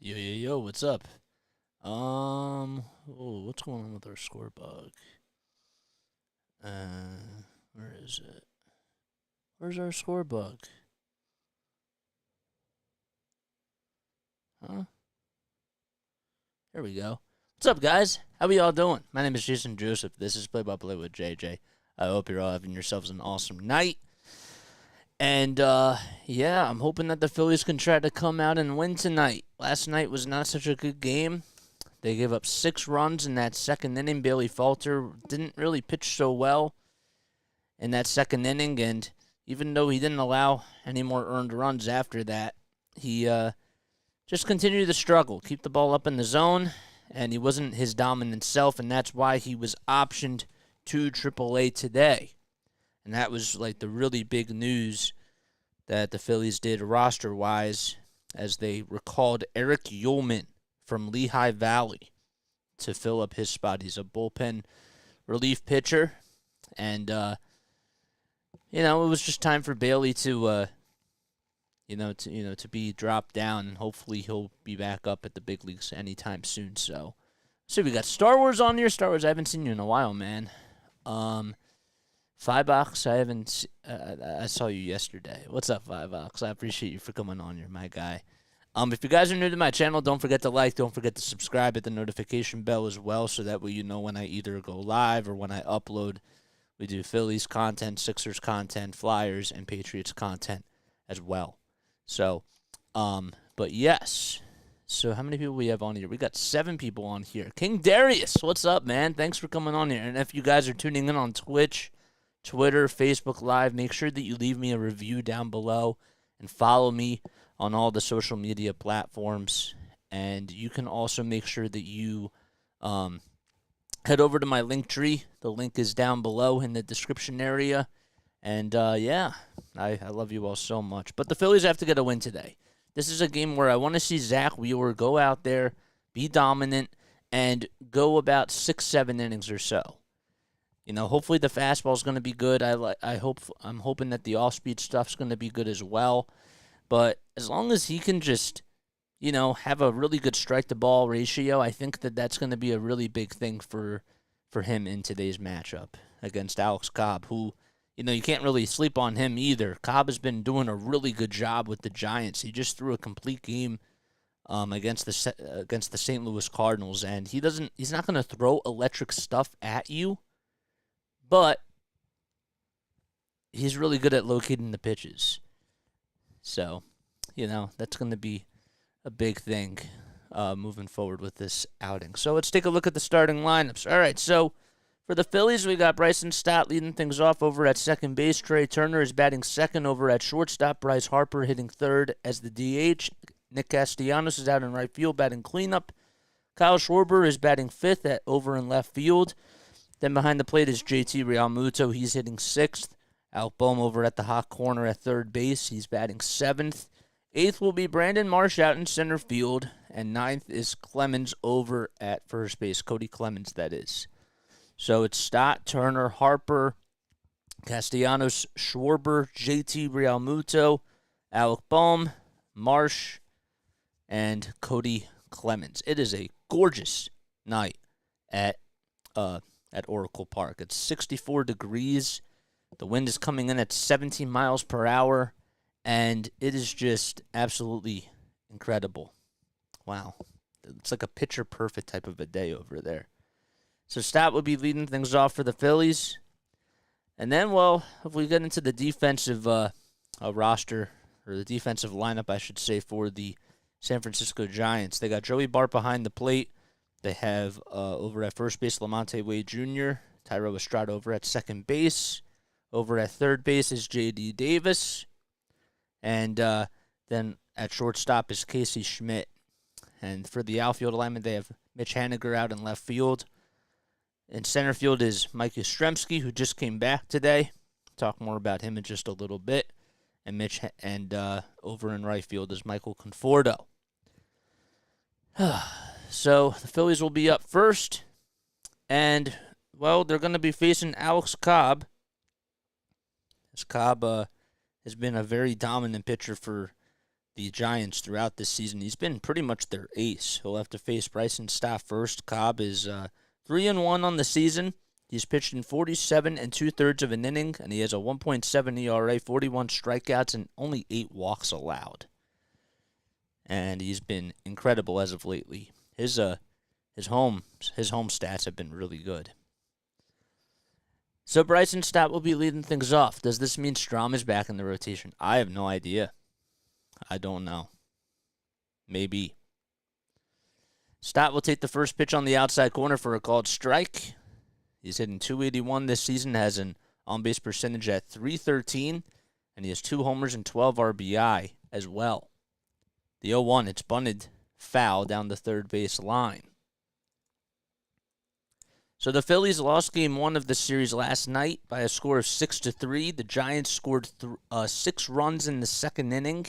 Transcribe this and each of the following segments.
Yo, yo, yo, what's up? What's going on with our score bug? Where is it? Where's our score bug? Huh? Here we go. What's up, guys? How are y'all doing? My name is Jason Joseph. This is Play by Play with JJ. I hope you're all having yourselves an awesome night. And, yeah, I'm hoping that the Phillies can try to come out and win tonight. Last night was not such a good game. They gave up 6 runs in that second inning. Bailey Falter didn't really pitch so well in that second inning, and even though he didn't allow any more earned runs after that, he just continued to struggle, keep the ball up in the zone, and he wasn't his dominant self, and that's why he was optioned to AAA today. And that was like the really big news that the Phillies did roster-wise, as they recalled Eric Ullman from Lehigh Valley to fill up his spot. He's a bullpen relief pitcher, and it was just time for Bailey to be dropped down, and hopefully he'll be back up at the big leagues anytime soon. So we got Star Wars on here. Star Wars, I haven't seen you in a while, man. Five-Box, I saw you yesterday. What's up, Five-Box? I appreciate you for coming on. You're my guy. If you guys are new to my channel, don't forget to like, don't forget to subscribe, hit the notification bell as well, so that way you know when I either go live or when I upload. We do Phillies content, Sixers content, Flyers, and Patriots content as well. So, but yes. So how many people we have on here? We got 7 people on here. King Darius, what's up, man? Thanks for coming on here. And if you guys are tuning in on Twitch, Twitter, Facebook Live, make sure that you leave me a review down below and follow me on all the social media platforms. And you can also make sure that you head over to my LINKTREE. The link is down below in the description area. And, yeah, I love you all so much. But the Phillies have to get a win today. This is a game where I want to see Zack Wheeler go out there, be dominant, and go about 6-7 innings or so. Hopefully the fastball is going to be good. I'm hoping that the off-speed stuff's going to be good as well. But as long as he can just, have a really good strike-to-ball ratio, I think that that's going to be a really big thing for him in today's matchup against Alex Cobb, who, you can't really sleep on him either. Cobb has been doing a really good job with the Giants. He just threw a complete game against the St. Louis Cardinals, and he's not going to throw electric stuff at you, but he's really good at locating the pitches. So, that's going to be a big thing moving forward with this outing. So let's take a look at the starting lineups. All right, so for the Phillies, we got Bryson Stott leading things off over at second base. Trey Turner is batting second over at shortstop. Bryce Harper hitting third as the DH. Nick Castellanos is out in right field batting cleanup. Kyle Schwarber is batting fifth over in left field. Then behind the plate is JT Realmuto. He's hitting sixth. Alec Bohm over at the hot corner at third base. He's batting seventh. Eighth will be Brandon Marsh out in center field. And ninth is Clemens over at first base. Cody Clemens, that is. So it's Stott, Turner, Harper, Castellanos, Schwarber, JT Realmuto, Alec Bohm, Marsh, and Cody Clemens. It is a gorgeous night at Oracle Park. It's 64 degrees. The wind is coming in at 17 miles per hour, and it is just absolutely incredible. Wow. It's like a picture-perfect type of a day over there. So Stott will be leading things off for the Phillies. And then, if we get into the defensive roster, or the defensive lineup, I should say, for the San Francisco Giants, they got Joey Bart behind the plate. They have over at first base Lamonte Wade Jr., Tyro Estrada over at second base. Over at third base is J.D. Davis. And then at shortstop is Casey Schmidt. And for the outfield alignment, they have Mitch Haniger out in left field. In center field is Mike Yastrzemski, who just came back today. Talk more about him in just a little bit. And over in right field is Michael Conforto. So the Phillies will be up first. And, they're going to be facing Alex Cobb. As Cobb has been a very dominant pitcher for the Giants throughout this season. He's been pretty much their ace. He'll have to face Bryson Stott first. Cobb is 3-1 on the season. He's pitched in 47 2/3 of an inning, and he has a 1.7 ERA, 41 strikeouts, and only 8 walks allowed. And he's been incredible as of lately. His home stats have been really good. So Bryson Stott will be leading things off. Does this mean Strom is back in the rotation? I have no idea. I don't know. Maybe. Stott will take the first pitch on the outside corner for a called strike. He's hitting .281 this season, has an on-base percentage at .313, and he has 2 homers and 12 RBI as well. The 0-1, it's bunted foul down the third base line. So the Phillies lost game 1 of the series last night by a score of 6-3. The Giants scored 6 runs in the second inning.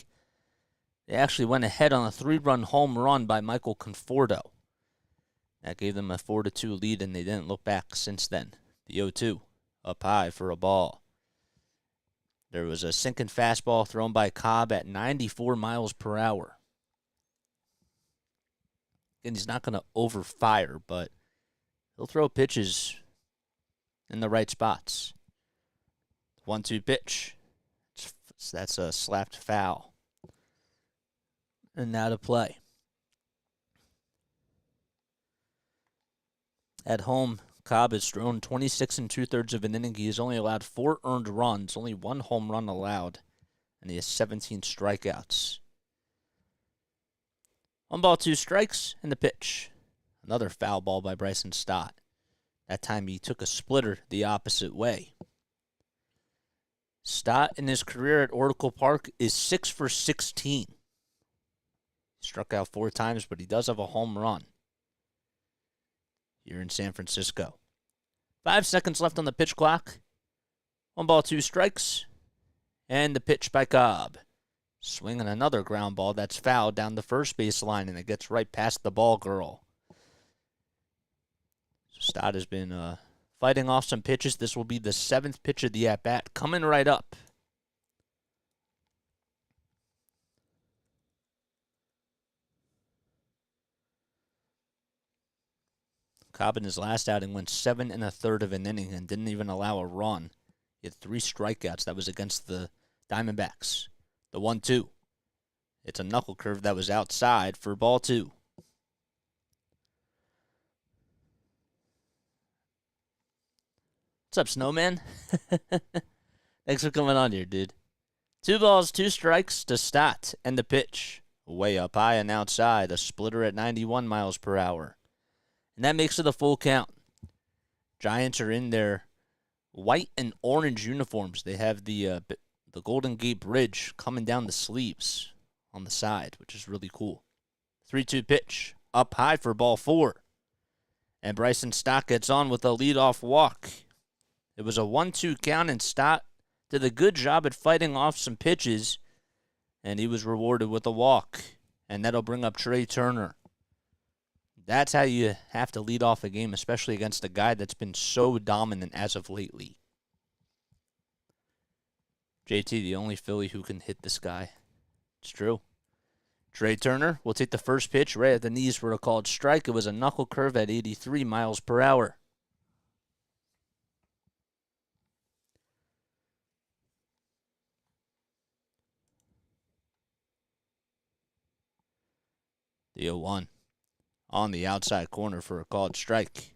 They actually went ahead on a 3-run home run by Michael Conforto. That gave them a 4-2 lead, and they didn't look back since then. The 0-2, up high for a ball. There was a sinking fastball thrown by Cobb at 94 miles per hour. And he's not going to overfire, but he'll throw pitches in the right spots. 1-2 pitch. That's a slapped foul. And now to play. At home, Cobb has thrown 26 2/3 of an inning. He has only allowed 4 earned runs, only 1 home run allowed, and he has 17 strikeouts. 1 ball, 2 strikes, and the pitch. Another foul ball by Bryson Stott. That time he took a splitter the opposite way. Stott in his career at Oracle Park is 6 for 16. He struck out 4 times, but he does have a home run here in San Francisco. 5 seconds left on the pitch clock. 1 ball, 2 strikes, and the pitch by Cobb. Swinging another ground ball that's fouled down the first base line, and it gets right past the ball girl. Stott has been fighting off some pitches. This will be the 7th pitch of the at-bat, coming right up. Cobb in his last outing went 7 1/3 of an inning and didn't even allow a run. He had 3 strikeouts. That was against the Diamondbacks. The 1-2. It's a knuckle curve that was outside for ball 2. What's up, Snowman? Thanks for coming on here, dude. 2 balls, 2 strikes to Stott, and the pitch. Way up high and outside. A splitter at 91 miles per hour. And that makes it a full count. Giants are in their white and orange uniforms. They have the Golden Gate Bridge coming down the sleeves on the side, which is really cool. 3-2 pitch. Up high for ball 4. And Bryson Stott gets on with a leadoff walk. It was a 1-2 count, and Stott did a good job at fighting off some pitches, and he was rewarded with a walk. And that'll bring up Trey Turner. That's how you have to lead off a game, especially against a guy that's been so dominant as of lately. JT, the only Philly who can hit this guy. It's true. Trey Turner will take the first pitch right at the knees for a called strike. It was a knuckle curve at 83 miles per hour. The 0-1. On the outside corner for a called strike.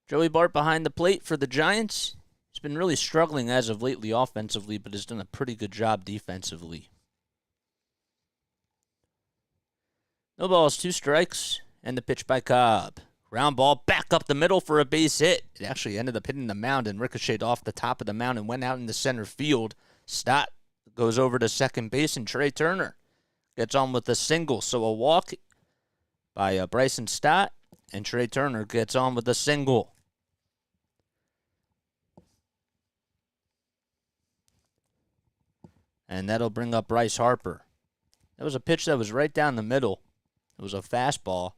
Joey Bart behind the plate for the Giants. He's been really struggling as of lately offensively, but has done a pretty good job defensively. No balls, 2 strikes, and the pitch by Cobb. Ground ball back up the middle for a base hit. It actually ended up hitting the mound and ricocheted off the top of the mound and went out into center field. Stott goes over to second base, and Trey Turner gets on with a single. So a walk by Bryson Stott, and Trey Turner gets on with a single. And that'll bring up Bryce Harper. That was a pitch that was right down the middle. It was a fastball,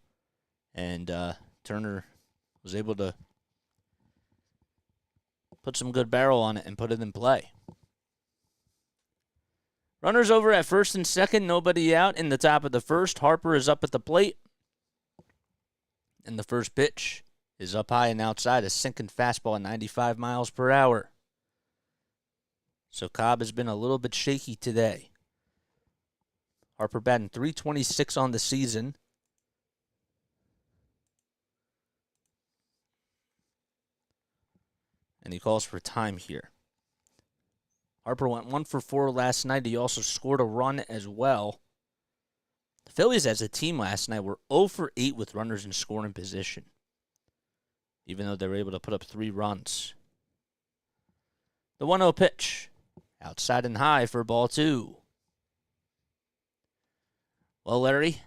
and Turner was able to put some good barrel on it and put it in play. Runners over at first and second, nobody out. In the top of the first, Harper is up at the plate. And the first pitch is up high and outside, a sinking fastball at 95 miles per hour. So Cobb has been a little bit shaky today. Harper batting .326 on the season. And he calls for time here. Harper went 1 for 4 last night. He also scored a run as well. The Phillies as a team last night were 0 for 8 with runners in scoring position, even though they were able to put up 3 runs. The 1-0 pitch, outside and high for ball 2. Well, Larry,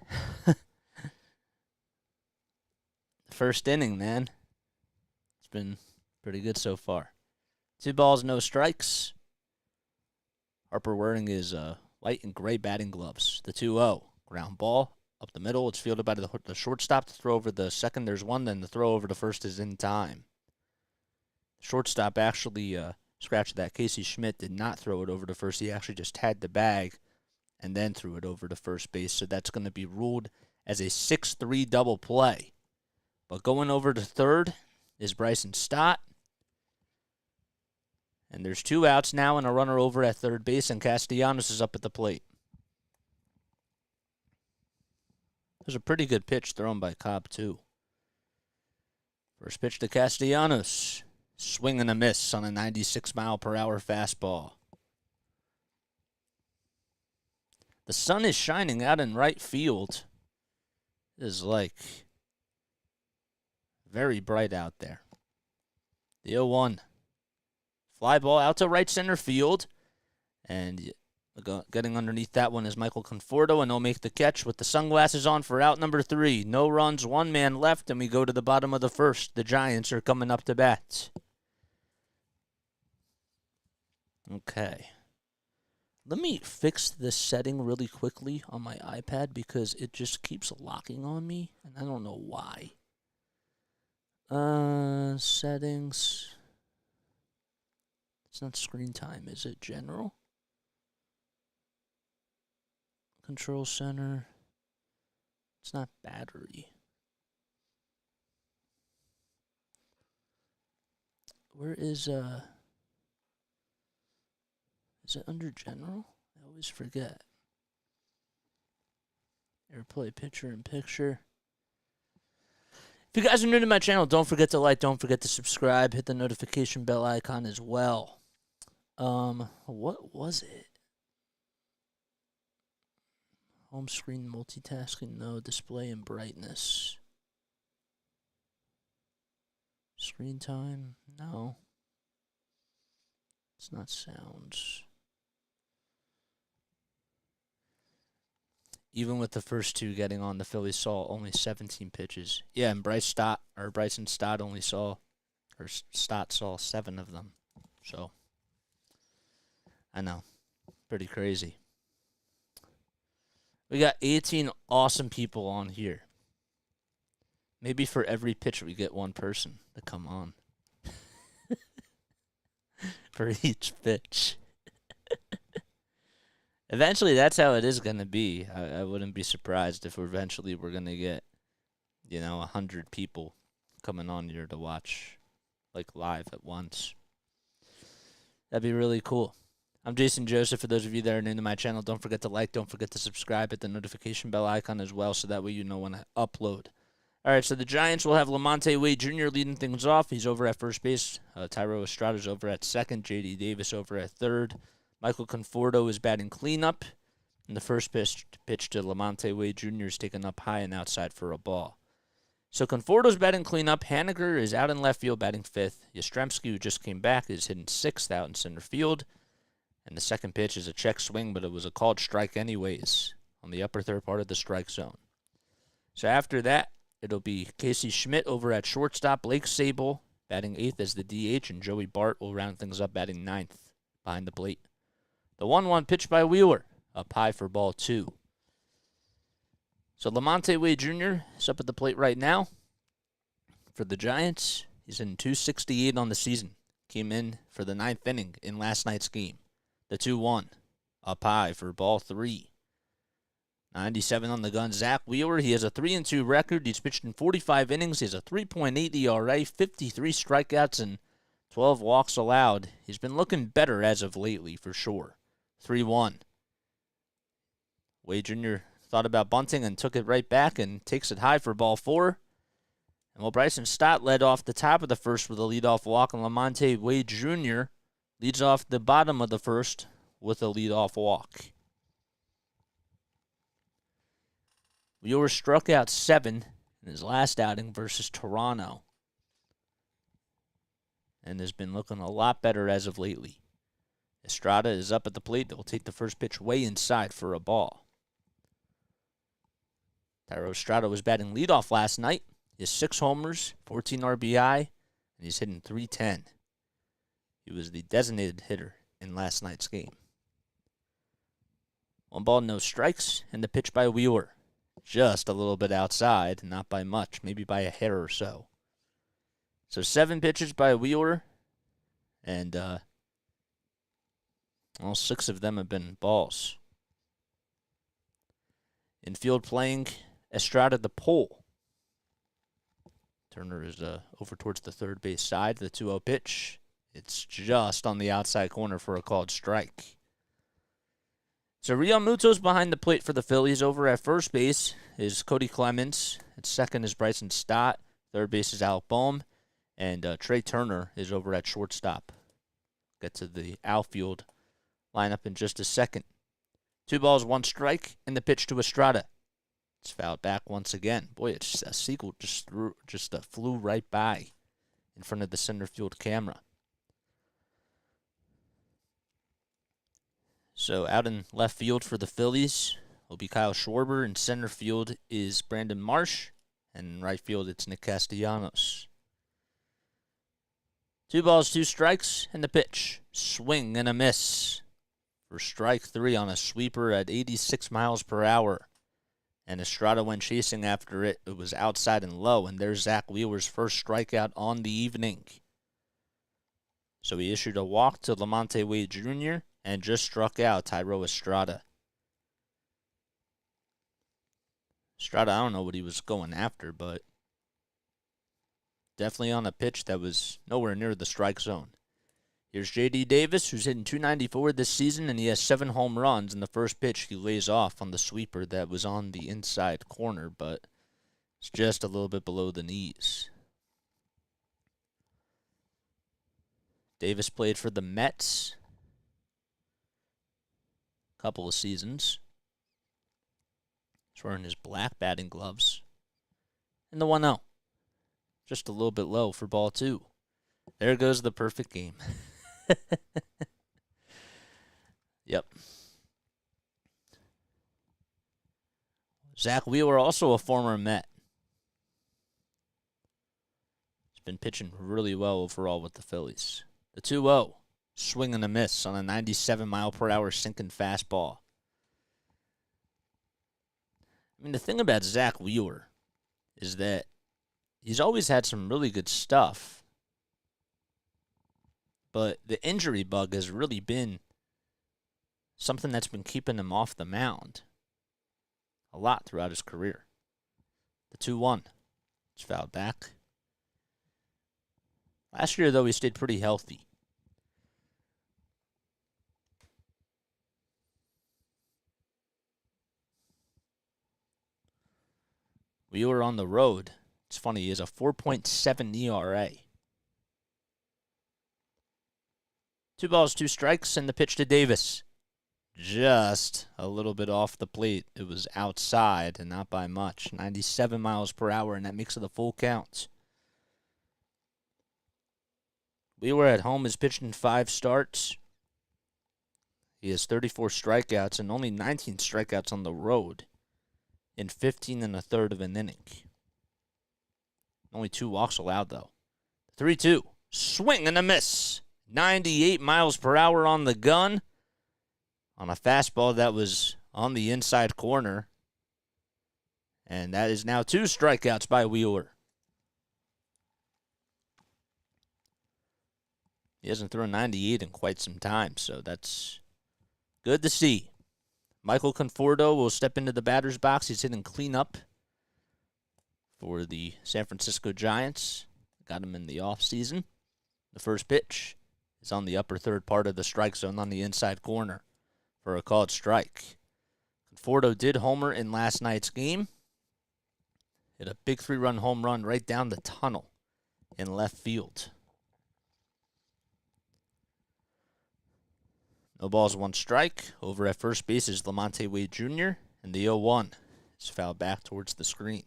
the first inning, man, it's been pretty good so far. 2 balls, no strikes. Harper wearing his white and gray batting gloves. The 2-0. Ground ball up the middle. It's fielded by the shortstop to throw over the second. There's one. Then the throw over to first is in time. The shortstop actually scratched that. Casey Schmidt did not throw it over to first. He actually just had the bag and then threw it over to first base. So that's going to be ruled as a 6-3 double play. But going over to third is Bryson Stott. And there's 2 outs now and a runner over at third base, and Castellanos is up at the plate. There's a pretty good pitch thrown by Cobb, too. First pitch to Castellanos. Swing and a miss on a 96-mile-per-hour fastball. The sun is shining out in right field. It is like very bright out there. The 0-1. Fly ball out to right center field. And getting underneath that one is Michael Conforto, and he'll make the catch with the sunglasses on for out number 3. No runs, 1 man left, and we go to the bottom of the first. The Giants are coming up to bat. Okay. Let me fix this setting really quickly on my iPad because it just keeps locking on me, and I don't know why. Settings. It's not screen time, is it? General? Control center. It's not battery. Where is it under general? I always forget. Airplay picture in picture. If you guys are new to my channel, don't forget to like, don't forget to subscribe, hit the notification bell icon as well. What was it? Home screen multitasking, no. Display and brightness. Screen time, no. It's not sounds. Even with the first 2 getting on, the Phillies saw only 17 pitches. Yeah, and Bryson Stott only saw, or Stott saw 7 of them. So, I know, pretty crazy. We got 18 awesome people on here. Maybe for every pitch we get 1 person to come on. For each pitch. Eventually, that's how it is going to be. I wouldn't be surprised if eventually we're going to get, 100 people coming on here to watch, like, live at once. That'd be really cool. I'm Jason Joseph. For those of you that are new to my channel, don't forget to like, don't forget to subscribe, hit the notification bell icon as well, so that way you know when I upload. All right, so the Giants will have Lamonte Wade Jr. leading things off. He's over at first base. Tyro Estrada's over at second. J.D. Davis over at third. Michael Conforto is batting cleanup. And the first pitch to Lamonte Wade Jr. is taken up high and outside for a ball. So Conforto's batting cleanup. Haniger is out in left field batting 5th. Yastrzemski, who just came back, is hitting 6th out in center field. And the second pitch is a check swing, but it was a called strike anyways on the upper third part of the strike zone. So after that, it'll be Casey Schmidt over at shortstop, Blake Sable batting 8th as the DH, and Joey Bart will round things up batting 9th behind the plate. The 1-1 pitch by Wheeler, up high for ball 2. So Lamonte Wade Jr. is up at the plate right now for the Giants. He's in .268 on the season. Came in for the 9th inning in last night's game. The 2-1, up high for ball 3. 97 on the gun. Zack Wheeler, he has a 3-2 record. He's pitched in 45 innings. He has a 3.8 ERA, 53 strikeouts, and 12 walks allowed. He's been looking better as of lately, for sure. 3-1. Wade Jr. thought about bunting and took it right back and takes it high for ball 4. And while Bryson Stott led off the top of the first with a leadoff walk, and Lamonte Wade Jr. leads off the bottom of the first with a leadoff walk. Wheeler struck out 7 in his last outing versus Toronto and has been looking a lot better as of lately. Estrada is up at the plate. They'll take the first pitch way inside for a ball. Thairo Estrada was batting leadoff last night. He has 6 homers, 14 RBI, and he's hitting .310. He was the designated hitter in last night's game. 1 ball, no strikes, and the pitch by Wheeler. Just a little bit outside, not by much, maybe by a hair or so. So 7 pitches by Wheeler, and all 6 of them have been balls. Infield playing Estrada the pole. Turner is over towards the third base side. The 2-0 pitch. It's just on the outside corner for a called strike. So Real Muto's behind the plate for the Phillies. Over at first base is Cody Clemens. At second is Bryson Stott. Third base is Alec Bohm. And Trey Turner is over at shortstop. Get to the outfield lineup in just a second. 2 balls, 1 strike, and the pitch to Estrada. It's fouled back once again. Boy, it's a sequel just flew right by in front of the center field camera. So out in left field for the Phillies will be Kyle Schwarber. In center field is Brandon Marsh. And in right field, it's Nick Castellanos. 2 balls, 2 strikes, and the pitch. Swing and a miss for strike 3 on a sweeper at 86 miles per hour. And Estrada went chasing after it. It was outside and low, and there's Zack Wheeler's first strikeout on the evening. So he issued a walk to Lamonte Wade Jr. and just struck out Thairo Estrada. Estrada, I don't know what he was going after, but definitely on a pitch that was nowhere near the strike zone. Here's J.D. Davis, who's hitting .294 this season, and he has 7 home runs. In the first pitch, he lays off on the sweeper that was on the inside corner, but it's just a little bit below the knees. Davis played for the Mets a couple of seasons. He's wearing his black batting gloves. And the 1-0. Just a little bit low for ball 2. There goes the perfect game. Yep. Zack Wheeler, also a former Met. He's been pitching really well overall with the Phillies. The 2-0. Swing and a miss on a 97-mile-per-hour sinking fastball. I mean, the thing about Zack Wheeler is that he's always had some really good stuff. But the injury bug has really been something that's been keeping him off the mound a lot throughout his career. The 2-1. It's fouled back. Last year, though, he stayed pretty healthy. Wheeler on the road. It's funny, he has a 4.7 ERA. 2 balls, 2 strikes, and the pitch to Davis. Just a little bit off the plate. It was outside and not by much. 97 miles per hour, and that makes it a full count. Wheeler at home has pitched in 5 starts. He has 34 strikeouts and only 19 strikeouts on the road in 15 1/3 of an inning. Only 2 walks allowed, though. 3-2. Swing and a miss. 98 miles per hour on the gun on a fastball that was on the inside corner. And that is now 2 strikeouts by Wheeler. He hasn't thrown 98 in quite some time, so that's Good to see. Michael Conforto will step into the batter's box. He's hitting cleanup for the San Francisco Giants. Got him in the offseason. The first pitch is on the upper third part of the strike zone on the inside corner for a called strike. Conforto did homer in last night's game. Hit a big 3-run home run right down the tunnel in left field. No balls, 1 strike. Over at first base is Lamonte Wade Jr., and the 0-1 is fouled back towards the screen.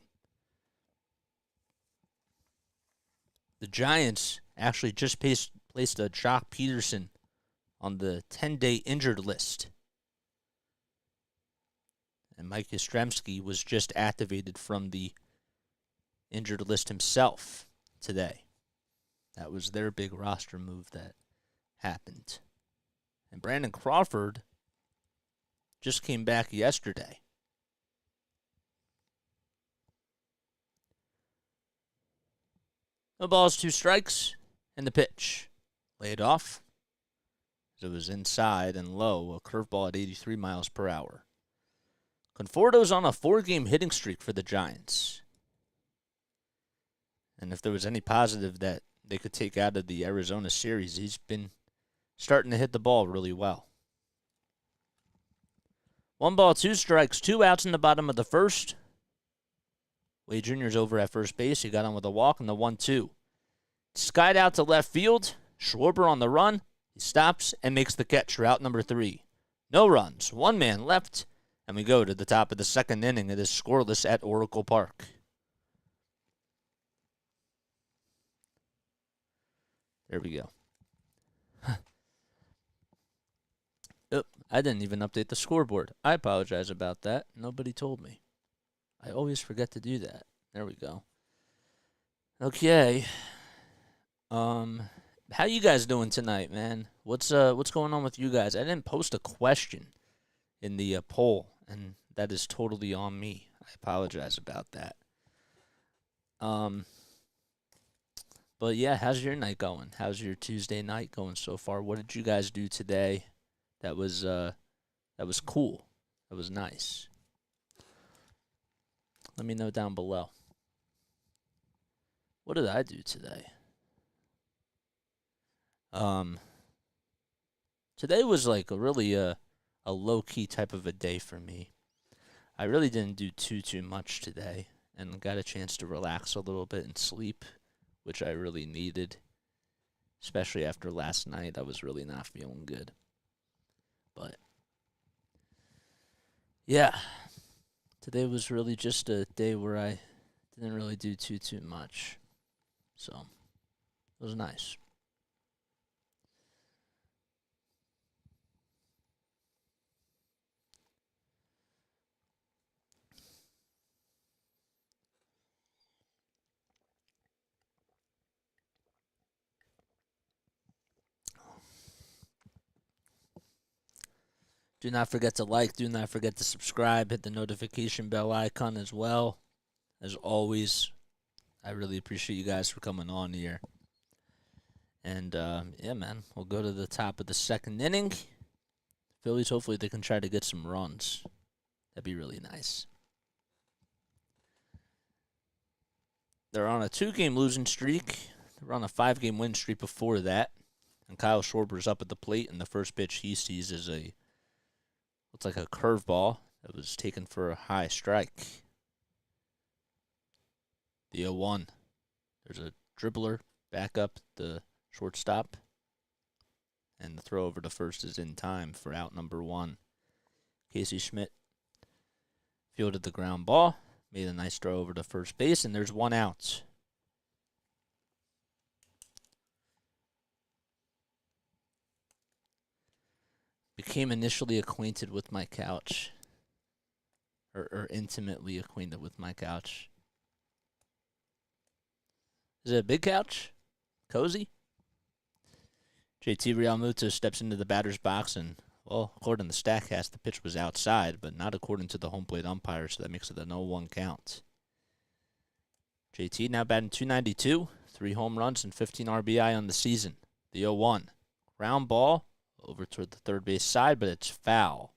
The Giants actually just placed a Jock Peterson on the 10-day injured list. And Mike Yastrzemski was just activated from the injured list himself today. That was their big roster move that happened. And Brandon Crawford just came back yesterday. No balls, 2 strikes, and the pitch. Laid off. It was inside and low, a curveball at 83 miles per hour. Conforto's on a 4-game hitting streak for the Giants. And if there was any positive that they could take out of the Arizona series, he's been starting to hit the ball really well. 1 ball, 2 strikes, 2 outs in the bottom of the first. Wade Jr.'s over at first base. He got on with a walk and the 1-2. Skied out to left field. Schwarber on the run. He stops and makes the catch for out number 3. No runs. 1 man left. And we go to the top of the second inning. It is scoreless at Oracle Park. There we go. Oh, I didn't even update the scoreboard. I apologize about that. Nobody told me. I always forget to do that. There we go. Okay. How you guys doing tonight, man? What's going on with you guys? I didn't post a question in the poll, and that is totally on me. I apologize about that. But yeah, how's your night going? How's your Tuesday night going so far? What did you guys do today? That was cool. That was nice. Let me know down below. What did I do today? Today was like a really a low-key type of a day for me. I really didn't do too much today and got a chance to relax a little bit and sleep, which I really needed, especially after last night. I was really not feeling good. But yeah, today was really just a day where I didn't really do too much. So it was nice. Do not forget to like. Do not forget to subscribe. Hit the notification bell icon as well. As always, I really appreciate you guys for coming on here. And, yeah, man, we'll go to the top of the second inning. Phillies, hopefully they can try to get some runs. That'd be really nice. They're on a 2-game losing streak. They were on a 5-game win streak before that. And Kyle Schwarber's up at the plate, and the first pitch he sees is looks like a curveball that was taken for a high strike. The 0-1. There's a dribbler back up the shortstop. And the throw over to first is in time for out number 1. Casey Schmidt fielded the ground ball, made a nice throw over to first base, and there's 1 out. Became initially acquainted with my couch. Or intimately acquainted with my couch. Is it a big couch? Cozy? JT Realmuto steps into the batter's box and, well, according to StatCast, the pitch was outside, but not according to the home plate umpire, so that makes it a 0-1 count. JT now batting .292, 3 home runs and 15 RBI on the season. The 0-1. Ground ball over toward the third base side, but it's foul.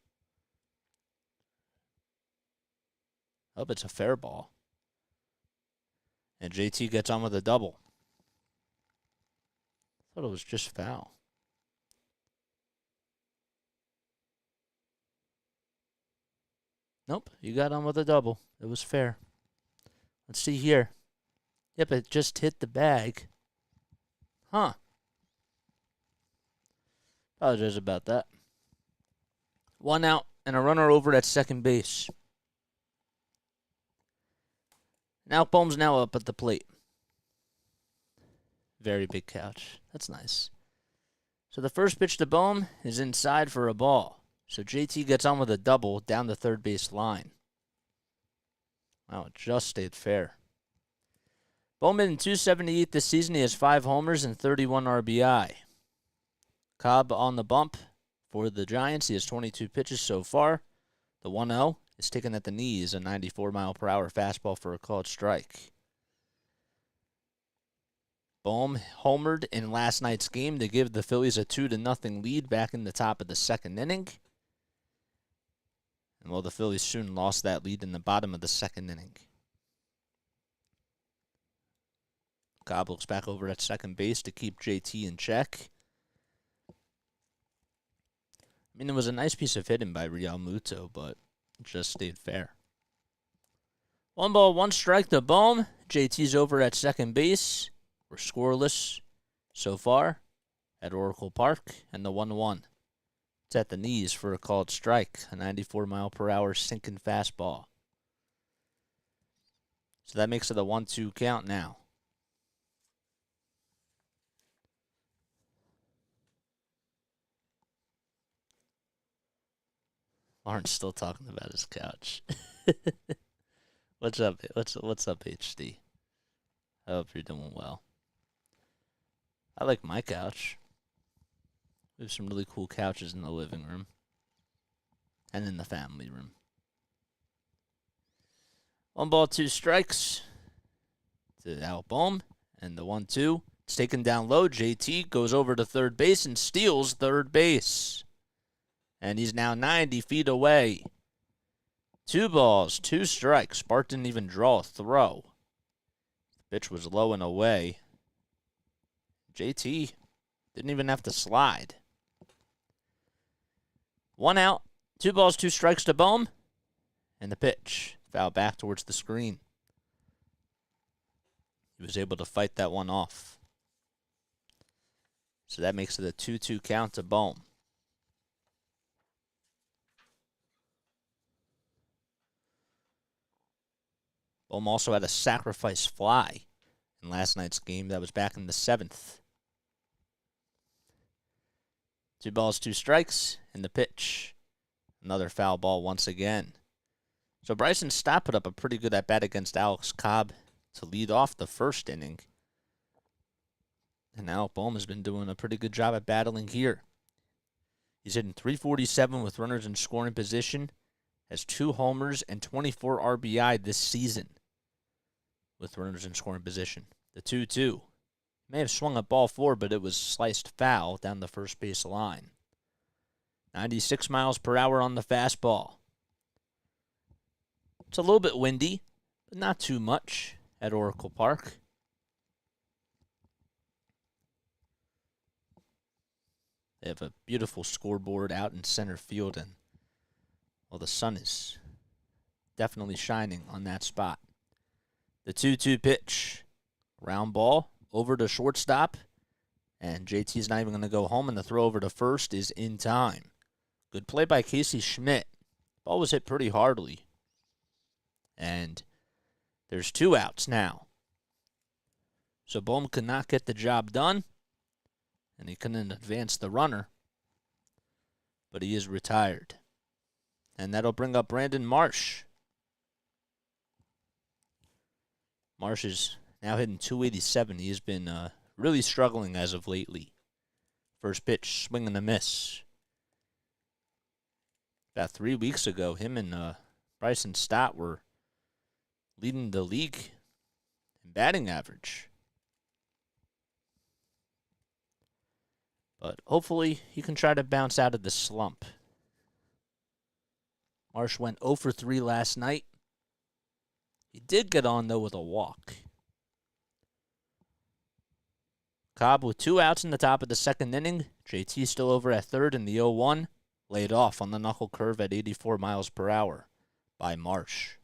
Oh, it's a fair ball. And JT gets on with a double. Thought it was just foul. Nope, you got on with a double. It was fair. Let's see here. Yep, it just hit the bag. Huh. Apologize about that. 1 out and a runner over at second base. Alec Bohm's now up at the plate. Very big couch. That's nice. So the first pitch to Bohm is inside for a ball. So JT gets on with a double down the third base line. Wow, it just stayed fair. Bowman in 278 this season. He has 5 homers and 31 RBI. Cobb on the bump for the Giants. He has 22 pitches so far. The 1-0 is taken at the knees, a 94-mile-per-hour fastball for a called strike. Bohm homered in last night's game to give the Phillies a 2-0 lead back in the top of the second inning. And well, the Phillies soon lost that lead in the bottom of the second inning. Cobb looks back over at second base to keep JT in check. I mean, it was a nice piece of hitting by Real Muto, but it just stayed fair. 1 ball, 1 strike to Bohm. JT's over at second base. We're scoreless so far at Oracle Park, and the 1-1. It's at the knees for a called strike, a 94-mile-per-hour sinking fastball. So that makes it a 1-2 count now. Lauren's still talking about his couch. What's up? What's up, HD? I hope you're doing well. I like my couch. We have some really cool couches in the living room and in the family room. 1 ball, 2 strikes to Alec Bohm, and the 1-2. It's taken down low. JT goes over to third base and steals third base. And he's now 90 feet away. 2 balls, 2 strikes. Bart didn't even draw a throw. The pitch was low and away. JT didn't even have to slide. 1 out, 2 balls, 2 strikes to Bohm. And the pitch. Foul back towards the screen. He was able to fight that one off. So that makes it a 2-2 count to Bohm. Bohm also had a sacrifice fly in last night's game. That was back in the 7th. 2 balls, 2 strikes, and the pitch. Another foul ball once again. So Bryson Stott put up a pretty good at-bat against Alex Cobb to lead off the first inning. And Alec Bohm has been doing a pretty good job at battling here. He's hitting .347 with runners in scoring position. Has 2 homers and 24 RBI this season with runners in scoring position. The 2-2. May have swung at ball 4, but it was sliced foul down the first base line. 96 miles per hour on the fastball. It's a little bit windy, but not too much at Oracle Park. They have a beautiful scoreboard out in center field, and well, the sun is definitely shining on that spot. The 2-2 pitch. Round ball over to shortstop, and JT's not even going to go home, and the throw over to first is in time. Good play by Casey Schmidt. Ball was hit pretty hardly. And there's 2 outs now. So Bohm could not get the job done, and he couldn't advance the runner, but he is retired. And that'll bring up Brandon Marsh. Marsh is now hitting .287. He has been really struggling as of lately. First pitch, swing and a miss. About 3 weeks ago, him and Bryson Stott were leading the league in batting average. But hopefully he can try to bounce out of the slump. Marsh went 0 for 3 last night. He did get on, though, with a walk. Cobb with 2 outs in the top of the second inning. JT still over at third in the 0-1. Laid off on the knuckle curve at 84 miles per hour by Marsh.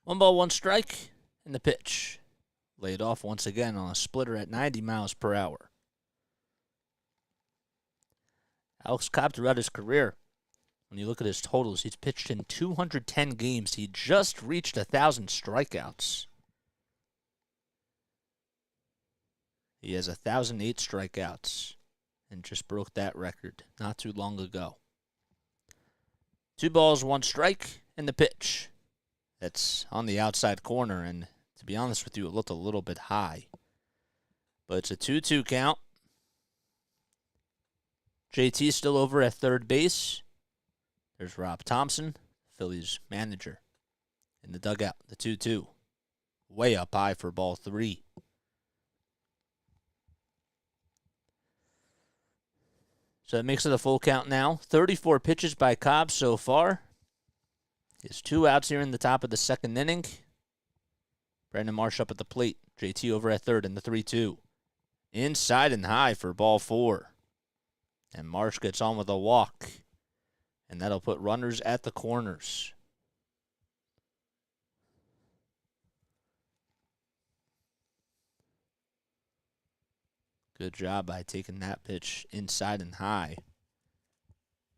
One ball, one strike, and the pitch. Laid off once again on a splitter at 90 miles per hour. Alex Cobb throughout his career, when you look at his totals, he's pitched in 210 games. He just reached 1,000 strikeouts. He has 1,008 strikeouts and just broke that record not too long ago. 2 balls, 1 strike, and the pitch. That's on the outside corner, and to be honest with you, it looked a little bit high. But it's a 2-2 count. JT still over at third base. There's Rob Thompson, Phillies manager, in the dugout, the 2-2. Way up high for ball 3. So that makes it a full count now. 34 pitches by Cobb so far. He has 2 outs here in the top of the second inning. Brandon Marsh up at the plate. JT over at third in the 3-2. Inside and high for ball 4. And Marsh gets on with a walk. And that'll put runners at the corners. Good job by taking that pitch inside and high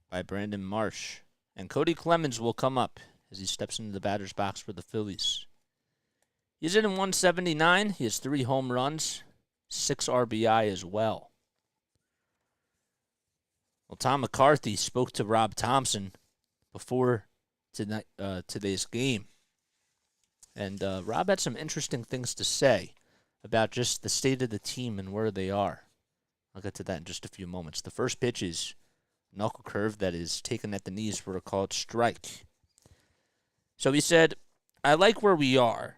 by Brandon Marsh. And Cody Clemens will come up as he steps into the batter's box for the Phillies. He's in 179. He has 3 home runs, 6 RBI as well. Well, Tom McCarthy spoke to Rob Thompson before today's game. And Rob had some interesting things to say about just the state of the team and where they are. I'll get to that in just a few moments. The first pitch is knuckle curve that is taken at the knees for a called strike. So he said, I like where we are.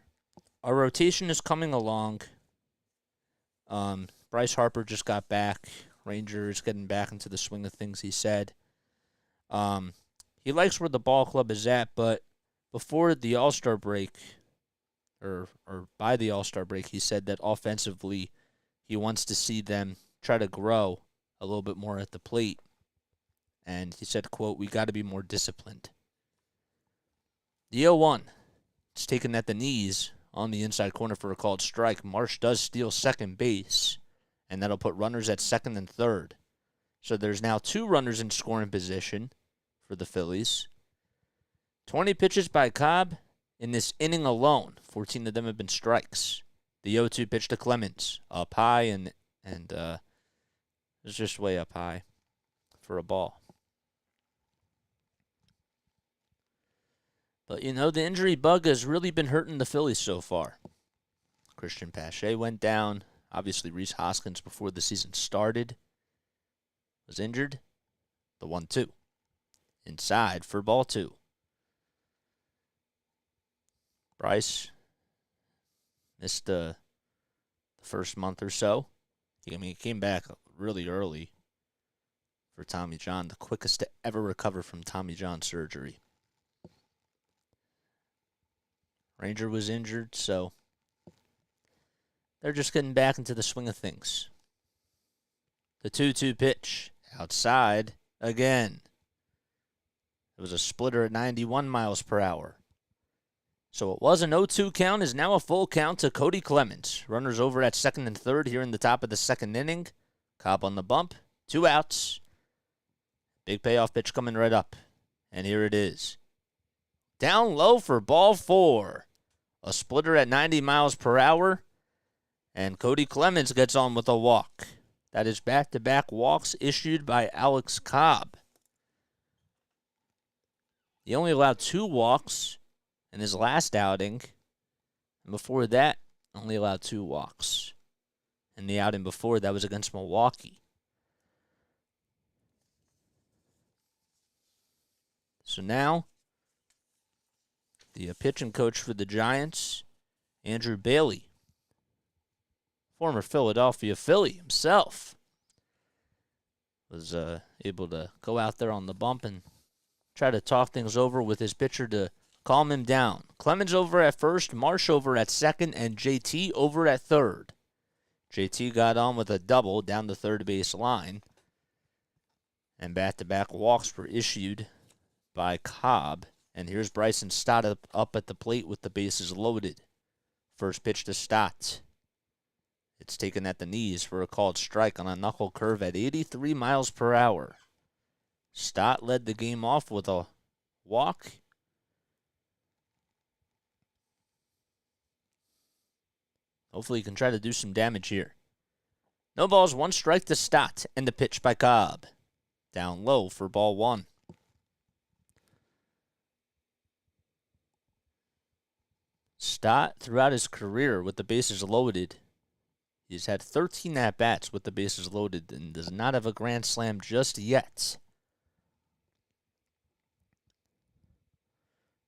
Our rotation is coming along. Bryce Harper just got back. Ranger is getting back into the swing of things, he said. He likes where the ball club is at, but before the All-Star break, or by the All-Star break, he said that offensively he wants to see them try to grow a little bit more at the plate. And he said, quote, we got to be more disciplined. The 0-1. It's taken at the knees on the inside corner for a called strike. Marsh does steal second base, and that'll put runners at second and third. So there's now 2 runners in scoring position for the Phillies. 20 pitches by Cobb in this inning alone. 14 of them have been strikes. The 0-2 pitch to Clemens. Up high, and it's just way up high for a ball. But, the injury bug has really been hurting the Phillies so far. Christian Pache went down. Obviously, Rhys Hoskins, before the season started, was injured. The 1-2. Inside for ball 2. Bryce missed the first month or so. He came back really early for Tommy John, the quickest to ever recover from Tommy John surgery. Ranger was injured, so they're just getting back into the swing of things. The 2-2 pitch outside again. It was a splitter at 91 miles per hour. So it was an 0-2 count, is now a full count to Cody Clemens. Runners over at second and third here in the top of the second inning. Cobb on the bump. 2 outs. Big payoff pitch coming right up. And here it is. Down low for ball 4. A splitter at 90 miles per hour. And Cody Clemens gets on with a walk. That is back-to-back walks issued by Alex Cobb. He only allowed 2 walks in his last outing. And before that, only allowed 2 walks. And the outing before that was against Milwaukee. So now, the pitching coach for the Giants, Andrew Bailey, former Philadelphia Philly himself, was able to go out there on the bump and try to talk things over with his pitcher to calm him down. Clemens over at first, Marsh over at second, and JT over at third. JT got on with a double down the third base line, and back-to-back walks were issued by Cobb. And here's Bryson Stott up at the plate with the bases loaded. First pitch to Stott. It's taken at the knees for a called strike on a knuckle curve at 83 miles per hour. Stott led the game off with a walk. Hopefully he can try to do some damage here. No balls, one strike to Stott, and the pitch by Cobb. Down low for ball one. Stott, throughout his career with the bases loaded, he's had 13 at-bats with the bases loaded and does not have a grand slam just yet.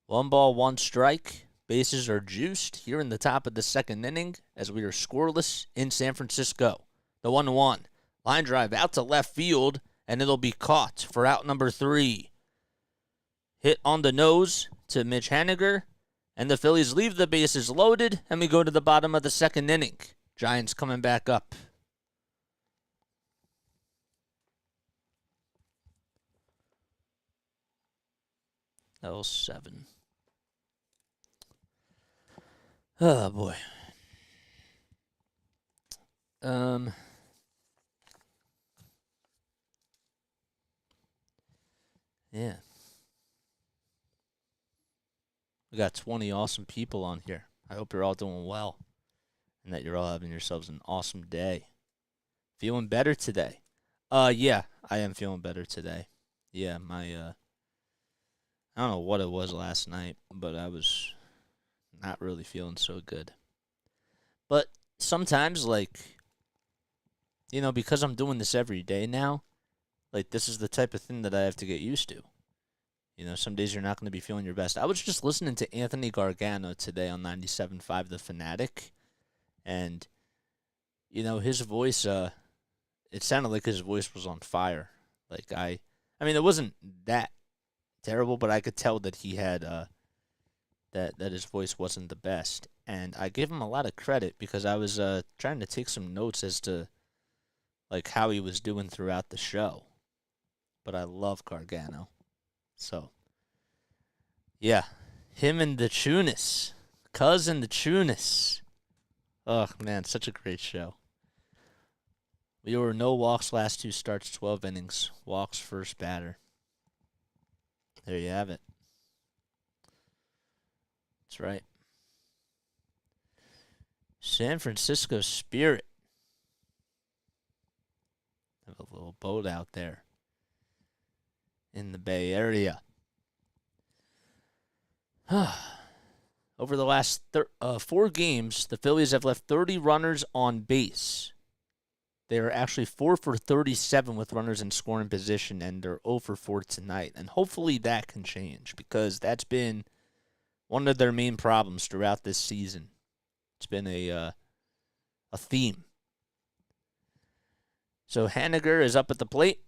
1 ball, 1 strike. Bases are juiced here in the top of the second inning as we are scoreless in San Francisco. The 1-1. Line drive out to left field, and it'll be caught for out number 3. Hit on the nose to Mitch Haniger, and the Phillies leave the bases loaded, and we go to the bottom of the second inning. Giants coming back up. L7. Oh, boy. Yeah. We got 20 awesome people on here. I hope you're all doing well and that you're all having yourselves an awesome day. Feeling better today? Yeah, I am feeling better today. Yeah, I don't know what it was last night, but I was not really feeling so good. But sometimes, because I'm doing this every day now, this is the type of thing that I have to get used to. Some days you're not going to be feeling your best. I was just listening to Anthony Gargano today on 97.5 The Fanatic, and, his voice, it sounded like his voice was on fire. I mean, it wasn't that terrible, but I could tell that he had, that his voice wasn't the best. And I gave him a lot of credit because I was trying to take some notes as to, how he was doing throughout the show. But I love Gargano. So, yeah, him and the Tunis. Cousin the Tunis. Oh, man, such a great show. We were no walks last 2 starts, 12 innings. Walks first batter. There you have it. That's right. San Francisco Spirit. Have a little boat out there in the Bay Area. Over the last 4 games, the Phillies have left 30 runners on base. They are actually 4 for 37 with runners in scoring position, and they're 0 for 4 tonight. And hopefully that can change because that's been one of their main problems throughout this season. It's been a theme. So Haniger is up at the plate.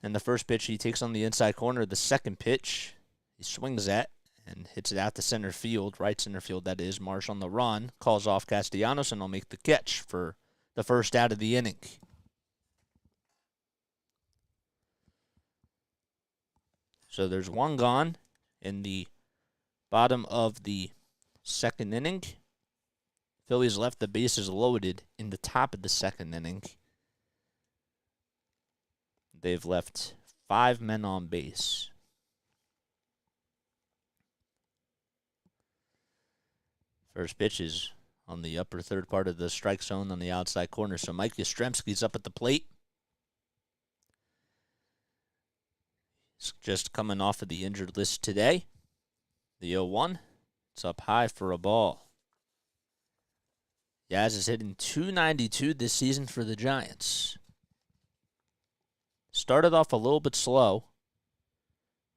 And the first pitch he takes on the inside corner. The second pitch he swings at and hits it out to center field, right center field that is. Marsh on the run, calls off Castellanos, and will make the catch for the first out of the inning. So there's 1 gone in the bottom of the second inning. Phillies left the bases loaded in the top of the second inning. They've left 5 men on base. First pitch is on the upper third part of the strike zone on the outside corner. So Mike Yastrzemski's up at the plate. He's just coming off of the injured list today. The 0-1. It's up high for a ball. Yaz is hitting .292 this season for the Giants. Started off a little bit slow,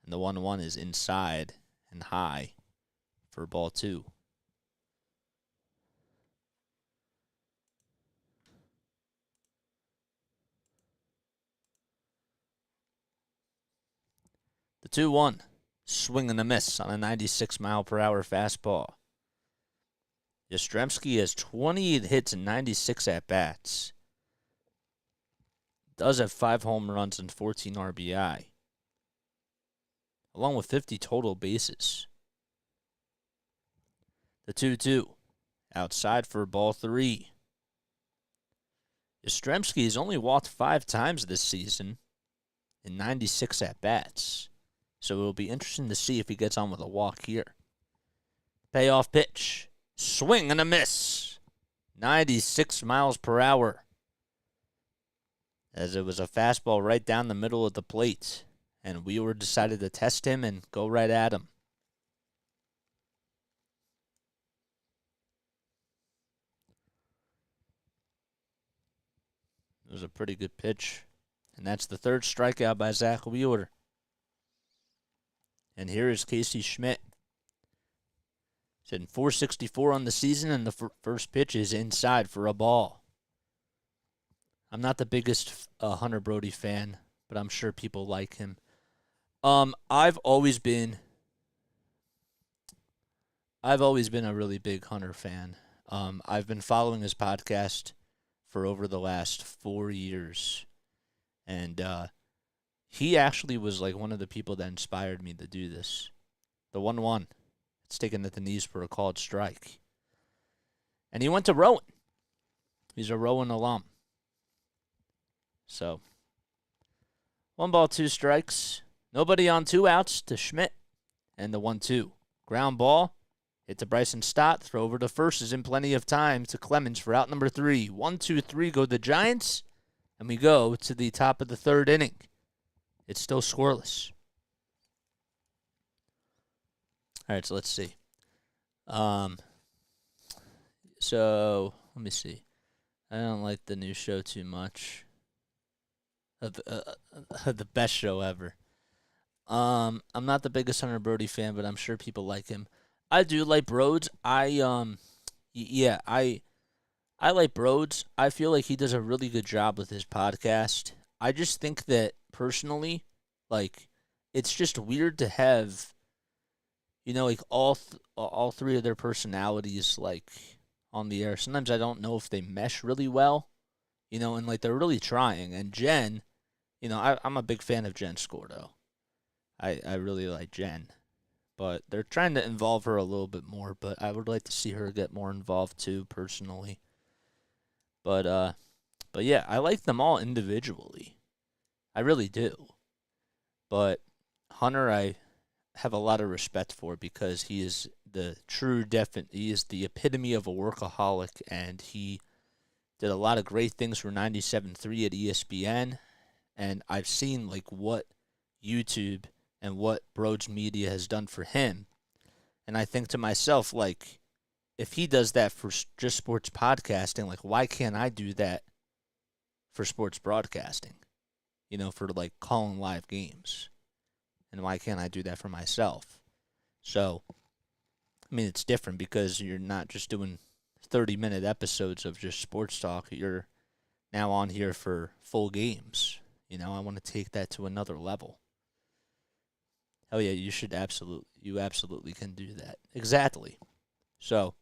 And the 1-1 is inside and high for ball 2. The 2-1, swing and a miss on a 96-mile-per-hour fastball. Yastrzemski has 28 hits and 96 at-bats. Does have 5 home runs and 14 RBI, along with 50 total bases. The 2-2, outside for ball 3. Yastrzemski has only walked 5 times this season in 96 at-bats. So it'll be interesting to see if he gets on with a walk here. Payoff pitch. Swing and a miss. 96 miles per hour. As it was a fastball right down the middle of the plate. And Wheeler decided to test him and go right at him. It was a pretty good pitch. And that's the 3rd strikeout by Zack Wheeler. And here is Casey Schmidt. He's hitting .464 on the season, and the first pitch is inside for a ball. I'm not the biggest Hunter Brody fan, but I'm sure people like him. I've always been a really big Hunter fan. I've been following his podcast for over the last 4 years, and he actually was like one of the people that inspired me to do this. The 1-1. It's taken at the knees for a called strike. And he went to Rowan. He's a Rowan alum. So, 1 ball, 2 strikes. Nobody on 2 outs to Schmidt. And the 1-2. Ground ball. Hit to Bryson Stott. Throw over to first is in plenty of time to Clemens for out number 3. 1-2-3 go the Giants. And we go to the top of the 3rd inning. It's still scoreless. All right, so let's see. So let me see. I don't like the new show too much. The best show ever. I'm not the biggest Hunter Brody fan, but I'm sure people like him. I do like Broads. I like Broads. I feel like he does a really good job with his podcast. I just think that personally, like, it's just weird to have, like all 3 of their personalities like on the air. Sometimes I don't know if they mesh really well, and like they're really trying. And Jen, I'm a big fan of Jen Scordo. I really like Jen, but they're trying to involve her a little bit more. But I would like to see her get more involved too, personally. But yeah, I like them all individually. I really do. But Hunter, I have a lot of respect for because he is the he is the epitome of a workaholic, and he did a lot of great things for 97.3 at ESPN, and I've seen like what YouTube and what Broads Media has done for him, and I think to myself, like, if he does that for just sports podcasting, like, why can't I do that for sports broadcasting? For like calling live games. And why can't I do that for myself? So, I mean, it's different because you're not just doing 30-minute episodes of just sports talk. You're now on here for full games. I want to take that to another level. Oh yeah, you absolutely can do that. Exactly. So,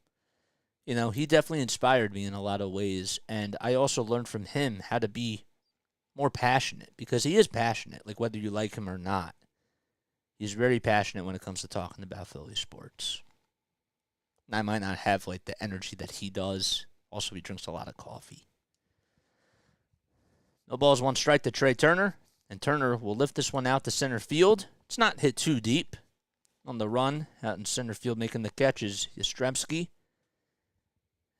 he definitely inspired me in a lot of ways, and I also learned from him how to be more passionate, because he is passionate, like whether you like him or not. He's very passionate when it comes to talking about Philly sports. And I might not have like the energy that he does. Also, he drinks a lot of coffee. No balls, 1 strike to Trey Turner, and Turner will lift this one out to center field. It's not hit too deep. On the run, out in center field making the catch is Yastrzemski,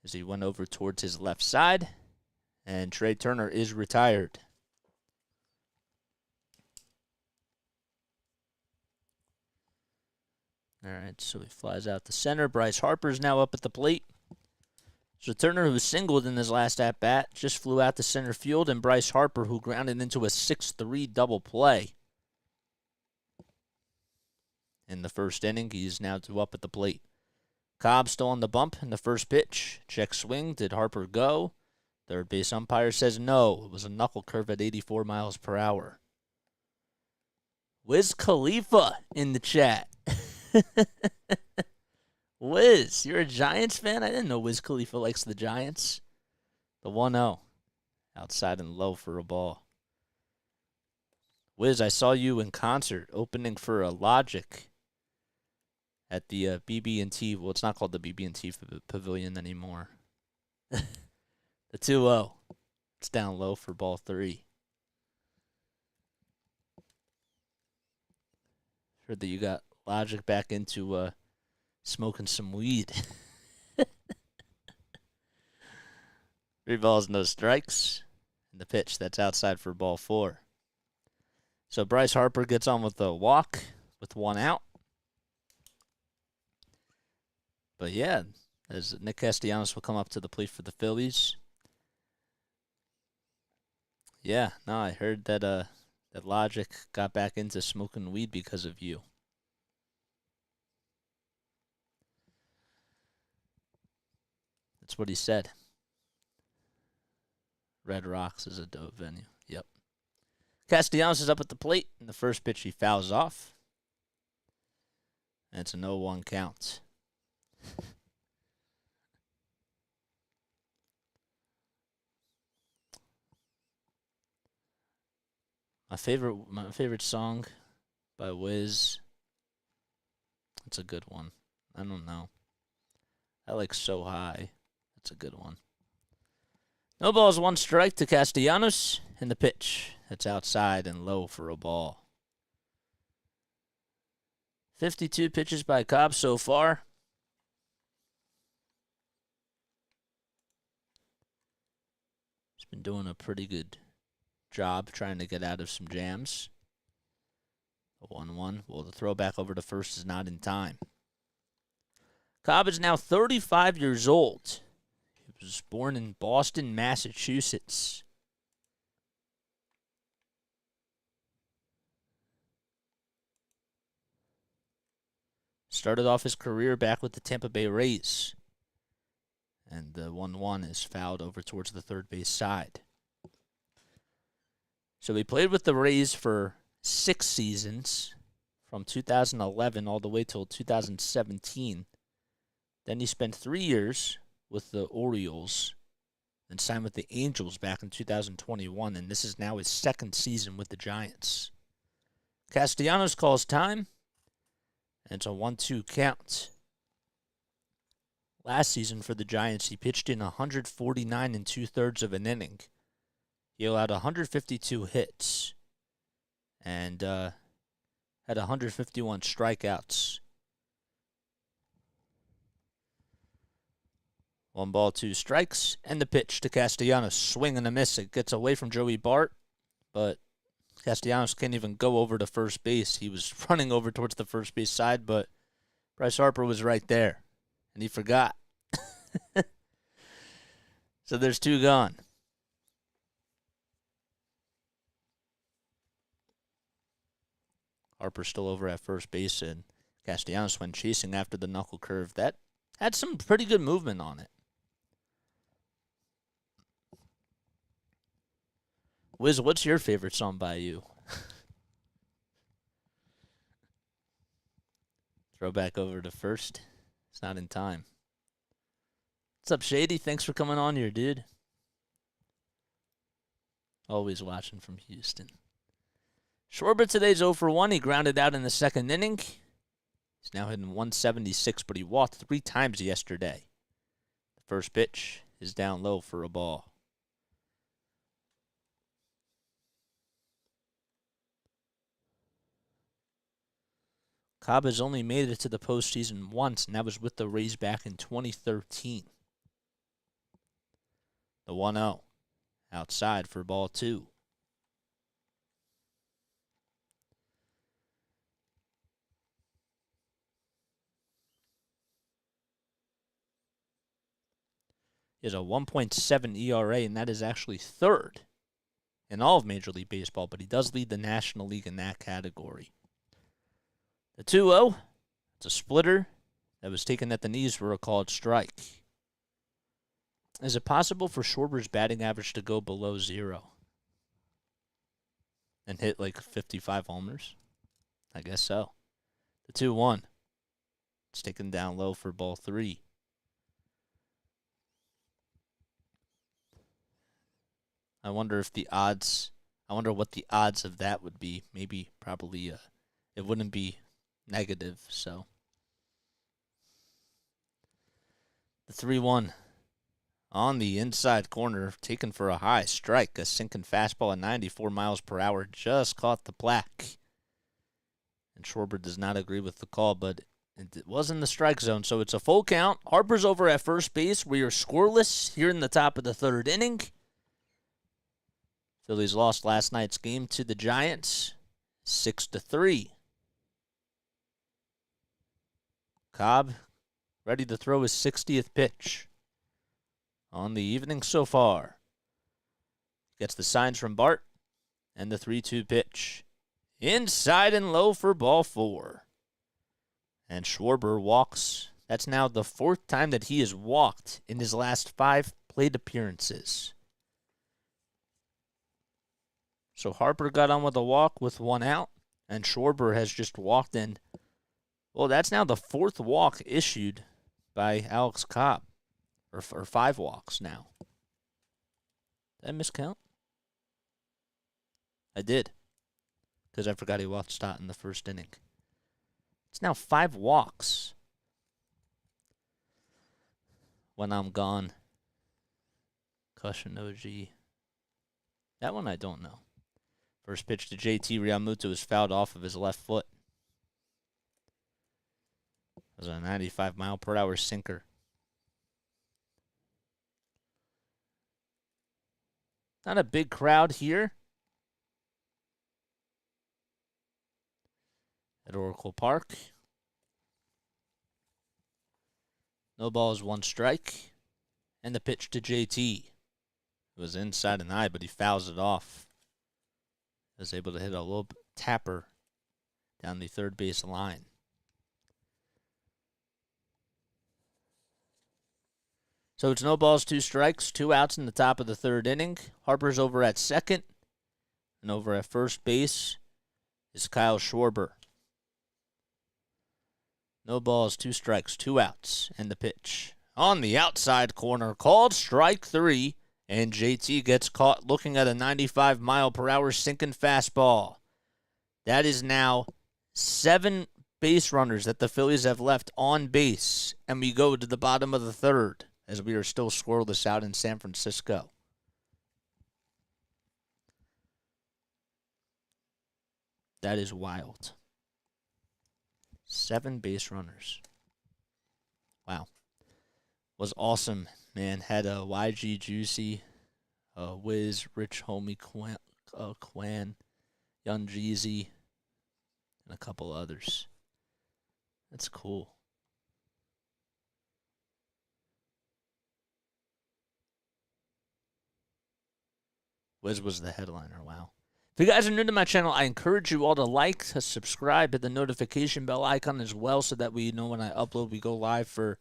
as he went over towards his left side, and Trey Turner is retired. All right, so he flies out to center. Bryce Harper's now up at the plate. So Turner, who singled in his last at-bat, just flew out to center field, and Bryce Harper, who grounded into a 6-3 double play. in the first inning. He's now due up at the plate. Cobb still on the bump in the first pitch. Check swing. Did Harper go? Third base umpire says no. It was a knuckle curve at 84 miles per hour. Wiz Khalifa in the chat. Wiz, you're a Giants fan? I didn't know Wiz Khalifa likes the Giants. The 1-0. Outside and low for a ball. Wiz, I saw you in concert opening for a Logic at the BB&T. Well, it's not called the BB&T Pavilion anymore. The 2-0. It's down low for ball 3. Heard that you got Logic back into smoking some weed. 3 balls, no strikes. And the pitch, that's outside for ball 4. So Bryce Harper gets on with a walk with 1 out. But yeah, as Nick Castellanos will come up to the plate for the Phillies. Yeah, no, I heard that that Logic got back into smoking weed because of you. That's what he said. Red Rocks is a dope venue. Yep. Castellanos is up at the plate. In the first pitch, he fouls off. And it's a 0-1 count. My favorite song by Wiz. It's a good one. I don't know. I like So High. That's a good one. No balls, 1 strike to Castellanos. And the pitch. That's outside and low for a ball. 52 pitches by Cobb so far. He's been doing a pretty good job trying to get out of some jams. A 1-1. Well, the throw back over to first is not in time. Cobb is now 35 years old. He was born in Boston, Massachusetts. Started off his career back with the Tampa Bay Rays. And the 1-1 is fouled over towards the third base side. So he played with the Rays for 6 seasons, from 2011 all the way till 2017. Then he spent 3 years with the Orioles and signed with the Angels back in 2021, and this is now his 2nd season with the Giants. Castellanos calls time, and it's a 1-2 count. Last season for the Giants, he pitched in 149 2/3 of an inning. He allowed 152 hits and had 151 strikeouts. 1 ball, 2 strikes, and the pitch to Castellanos. Swing and a miss. It gets away from Joey Bart, but Castellanos can't even go over to first base. He was running over towards the first base side, but Bryce Harper was right there, and he forgot. So there's 2 gone. Harper still over at first base, and Castellanos went chasing after the knuckle curve. That had some pretty good movement on it. Wiz, what's your favorite song by you? Throw back over to first. It's not in time. What's up, Shady? Thanks for coming on here, dude. Always watching from Houston. Schwarber today's 0 for 1. He grounded out in the 2nd inning. He's now hitting 176, but he walked 3 times yesterday. The first pitch is down low for a ball. Cobb has only made it to the postseason once, and that was with the Rays back in 2013. The 1-0. Outside for ball 2. He has a 1.7 ERA, and that is actually 3rd in all of Major League Baseball, but he does lead the National League in that category. The 2-0, it's a splitter that was taken at the knees for a called strike. Is it possible for Schwarber's batting average to go below 0 and hit like 55 homers? I guess so. The 2-1, it's taken down low for ball 3. I wonder what the odds of that would be. Maybe, probably, it wouldn't be negative, so. The 3-1 on the inside corner, taken for a high strike. A sinking fastball at 94 miles per hour just caught the plaque. And Schwarber does not agree with the call, but it was in the strike zone, so it's a full count. Harper's over at first base. We are scoreless here in the top of the 3rd inning. Phillies lost last night's game to the Giants, 6-3. Cobb ready to throw his 60th pitch on the evening so far. Gets the signs from Bart and the 3-2 pitch. Inside and low for ball 4. And Schwarber walks. That's now the 4th time that he has walked in his last 5 plate appearances. So Harper got on with a walk with 1 out, and Schwarber has just walked in. Well, that's now the 4th walk issued by Alex Cobb, or 5 walks now. Did I miscount? I did, because I forgot he walked Stott in the 1st inning. It's now 5 walks when I'm gone. Cushion OG. That one I don't know. First pitch to JT Realmuto is fouled off of his left foot. It was a 95 mile per hour sinker. Not a big crowd here at Oracle Park. No balls, 1 strike. And the pitch to JT. It was inside an eye, but he fouls it off. Was able to hit a little tapper down the 3rd base line. So it's no balls, 2 strikes, 2 outs in the top of the 3rd inning. Harper's over at second, and over at first base is Kyle Schwarber. No balls, 2 strikes, 2 outs, and the pitch. On the outside corner, called strike 3. And JT gets caught looking at a 95 mile per hour sinking fastball. That is now 7 base runners that the Phillies have left on base. And we go to the bottom of the 3rd as we are still scoreless out in San Francisco. That is wild. 7 base runners. Wow. Was awesome. Man, had a YG Juicy, Wiz, Rich Homie, Quan, Young Jeezy, and a couple others. That's cool. Wiz was the headliner, wow. If you guys are new to my channel, I encourage you all to like, to subscribe, hit the notification bell icon as well so that we know when I upload. We go live for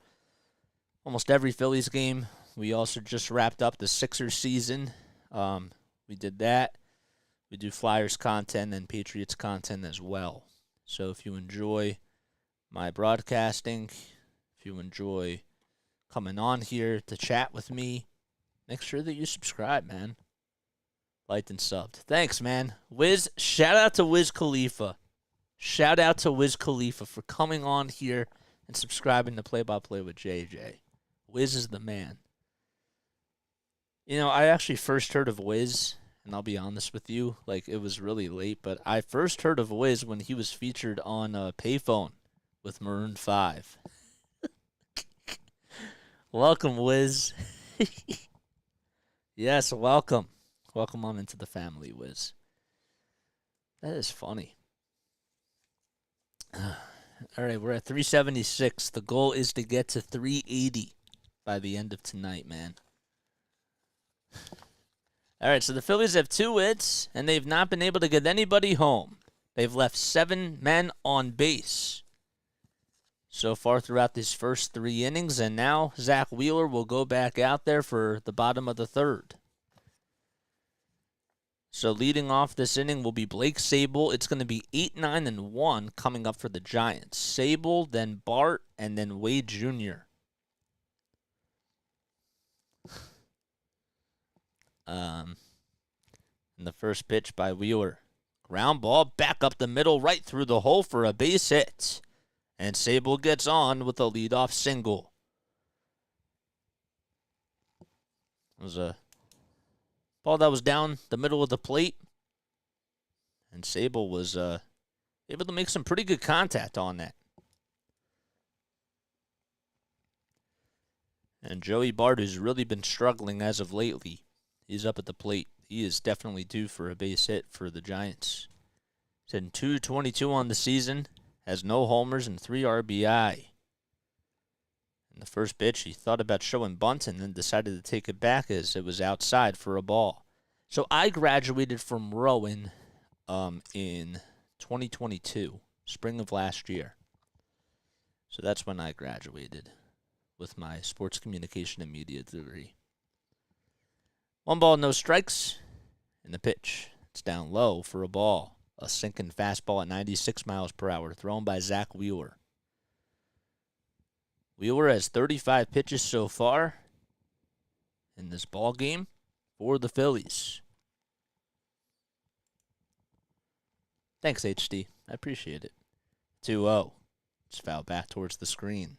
almost every Phillies game. We also just wrapped up the Sixers season. We did that. We do Flyers content and Patriots content as well. So if you enjoy my broadcasting, if you enjoy coming on here to chat with me, make sure that you subscribe, man. Liked and subbed. Thanks, man. Wiz, shout out to Wiz Khalifa. Shout out to Wiz Khalifa for coming on here and subscribing to Play by Play with JJ. Wiz is the man. You know, I actually first heard of Wiz, and I'll be honest with you, like, it was really late, but I first heard of Wiz when he was featured on Payphone with Maroon 5. Welcome, Wiz. Yes, welcome. Welcome on into the family, Wiz. That is funny. All right, we're at 376. The goal is to get to 380 by the end of tonight, man. All right, so the Phillies have 2 hits, and they've not been able to get anybody home. They've left 7 men on base so far throughout these first 3 innings, and now Zack Wheeler will go back out there for the bottom of the 3rd. So leading off this inning will be Blake Sabol. It's going to be 8-9-1 coming up for the Giants. Sabol, then Bart, and then Wade Jr. And the first pitch by Wheeler. Ground ball back up the middle, right through the hole for a base hit. And Sabol gets on with a leadoff single. It was a ball that was down the middle of the plate. And Sabol was able to make some pretty good contact on that. And Joey Bart, who's really been struggling as of lately, he's up at the plate. He is definitely due for a base hit for the Giants. He's hitting .222 on the season, has no homers and 3 RBI. In the first pitch, he thought about showing bunt and then decided to take it back as it was outside for a ball. So I graduated from Rowan in 2022, spring of last year. So that's when I graduated with my sports communication and media degree. 1 ball, no strikes. And the pitch, it's down low for a ball. A sinking fastball at 96 miles per hour, thrown by Zack Wheeler. Wheeler has 35 pitches so far in this ball game for the Phillies. Thanks, HD. I appreciate it. 2-0. It's fouled back towards the screen.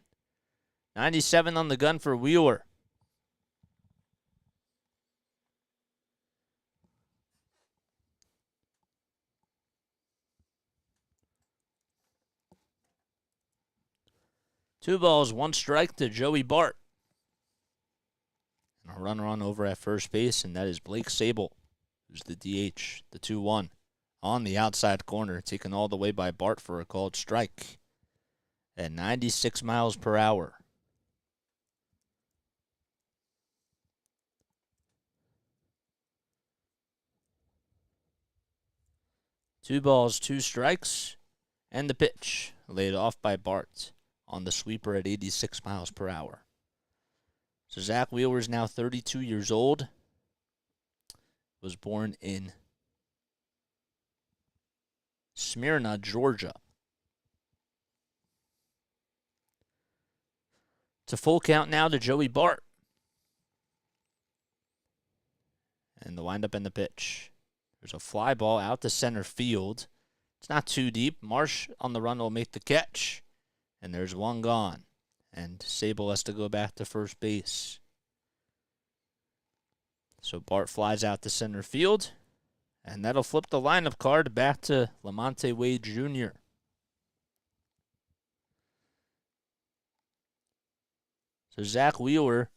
97 on the gun for Wheeler. Two balls, 1 strike to Joey Bart. And a runner on over at first base, and that is Blake Sabol, who's the DH, the 2-1. On the outside corner, taken all the way by Bart for a called strike at 96 miles per hour. Two balls, 2 strikes, and the pitch laid off by Bart on the sweeper at 86 miles per hour. So Zack Wheeler is now 32 years old. Was born in Smyrna, Georgia. It's a full count now to Joey Bart. And the windup and the pitch. There's a fly ball out to center field. It's not too deep. Marsh on the run will make the catch. And there's 1 gone. And Sabol has to go back to first base. So Bart flies out to center field. And that'll flip the lineup card back to Lamonte Wade Jr. So Zack Wheeler,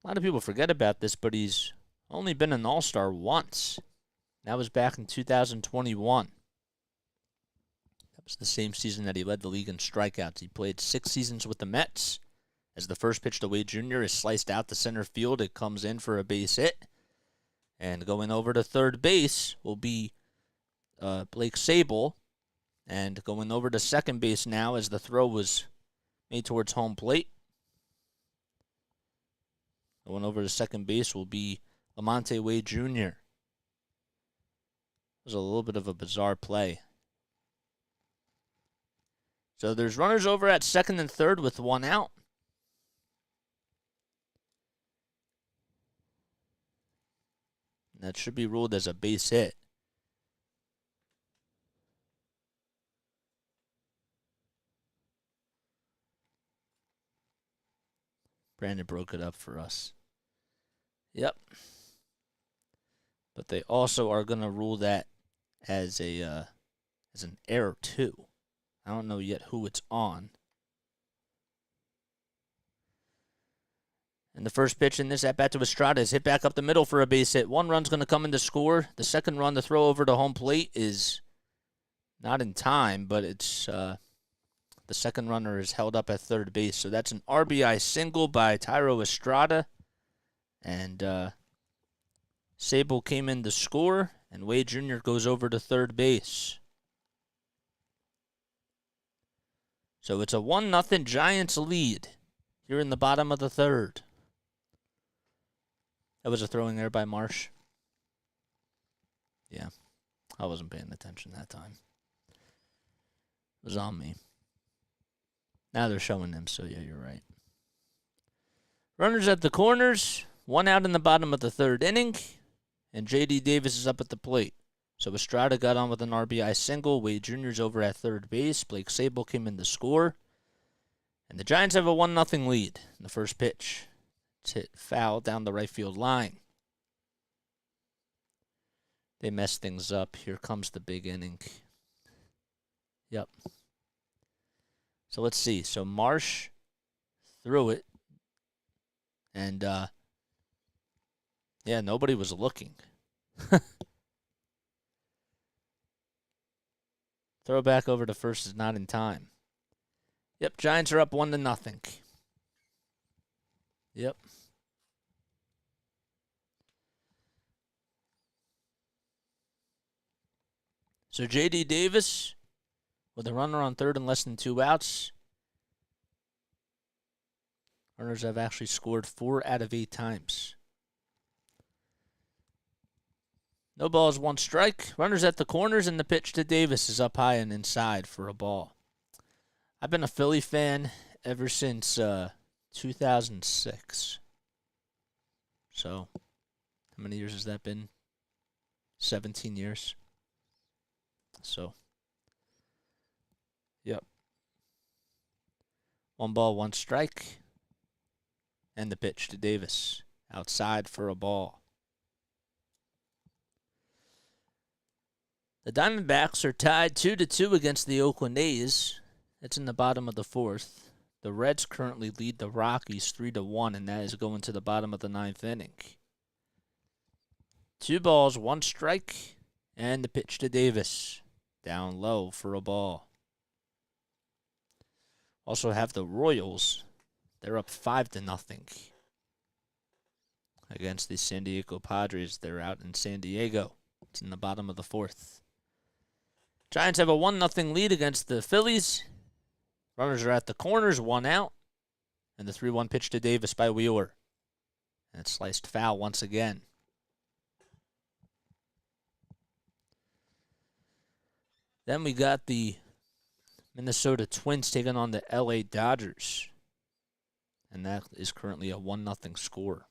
a lot of people forget about this, but he's only been an All-Star once. That was back in 2021. That was the same season that he led the league in strikeouts. He played 6 seasons with the Mets. As the first pitch to Wade Jr. is sliced out to center field, it comes in for a base hit. And going over to third base will be Blake Sabol. And going over to second base now as the throw was made towards home plate. Going over to second base will be Lamonte Wade Jr. It was a little bit of a bizarre play. So there's runners over at second and third with 1 out. That should be ruled as a base hit. Brandon broke it up for us. Yep. But they also are going to rule that as an error too. I don't know yet who it's on. And the first pitch in this at-bat to Estrada is hit back up the middle for a base hit. 1 run's going to come in to score. The second run, the throw over to home plate, is not in time, but it's the second runner is held up at third base. So that's an RBI single by Thairo Estrada. And Sabol came in to score, and Wade Jr. goes over to third base. So it's a 1-0 Giants lead here in the bottom of the third. That was a throwing error by Marsh. Yeah, I wasn't paying attention that time. It was on me. Now they're showing them, so yeah, you're right. Runners at the corners, 1 out in the bottom of the third inning, and J.D. Davis is up at the plate. So Estrada got on with an RBI single. Wade Jr.'s over at third base. Blake Sable came in to score. And the Giants have a 1-0 lead in the first pitch. It's hit foul down the right field line. They mess things up. Here comes the big inning. Yep. So let's see. So Marsh threw it. And, yeah, nobody was looking. Throw back over to first is not in time. Yep, Giants are up 1-0. Yep. So J.D. Davis with a runner on third and less than 2 outs. Runners have actually scored 4 out of 8 times. No balls, 1 strike. Runners at the corners, and the pitch to Davis is up high and inside for a ball. I've been a Philly fan ever since 2006. So, how many years has that been? 17 years. So, yep. 1 ball, 1 strike. And the pitch to Davis. Outside for a ball. The Diamondbacks are tied 2-2 against the Oakland A's. That's in the bottom of the 4th. The Reds currently lead the Rockies 3-1, and that is going to the bottom of the 9th inning. 2 balls, 1 strike, and the pitch to Davis. Down low for a ball. Also have the Royals. They're up 5-0 against the San Diego Padres. They're out in San Diego. It's in the bottom of the 4th. Giants have a 1-0 lead against the Phillies. Runners are at the corners, 1 out. And the 3-1 pitch to Davis by Wheeler. And it's sliced foul once again. Then we got the Minnesota Twins taking on the LA Dodgers. And that is currently a 1-0 score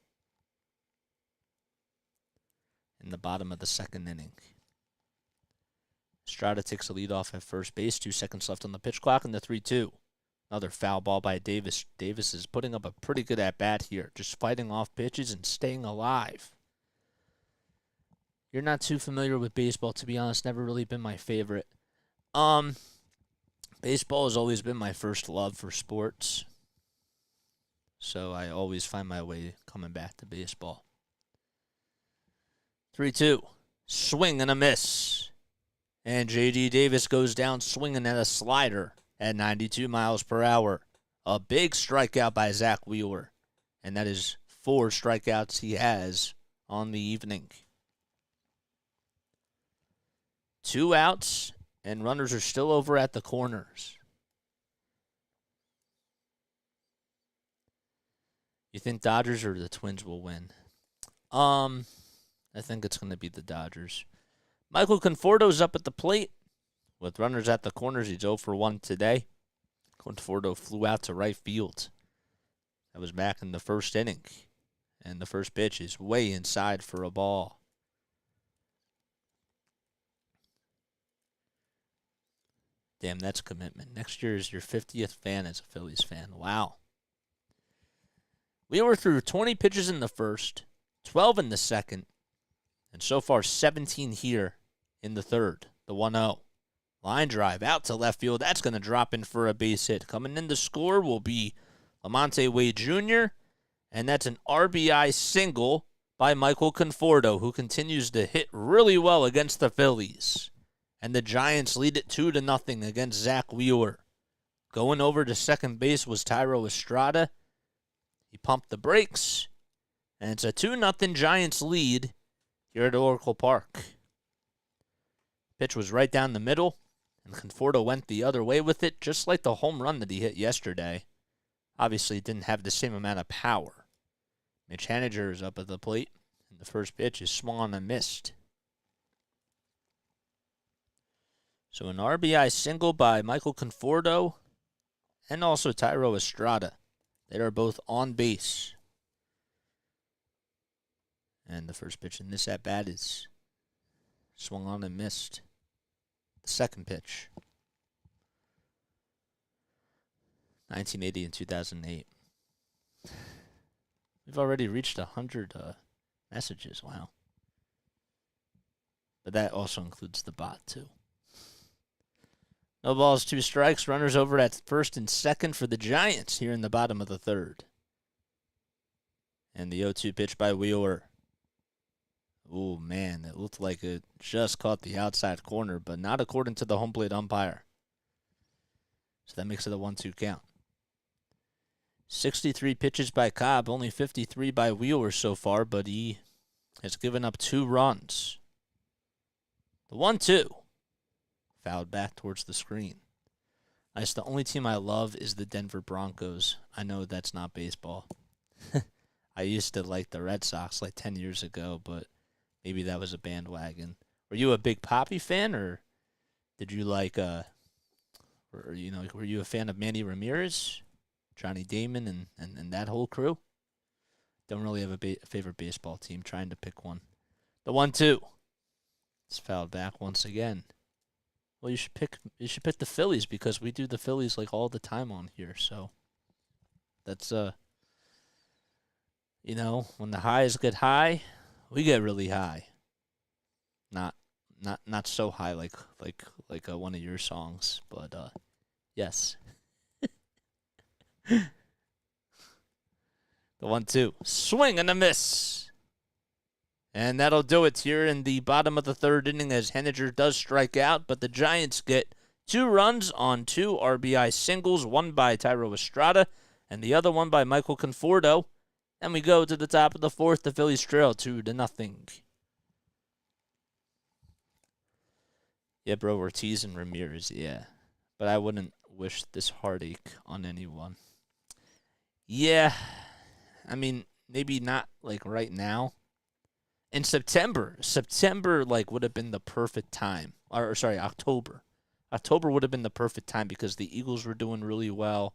in the bottom of the 2nd inning. Estrada takes a lead off at first base. 2 seconds left on the pitch clock, and the 3-2. Another foul ball by Davis. Davis is putting up a pretty good at-bat here, just fighting off pitches and staying alive. You're not too familiar with baseball, to be honest. Never really been my favorite. Baseball has always been my first love for sports. So I always find my way coming back to baseball. 3-2. Swing and a miss. And J.D. Davis goes down swinging at a slider at 92 miles per hour. A big strikeout by Zack Wheeler. And that is 4 strikeouts he has on the evening. 2 outs, and runners are still over at the corners. You think Dodgers or the Twins will win? I think it's going to be the Dodgers. Michael Conforto's up at the plate. With runners at the corners, he's 0 for 1 today. Conforto flew out to right field. That was back in the 1st inning. And the first pitch is way inside for a ball. Damn, that's commitment. Next year is your 50th fan as a Phillies fan. Wow. We were through 20 pitches in the 1st, 12 in the 2nd, and so far 17 here in the 3rd. The 1-0. Line drive out to left field. That's going to drop in for a base hit. Coming in to score will be Lamonte Wade Jr., and that's an RBI single by Michael Conforto, who continues to hit really well against the Phillies. And the Giants lead it 2-0 against Zack Wheeler. Going over to second base was Thairo Estrada. He pumped the brakes, and it's a 2-0 Giants lead here at Oracle Park. Pitch was right down the middle, and Conforto went the other way with it, just like the home run that he hit yesterday. Obviously, it didn't have the same amount of power. Mitch Haniger is up at the plate, and the first pitch is swung on and missed. So an RBI single by Michael Conforto and also Thairo Estrada. They are both on base. And the first pitch in this at-bat is swung on and missed. The second pitch. 1980 and 2008. We've already reached 100 messages. Wow. But that also includes the bot, too. No balls, 2 strikes. Runners over at first and second for the Giants here in the bottom of the third. And the 0-2 pitch by Wheeler. Oh, man, it looked like it just caught the outside corner, but not according to the home plate umpire. So that makes it a 1-2 count. 63 pitches by Cobb, only 53 by Wheeler so far, but he has given up 2 runs. The 1-2. Fouled back towards the screen. Nice. The only team I love is the Denver Broncos. I know that's not baseball. I used to like the Red Sox like 10 years ago, but maybe that was a bandwagon. Were you a big Poppy fan, or did you like, were you a fan of Manny Ramirez, Johnny Damon, and that whole crew? Don't really have a favorite baseball team. Trying to pick one. The 1-2. It's fouled back once again. Well, you should pick the Phillies because we do the Phillies like all the time on here. So that's when the highs get high, we get really high. Not so high like one of your songs, but yes. The 1-2. Swing and a miss. And that'll do it here in the bottom of the third inning as Haniger does strike out, but the Giants get 2 runs on 2 RBI singles, one by Thairo Estrada and the other one by Michael Conforto. And we go to the top of the fourth. The Phillies trail 2-0. Yeah, bro, Ortiz and Ramirez, yeah. But I wouldn't wish this heartache on anyone. Yeah, I mean, maybe not like right now. In September like would have been the perfect time. October. October would have been the perfect time because the Eagles were doing really well.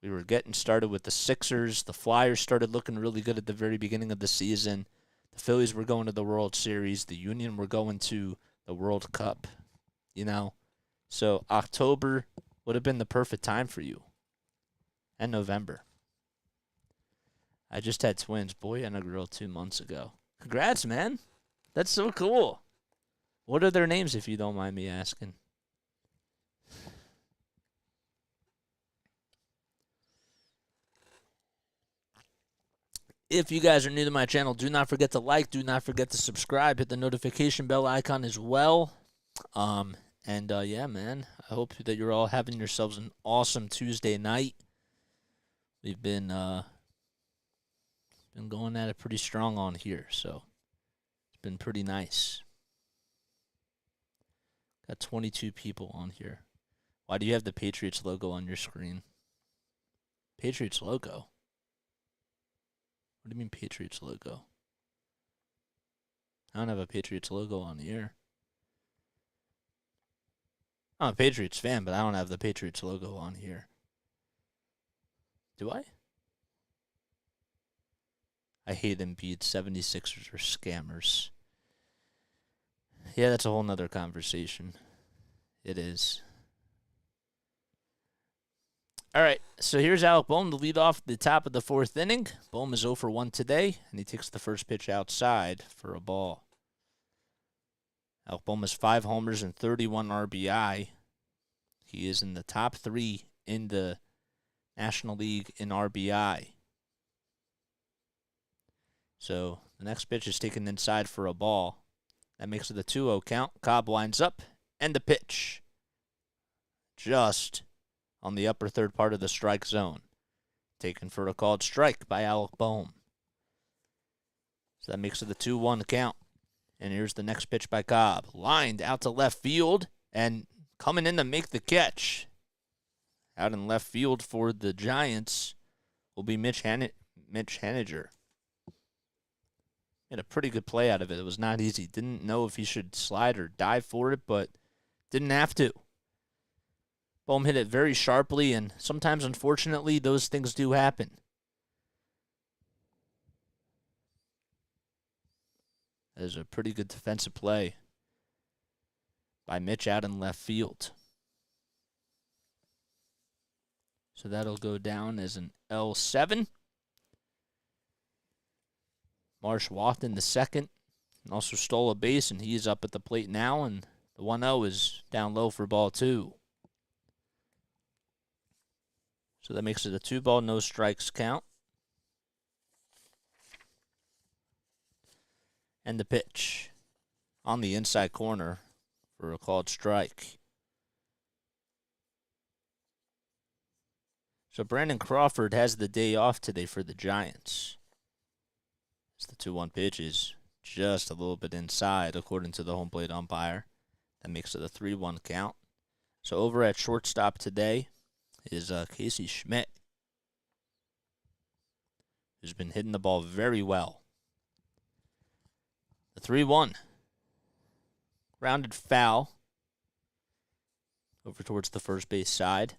We were getting started with the Sixers. The Flyers started looking really good at the very beginning of the season. The Phillies were going to the World Series. The Union were going to the World Cup. So October would have been the perfect time for you. And November. I just had twins, boy and a girl, 2 months ago. Congrats, man. That's so cool. What are their names, if you don't mind me asking? If you guys are new to my channel, do not forget to like, do not forget to subscribe, hit the notification bell icon as well. Yeah, man, I hope that you're all having yourselves an awesome Tuesday night. We've been going at it pretty strong on here, so it's been pretty nice. Got 22 people on here. Why do you have the Patriots logo on your screen? Patriots logo? What do you mean Patriots logo? I don't have a Patriots logo on here. I'm a Patriots fan, but I don't have the Patriots logo on here. Do I? I hate Embiid. 76ers are scammers. Yeah, that's a whole nother conversation. It is. All right, so here's Alec Bohm to lead off the top of the fourth inning. Bohm is 0 for 1 today, and he takes the first pitch outside for a ball. Alec Bohm has 5 homers and 31 RBI. He is in the top 3 in the National League in RBI. So the next pitch is taken inside for a ball. That makes it a 2-0 count. Cobb winds up, and the pitch. Just on the upper third part of the strike zone. Taken for a called strike by Alec Bohm. So that makes it a 2-1 count. And here's the next pitch by Cobb. Lined out to left field and coming in to make the catch. Out in left field for the Giants will be Mitch Haniger. Had a pretty good play out of it. It was not easy. Didn't know if he should slide or dive for it, but didn't have to. Bohm hit it very sharply, and sometimes, unfortunately, those things do happen. That is a pretty good defensive play by Mitch out in left field. So that'll go down as an L7. Marsh walked in the second and also stole a base, and he's up at the plate now, and the 1-0 is down low for ball 2. So that makes it a 2-ball, no strikes count. And the pitch on the inside corner for a called strike. So Brandon Crawford has the day off today for the Giants. As the 2-1 pitch is just a little bit inside, according to the home plate umpire. That makes it a 3-1 count. So over at shortstop today is Casey Schmidt, who's been hitting the ball very well. The 3-1. Grounded foul over towards the first base side.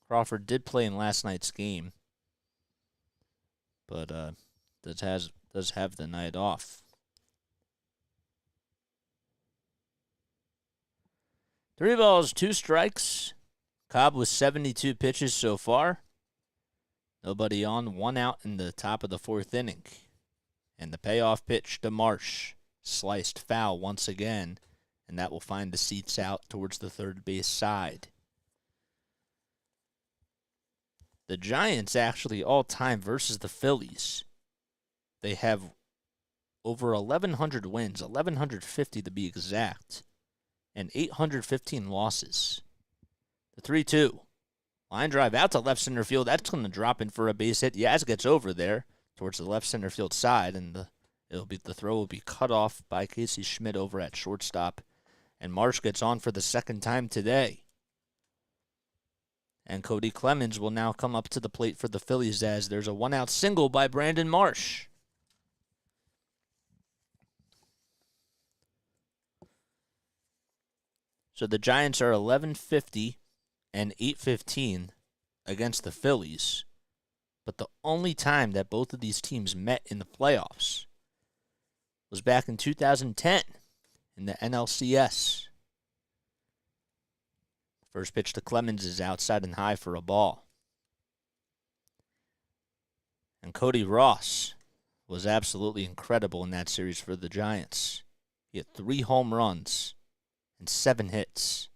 Crawford did play in last night's game, but does have the night off. 3 balls, 2 strikes. Cobb with 72 pitches so far. Nobody on, 1 out in the top of the 4th inning. And the payoff pitch to Marsh. Sliced foul once again, and that will find the seats out towards the third base side. The Giants actually all-time versus the Phillies. They have over 1,100 wins, 1,150 to be exact, and 815 losses. The 3-2. Line drive out to left center field. That's going to drop in for a base hit. Yaz gets over there towards the left center field side, and the throw will be cut off by Casey Schmidt over at shortstop. And Marsh gets on for the second time today. And Cody Clemens will now come up to the plate for the Phillies as there's a 1-out single by Brandon Marsh. So the Giants are 1150 and 815 against the Phillies. But the only time that both of these teams met in the playoffs was back in 2010 in the NLCS. First pitch to Clemens is outside and high for a ball. And Cody Ross was absolutely incredible in that series for the Giants. He had 3 home runs and 7 hits.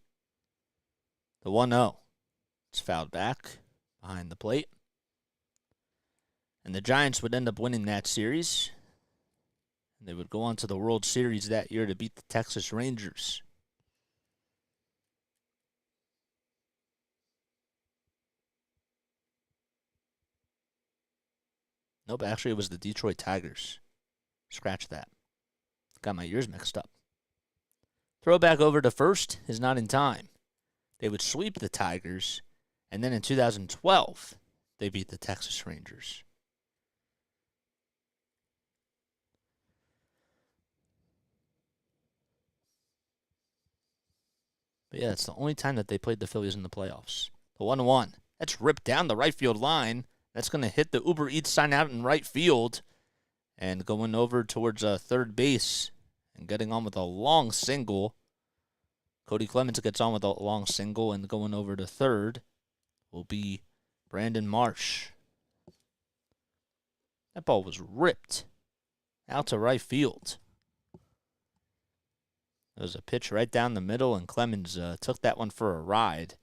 The 1-0. It's fouled back behind the plate. And the Giants would end up winning that series. And they would go on to the World Series that year to beat the Texas Rangers. Nope, actually it was the Detroit Tigers. Scratch that. Got my ears mixed up. Throw back over to first is not in time. They would sweep the Tigers, and then in 2012, they beat the Texas Rangers. But yeah, it's the only time that they played the Phillies in the playoffs. The 1-1. That's ripped down the right field line. That's going to hit the Uber Eats sign out in right field. And going over towards third base and getting on with a long single. Cody Clemens gets on with a long single, and going over to third will be Brandon Marsh. That ball was ripped out to right field. There was a pitch right down the middle, and Clemens took that one for a ride.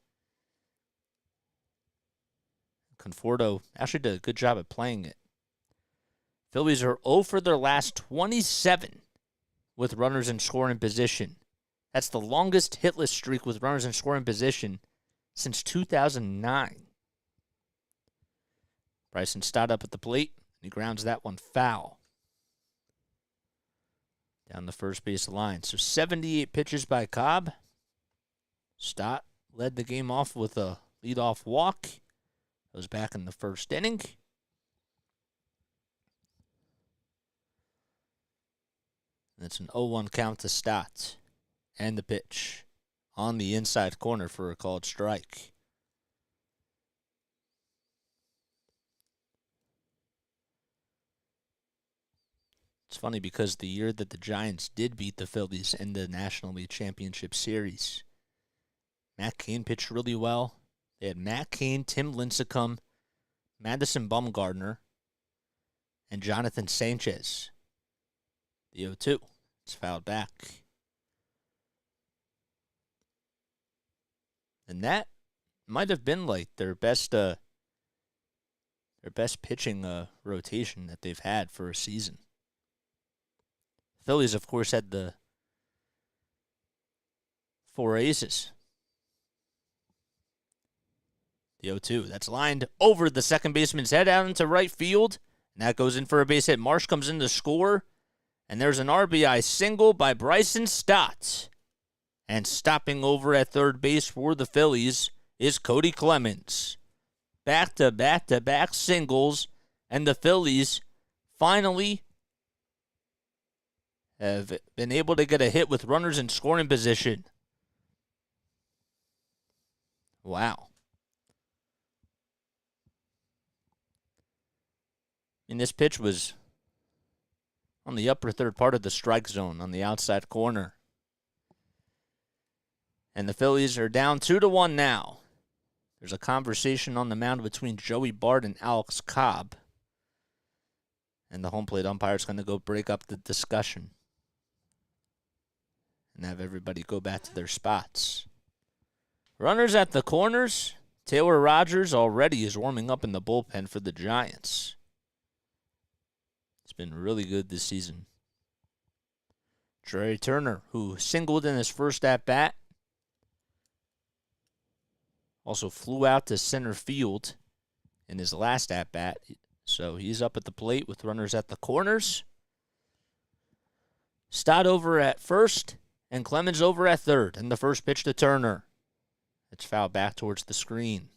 Conforto actually did a good job at playing it. Phillies are 0 for their last 27 with runners in scoring position. That's the longest hitless streak with runners in scoring position since 2009. Bryson Stott up at the plate. He grounds that one foul. down the first base line. So 78 pitches by Cobb. Stott led the game off with a leadoff walk. That was back in the first inning. And it's an 0-1 count to Stott. And the pitch on the inside corner for a called strike. It's funny because the year that the Giants did beat the Phillies in the National League Championship Series, Matt Cain pitched really well. They had Matt Cain, Tim Lincecum, Madison Bumgarner, and Jonathan Sanchez. The 0-2. It's fouled back. And that might have been like their best pitching rotation that they've had for a season. Phillies, of course, had the 4 aces. The 0-2. That's lined over the second baseman's head out into right field. And that goes in for a base hit. Marsh comes in to score. And there's an RBI single by Bryson Stott. And stopping over at third base for the Phillies is Cody Clemens. Back-to-back-to-back singles. And the Phillies finally have been able to get a hit with runners in scoring position. Wow. And this pitch was on the upper third part of the strike zone on the outside corner. And the Phillies are down 2-1 now. There's a conversation on the mound between Joey Bart and Alex Cobb. And the home plate umpire is going to go break up the discussion and have everybody go back to their spots. Runners at the corners. Taylor Rogers already is warming up in the bullpen for the Giants. It's been really good this season. Trey Turner, who singled in his first at-bat, also flew out to center field in his last at-bat. So he's up at the plate with runners at the corners. Stott over at first and Clemens over at third. And the first pitch to Turner. It's fouled back towards the screen.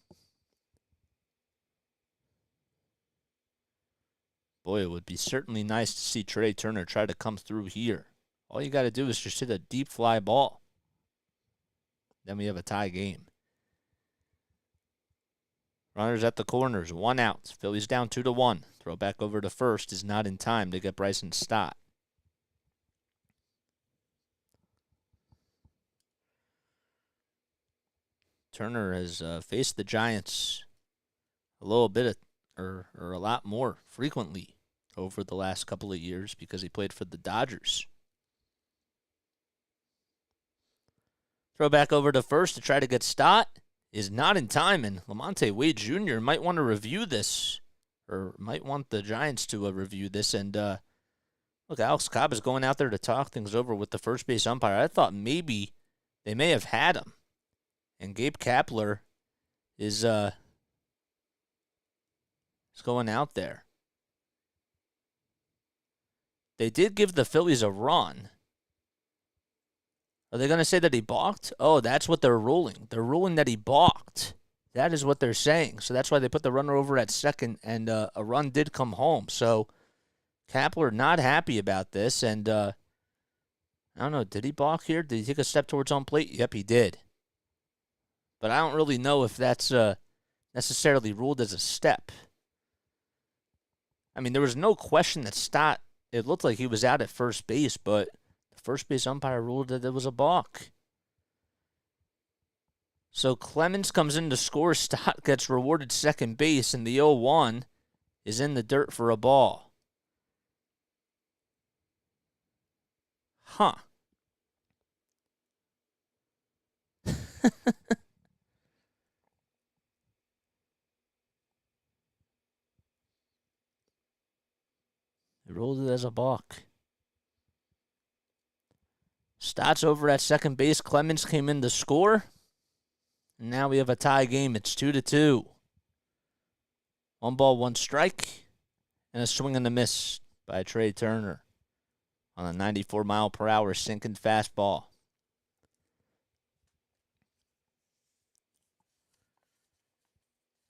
Boy, it would be certainly nice to see Trey Turner try to come through here. All you got to do is just hit a deep fly ball. Then we have a tie game. Runners at the corners, 1 out. Phillies down 2-1. Throw back over to first is not in time to get Bryson Stott. Turner has faced the Giants a little bit or a lot more frequently over the last couple of years because he played for the Dodgers. Throw back over to first to try to get Stott is not in time, and Lamonte Wade Jr. might want to review this, or might want the Giants to review this. And look, Alex Cobb is going out there to talk things over with the first base umpire. I thought maybe they may have had him. And Gabe Kapler is going out there. They did give the Phillies a run. Are they going to say that he balked? Oh, that's what they're ruling. They're ruling that he balked. That is what they're saying. So that's why they put the runner over at second, and a run did come home. So Kapler not happy about this, and I don't know, did he balk here? Did he take a step towards home plate? Yep, he did. But I don't really know if that's necessarily ruled as a step. I mean, there was no question that Stott, it looked like he was out at first base, but the first base umpire ruled that it was a balk. So Clemens comes in to score. Stott gets rewarded second base, and the 0-1 is in the dirt for a ball. Huh. They rolled it as a balk. Stott's over at second base. Clemens came in to score. And now we have a tie game. It's 2-2. 1 ball, 1 strike. And a swing and a miss by Trey Turner on a 94-mile-per-hour sinking fastball.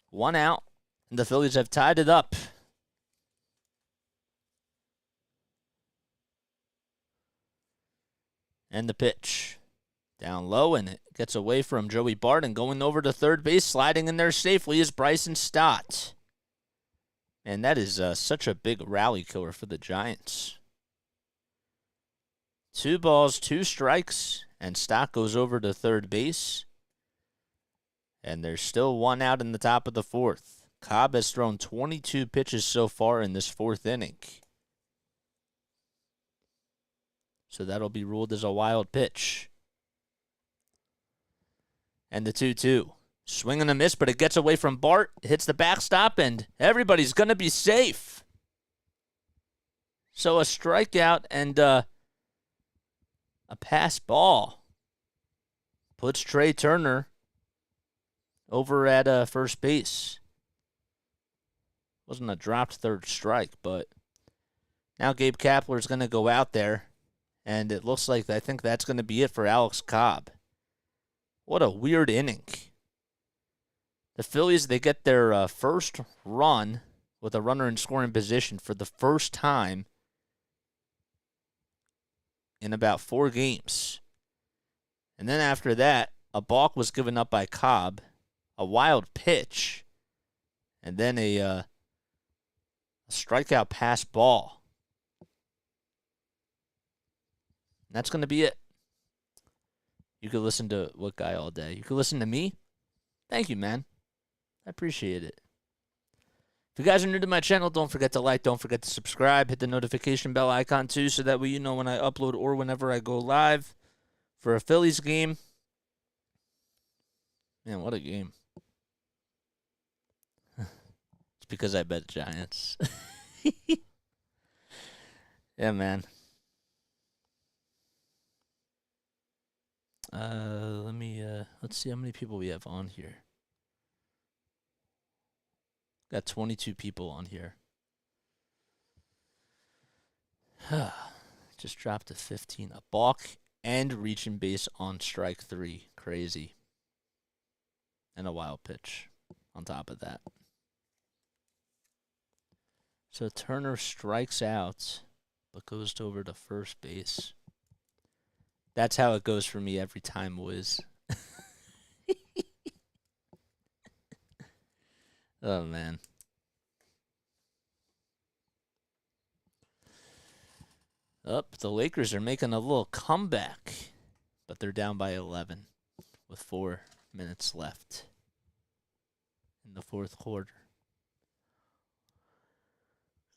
One out, and the Phillies have tied it up. And the pitch. Down low, and it gets away from Joey Bart, and going over to third base, sliding in there safely is Bryson Stott. And that is such a big rally killer for the Giants. 2 balls, 2 strikes, and Stott goes over to third base. And there's still 1 out in the top of the 4th. Cobb has thrown 22 pitches so far in this 4th inning. So that'll be ruled as a wild pitch. And the 2-2. Swing and a miss, but it gets away from Bart. Hits the backstop, and everybody's going to be safe. So a strikeout and a pass ball puts Trey Turner over at first base. Wasn't a dropped third strike, but now Gabe Kapler is going to go out there, and it looks like I think that's going to be it for Alex Cobb. What a weird inning. The Phillies, they get their first run with a runner in scoring position for the first time in about 4 games. And then after that, a balk was given up by Cobb, a wild pitch, and then a strikeout pass ball. And that's going to be it. You could listen to what guy all day? You could listen to me? Thank you, man. I appreciate it. If you guys are new to my channel, don't forget to like, don't forget to subscribe, hit the notification bell icon too, so that way you know when I upload or whenever I go live for a Phillies game. Man, what a game. It's because I bet Giants. Yeah, man. Let's see how many people we have on here. Got 22 people on here. Just dropped to 15. A balk and reaching base on strike 3. Crazy. And a wild pitch on top of that. So Turner strikes out, but goes over to first base. That's how it goes for me every time, Wiz. Oh, man. The Lakers are making a little comeback, but they're down by 11 with 4 minutes left in the 4th quarter.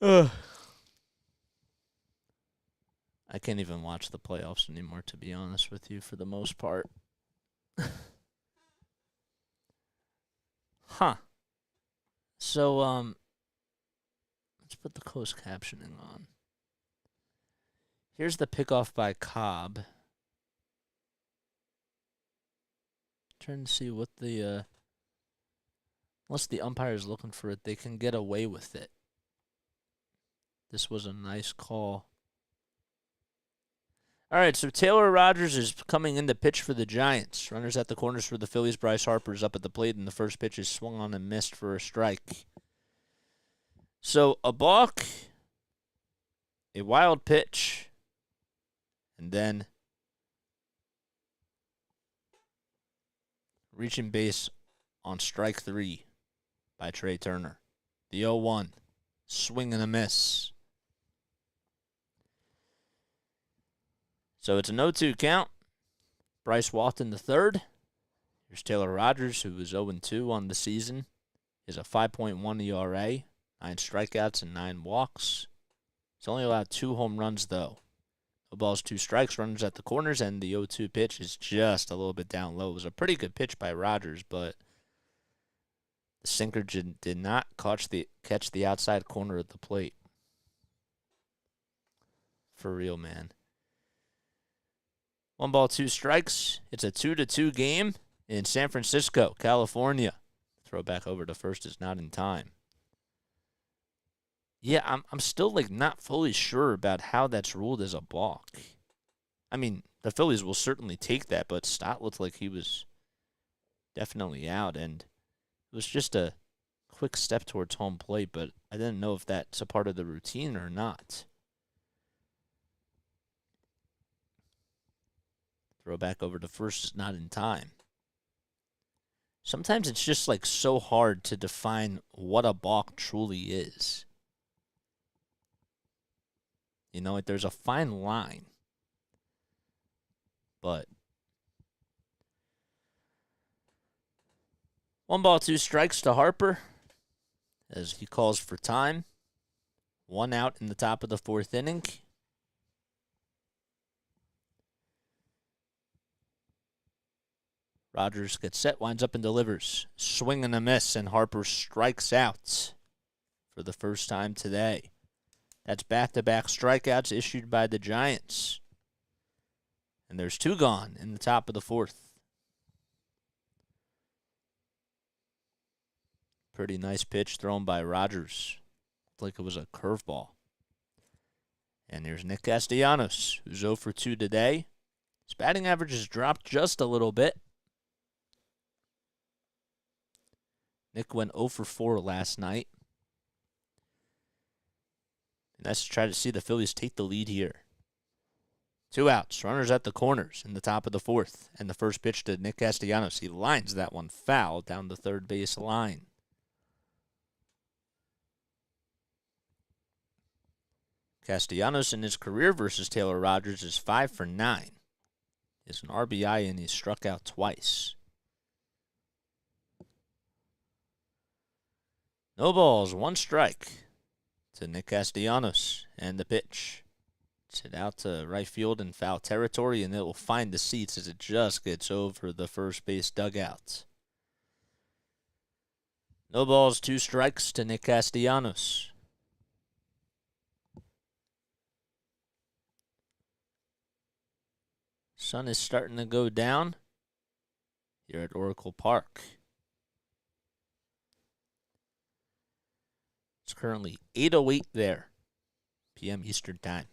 I can't even watch the playoffs anymore, to be honest with you, for the most part. So, let's put the closed captioning on. Here's the pickoff by Cobb. Trying to see what the, unless the umpire is looking for it, they can get away with it. This was a nice call. All right, so Taylor Rogers is coming in to pitch for the Giants. Runners at the corners for the Phillies. Bryce Harper's up at the plate, and the first pitch is swung on and missed for a strike. So a balk, a wild pitch, and then reaching base on strike 3 by Trey Turner. The 0-1, swing and a miss. So it's a 0-2 count. Bryce Walton the third. Here's Taylor Rogers, who is 0-2 on the season. Is a 5.1 ERA, 9 strikeouts and 9 walks. He's only allowed 2 home runs, though. No balls, 2 strikes, runners at the corners, and the 0-2 pitch is just a little bit down low. It was a pretty good pitch by Rogers, but the sinker did not catch the outside corner of the plate. For real, man. 1 ball, 2 strikes. It's a 2-2 game in San Francisco, California. Throw back over to first is not in time. Yeah, I'm still like not fully sure about how that's ruled as a balk. I mean, the Phillies will certainly take that, but Stott looked like he was definitely out, and it was just a quick step towards home plate, but I didn't know if that's a part of the routine or not. Throw back over to first is not in time. Sometimes it's just like so hard to define what a balk truly is. You know, there's a fine line. But 1-2 strikes to Harper as he calls for time. 1 out in the top of the 4th inning. Rogers gets set, winds up and delivers. Swing and a miss, and Harper strikes out for the first time today. That's back-to-back strikeouts issued by the Giants. And there's 2 gone in the top of the 4th. Pretty nice pitch thrown by Rogers. Looked like it was a curveball. And there's Nick Castellanos, who's 0 for 2 today. His batting average has dropped just a little bit. Nick went 0 for 4 last night. And that's to try to see the Phillies take the lead here. 2 outs, runners at the corners in the top of the 4th. And the first pitch to Nick Castellanos. He lines that one foul down the third base line. Castellanos in his career versus Taylor Rogers is 5 for 9. He has an RBI and he's struck out twice. No balls, 1 strike to Nick Castellanos. And the pitch. It's hit out to right field in foul territory, and it will find the seats as it just gets over the first base dugout. No balls, 2 strikes to Nick Castellanos. Sun is starting to go down here at Oracle Park. It's currently 8:08 there, p.m. Eastern Time.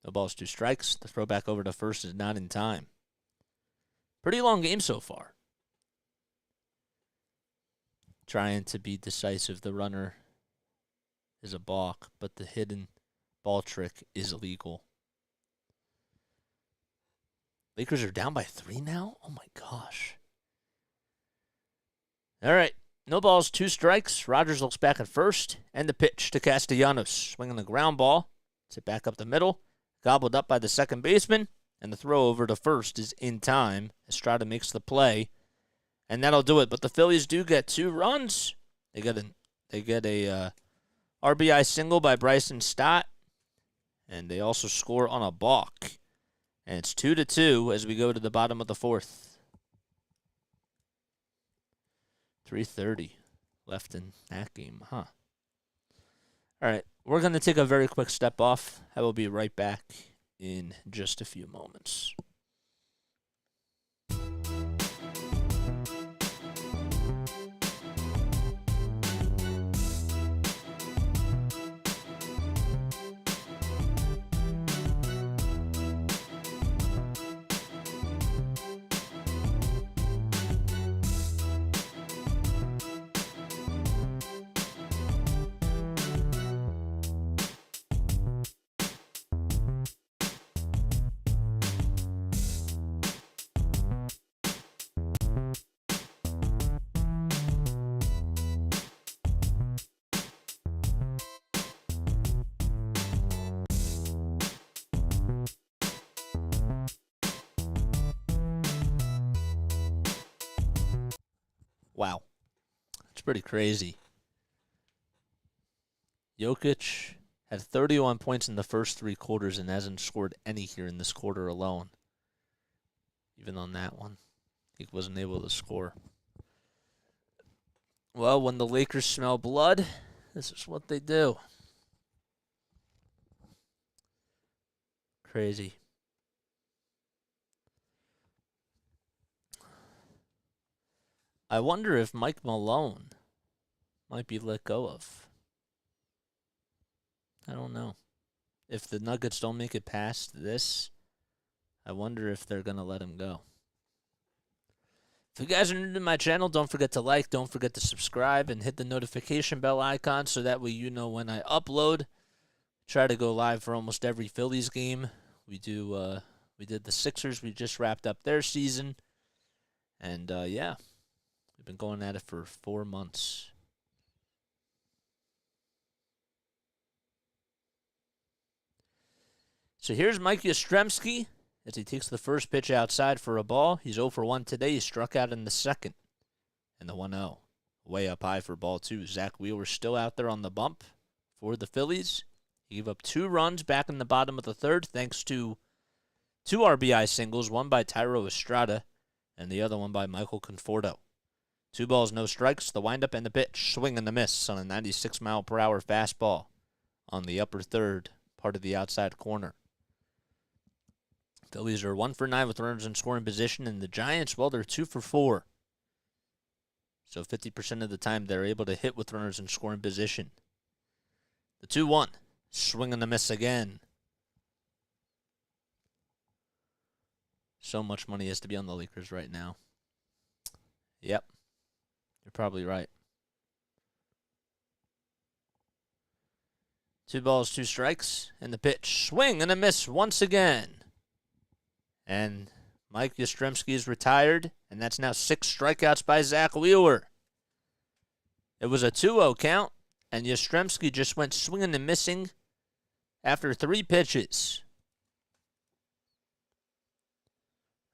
No balls, 2 strikes. The throw back over to first is not in time. Pretty long game so far. Trying to be decisive. The runner is a balk, but the hidden ball trick is illegal. Lakers are down by 3 now? Oh my gosh. All right. No balls, 2 strikes. Rogers looks back at first. And the pitch to Castellanos. Swinging the ground ball. It's it back up the middle. Gobbled up by the second baseman. And the throw over to first is in time. Estrada makes the play. And that'll do it. But the Phillies do get 2 runs. They get a RBI single by Bryson Stott. And they also score on a balk. And it's 2-2 as we go to the bottom of the 4th. 3:30 left in that game, huh? All right, we're going to take a very quick step off. I will be right back in just a few moments. Wow. It's pretty crazy. Jokic had 31 points in the first 3 quarters and hasn't scored any here in this quarter alone. Even on that one, he wasn't able to score. Well, when the Lakers smell blood, this is what they do. Crazy. I wonder if Mike Malone might be let go of. I don't know. If the Nuggets don't make it past this, I wonder if they're going to let him go. If you guys are new to my channel, don't forget to like, don't forget to subscribe, and hit the notification bell icon so that way you know when I upload. Try to go live for almost every Phillies game. We did the Sixers. We just wrapped up their season. And, yeah, we've been going at it for 4 months. So here's Mike Yastrzemski as he takes the first pitch outside for a ball. He's 0 for 1 today. He struck out in the second. And the 1-0. Way up high for ball 2. Zack Wheeler still out there on the bump for the Phillies. He gave up 2 runs back in the bottom of the third thanks to 2 RBI singles, one by Thairo Estrada and the other one by Michael Conforto. 2 balls, no strikes, the windup and the pitch. Swing and the miss on a 96-mile-per-hour fastball on the upper third, part of the outside corner. Phillies are 1 for 9 with runners in scoring position, and the Giants, well, they're 2 for 4. So 50% of the time they're able to hit with runners in scoring position. The 2-1. Swing and a miss again. So much money has to be on the Lakers right now. Yep. You're probably right. 2 balls, 2 strikes, and the pitch. Swing and a miss once again. And Mike Yastrzemski is retired, and that's now 6 strikeouts by Zack Wheeler. It was a 2-0 count, and Yastrzemski just went swinging and missing after 3 pitches.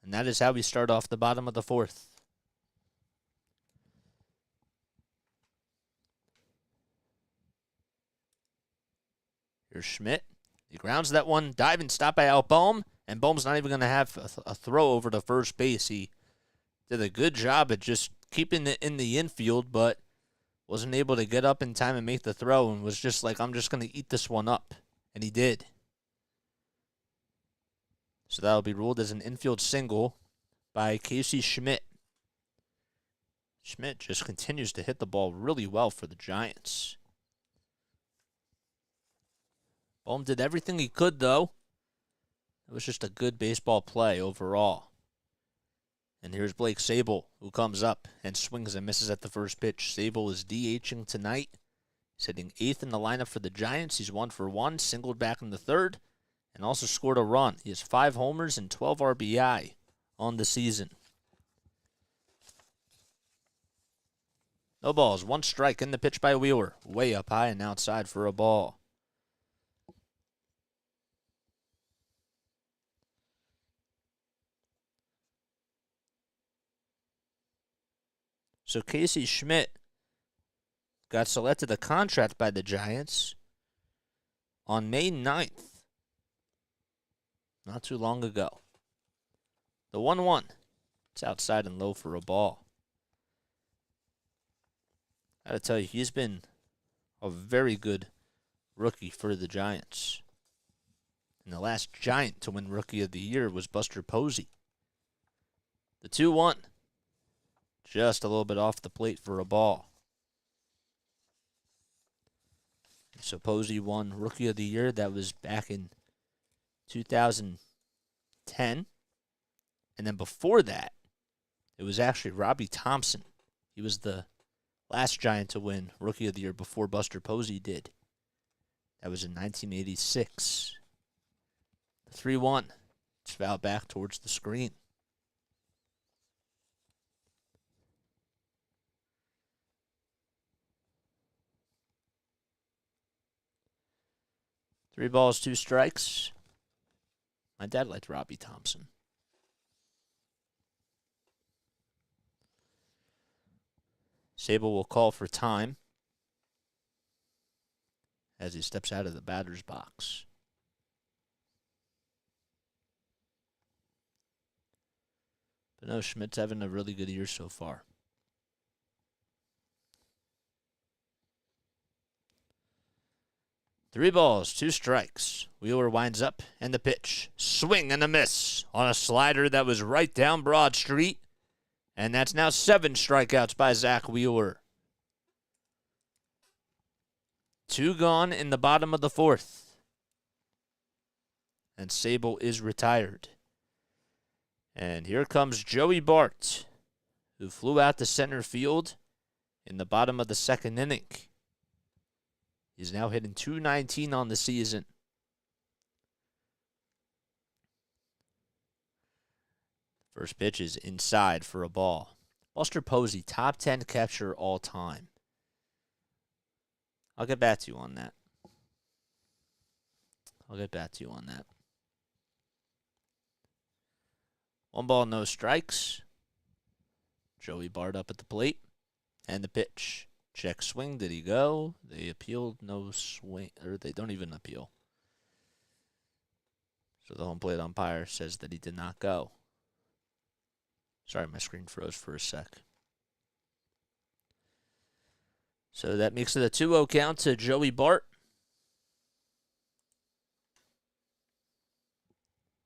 And that is how we start off the bottom of the 4th. Here's Schmidt. He grounds that one, diving stop by Alec Bohm, and Bohm's not even going to have a throw over to first base. He did a good job at just keeping it in the infield, but wasn't able to get up in time and make the throw, and was just like, I'm just going to eat this one up. And he did. So that'll be ruled as an infield single by Casey Schmidt. Schmidt just continues to hit the ball really well for the Giants. Bohm did everything he could, though. It was just a good baseball play overall. And here's Blake Sabol, who comes up and swings and misses at the first pitch. Sabol is DHing tonight. He's hitting 8th in the lineup for the Giants. He's 1 for 1, singled back in the third, and also scored a run. He has 5 homers and 12 RBI on the season. No balls, 1 strike in the pitch by Wheeler. Way up high and outside for a ball. So Casey Schmidt got selected a contract by the Giants on May 9th. Not too long ago. The 1-1. It's outside and low for a ball. I gotta tell you, he's been a very good rookie for the Giants. And the last Giant to win Rookie of the Year was Buster Posey. The 2-1. Just a little bit off the plate for a ball. So Posey won Rookie of the Year. That was back in 2010. And then before that, it was actually Robbie Thompson. He was the last Giant to win Rookie of the Year before Buster Posey did. That was in 1986. The 3-1. It's fouled back towards the screen. Three balls, 2 strikes. My dad liked Robbie Thompson. Sabol will call for time as he steps out of the batter's box. But no, Schmidt's having a really good year so far. Three balls, 2 strikes. Wheeler winds up, and the pitch. Swing and a miss on a slider that was right down Broad Street. And that's now 7 strikeouts by Zack Wheeler. 2 gone in the bottom of the 4th. And Sable is retired. And here comes Joey Bart, who flew out to center field in the bottom of the 2nd inning. He's now hitting .219 on the season. First pitch is inside for a ball. Buster Posey, top 10 catcher all time. I'll get back to you on that. 1 ball, no strikes. Joey Bart up at the plate. And the pitch. Check swing. Did he go? They appealed. No swing. Or they don't even appeal. So the home plate umpire says that he did not go. Sorry, my screen froze for a sec. So that makes it a 2-0 count to Joey Bart.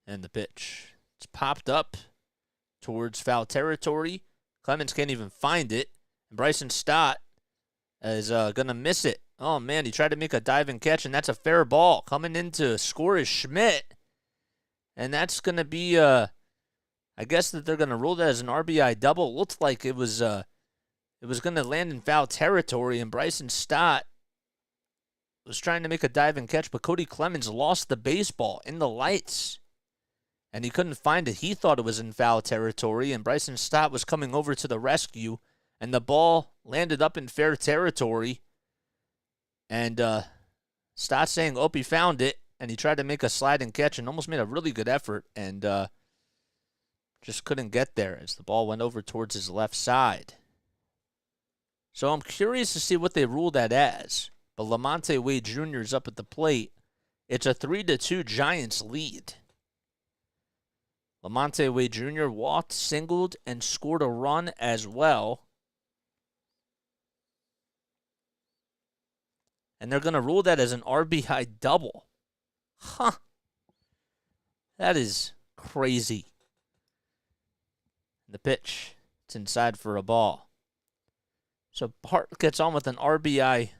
And the pitch. It's popped up towards foul territory. Clemens can't even find it. And Bryson Stott is going to miss it. Oh, man, he tried to make a diving catch, and that's a fair ball. Coming in to score is Schmidt. And that's going to be, I guess that they're going to rule that as an RBI double. It looked like it was going to land in foul territory, and Bryson Stott was trying to make a diving catch, but Cody Clemens lost the baseball in the lights. And he couldn't find it. He thought it was in foul territory, and Bryson Stott was coming over to the rescue, and the ball landed up in fair territory. And Stott saying, oh, he found it, and he tried to make a sliding catch and almost made a really good effort, and just couldn't get there as the ball went over towards his left side. So I'm curious to see what they rule that as. But Lamonte Wade Jr. is up at the plate. It's a 3-2 Giants lead. Lamonte Wade Jr. walked, singled, and scored a run as well. And they're going to rule that as an RBI double. Huh. That is crazy. The pitch. It's inside for a ball. So Bart gets on with an RBI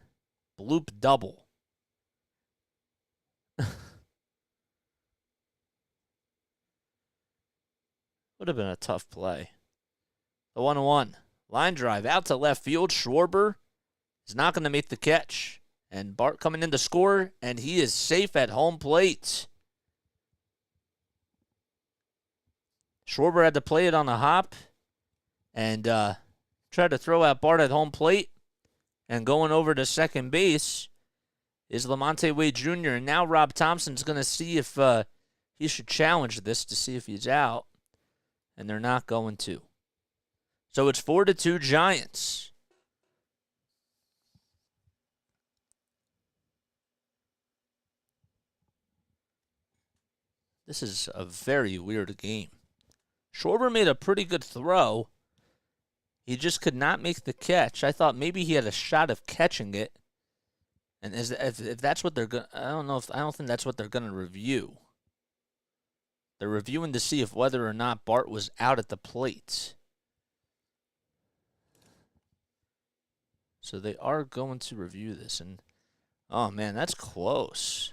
bloop double. Would have been a tough play. The 1-1. Line drive out to left field. Schwarber is not going to make the catch. And Bart coming in to score, and he is safe at home plate. Schwarber had to play it on a hop and tried to throw out Bart at home plate. And going over to second base is Lamonte Wade Jr. And now Rob Thompson's going to see if he should challenge this to see if he's out. And they're not going to. So it's 4-2 Giants. This is a very weird game. Schwarber made a pretty good throw. He just could not make the catch. I thought maybe he had a shot of catching it. And if that's what they're going, I don't think that's what they're going to review. They're reviewing to see if whether or not Bart was out at the plate. So they are going to review this. And, oh, man, that's close.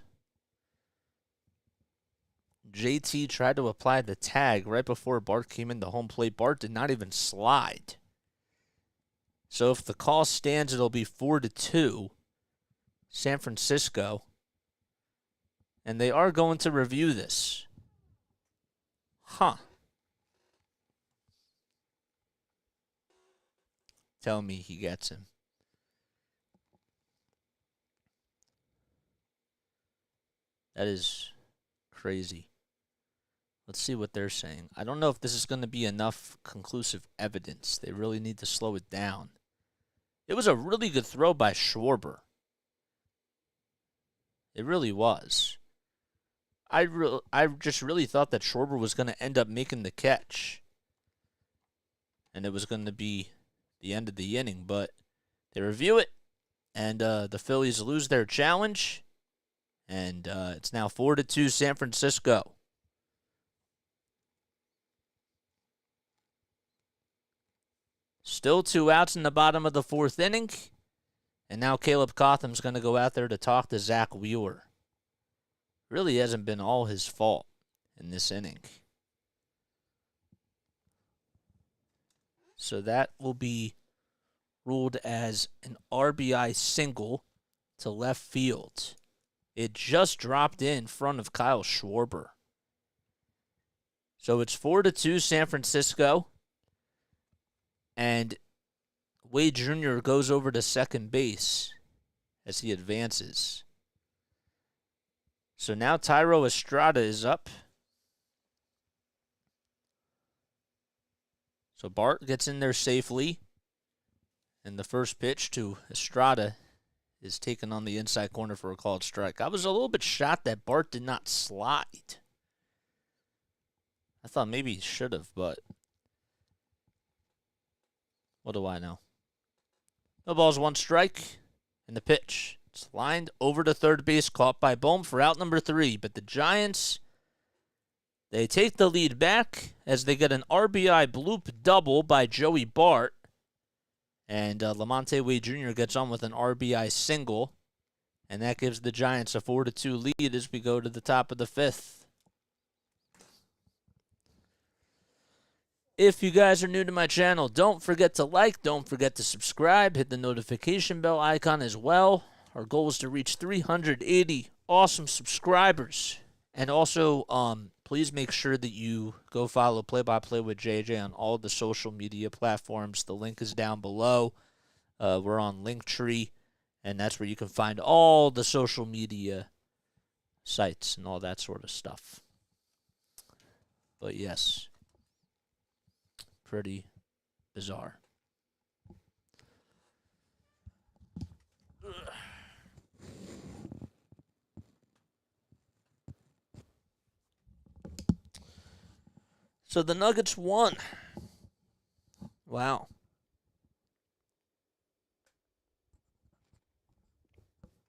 JT tried to apply the tag right before Bart came into home plate. Bart did not even slide. So if the call stands, it'll be 4-2 San Francisco. And they are going to review this. Huh. Tell me he gets him. That is crazy. Let's see what they're saying. I don't know if this is going to be enough conclusive evidence. They really need to slow it down. It was a really good throw by Schwarber. It really was. I just really thought that Schwarber was going to end up making the catch. And it was going to be the end of the inning. But they review it. And the Phillies lose their challenge. And it's now 4-2 San Francisco. Still 2 outs in the bottom of the 4th inning. And now Caleb Cotham's going to go out there to talk to Zack Wheeler. Really hasn't been all his fault in this inning. So that will be ruled as an RBI single to left field. It just dropped in front of Kyle Schwarber. So it's 4-2 San Francisco. And Wade Jr. goes over to second base as he advances. So now Thairo Estrada is up. So Bart gets in there safely. And the first pitch to Estrada is taken on the inside corner for a called strike. I was a little bit shocked that Bart did not slide. I thought maybe he should have, but what do I know? No balls, one strike, and the pitch. It's lined over to third base, caught by Bohm for out number 3. But the Giants, they take the lead back as they get an RBI bloop double by Joey Bart. And Lamonte Wade Jr. gets on with an RBI single. And that gives the Giants a 4-2 lead as we go to the top of the 5th. If you guys are new to my channel, don't forget to like, don't forget to subscribe, hit the notification bell icon as well. Our goal is to reach 380 awesome subscribers. And also, please make sure that you go follow Play by Play with JJ on all the social media platforms. The link is down below. We're on LINKTREE, and that's where you can find all the social media sites and all that sort of stuff. But yes, pretty bizarre. So the Nuggets won. Wow.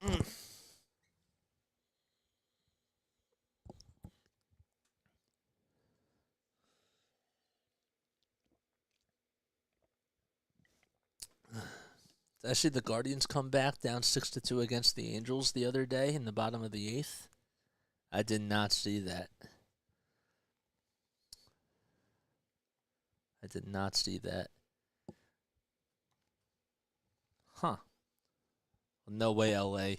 Did I see the Guardians come back down 6-2 against the Angels the other day in the bottom of the 8th? I did not see that. I did not see that. Huh. No way LA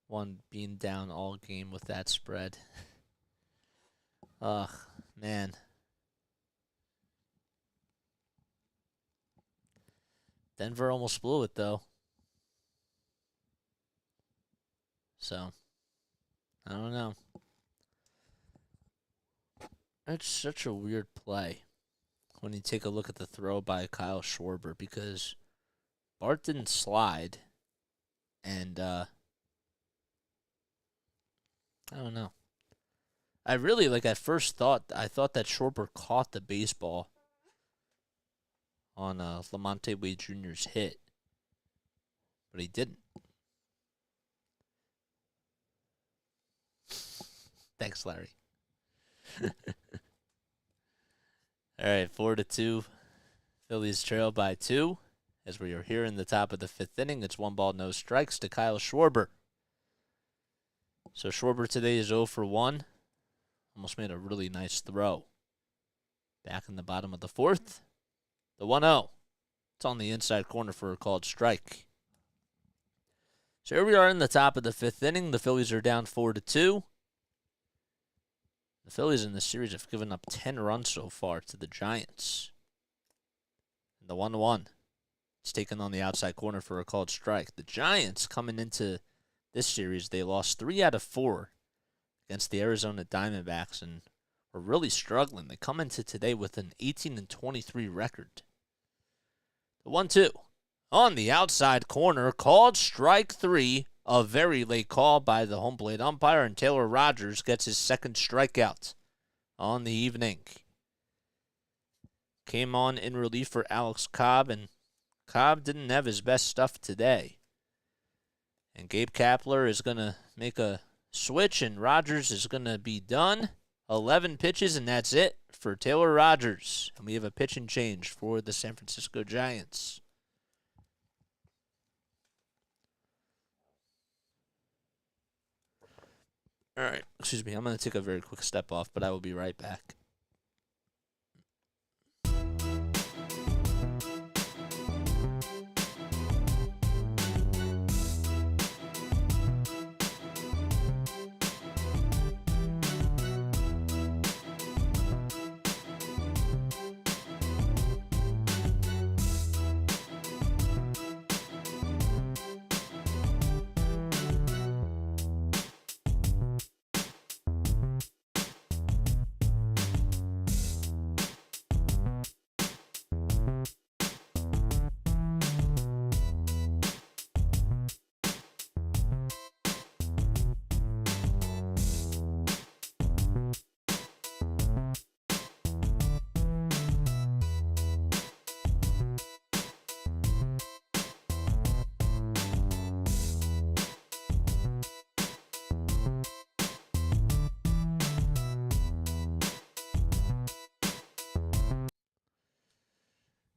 won being down all game with that spread. Ugh, man. Denver almost blew it, though. So, I don't know. It's such a weird play when you take a look at the throw by Kyle Schwarber, because Bart didn't slide, and I don't know. I really, at first thought that Schwarber caught the baseball on Lamonte Wade Jr.'s hit, but he didn't. Thanks, Larry. All right, 4-2. Phillies trail by 2. As we are here in the top of the 5th inning, it's 1 ball, no strikes to Kyle Schwarber. So Schwarber today is 0 for 1. Almost made a really nice throw. Back in the bottom of the 4th. The 1-0. It's on the inside corner for a called strike. So here we are in the top of the 5th inning. The Phillies are down 4-2. The Phillies in this series have given up 10 runs so far to the Giants. And the 1-1. It's taken on the outside corner for a called strike. The Giants, coming into this series, they lost 3 out of 4 against the Arizona Diamondbacks and were really struggling. They come into today with an 18-23 record. The 1-2 on the outside corner, called strike 3. A very late call by the home plate umpire, and Taylor Rogers gets his second strikeout on the evening. Came on in relief for Alex Cobb, and Cobb didn't have his best stuff today. And Gabe Kapler is going to make a switch, and Rogers is going to be done. 11 pitches, and that's it for Taylor Rogers. And we have a pitching change for the San Francisco Giants. All right, excuse me. I'm going to take a very quick step off, but I will be right back.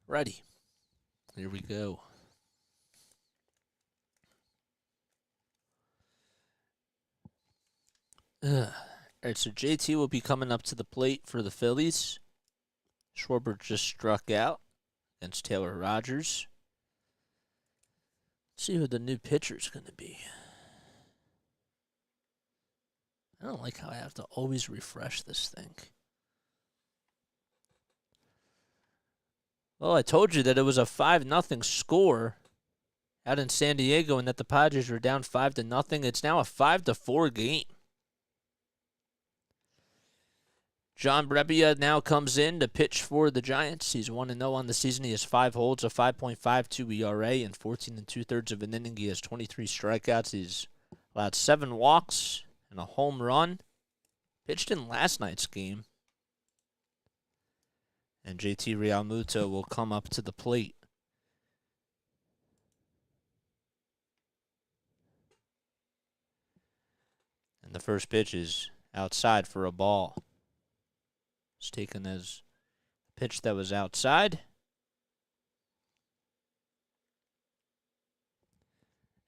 Ready. Here we go. All right, so JT will be coming up to the plate for the Phillies. Schwarber just struck out against Taylor Rogers. Let's see who the new pitcher is going to be. I don't like how I have to always refresh this thing. Well, I told you that it was a 5-0 score out in San Diego and that the Padres were down 5-0. It's now a 5-4 game. John Brebbia now comes in to pitch for the Giants. He's 1-0 on the season. He has 5 holds, a 5.52 ERA, and 14 2/3 of an inning. He has 23 strikeouts. He's allowed 7 walks and a home run. Pitched in last night's game. And JT Realmuto will come up to the plate. And the first pitch is outside for a ball. It's taken as a pitch that was outside.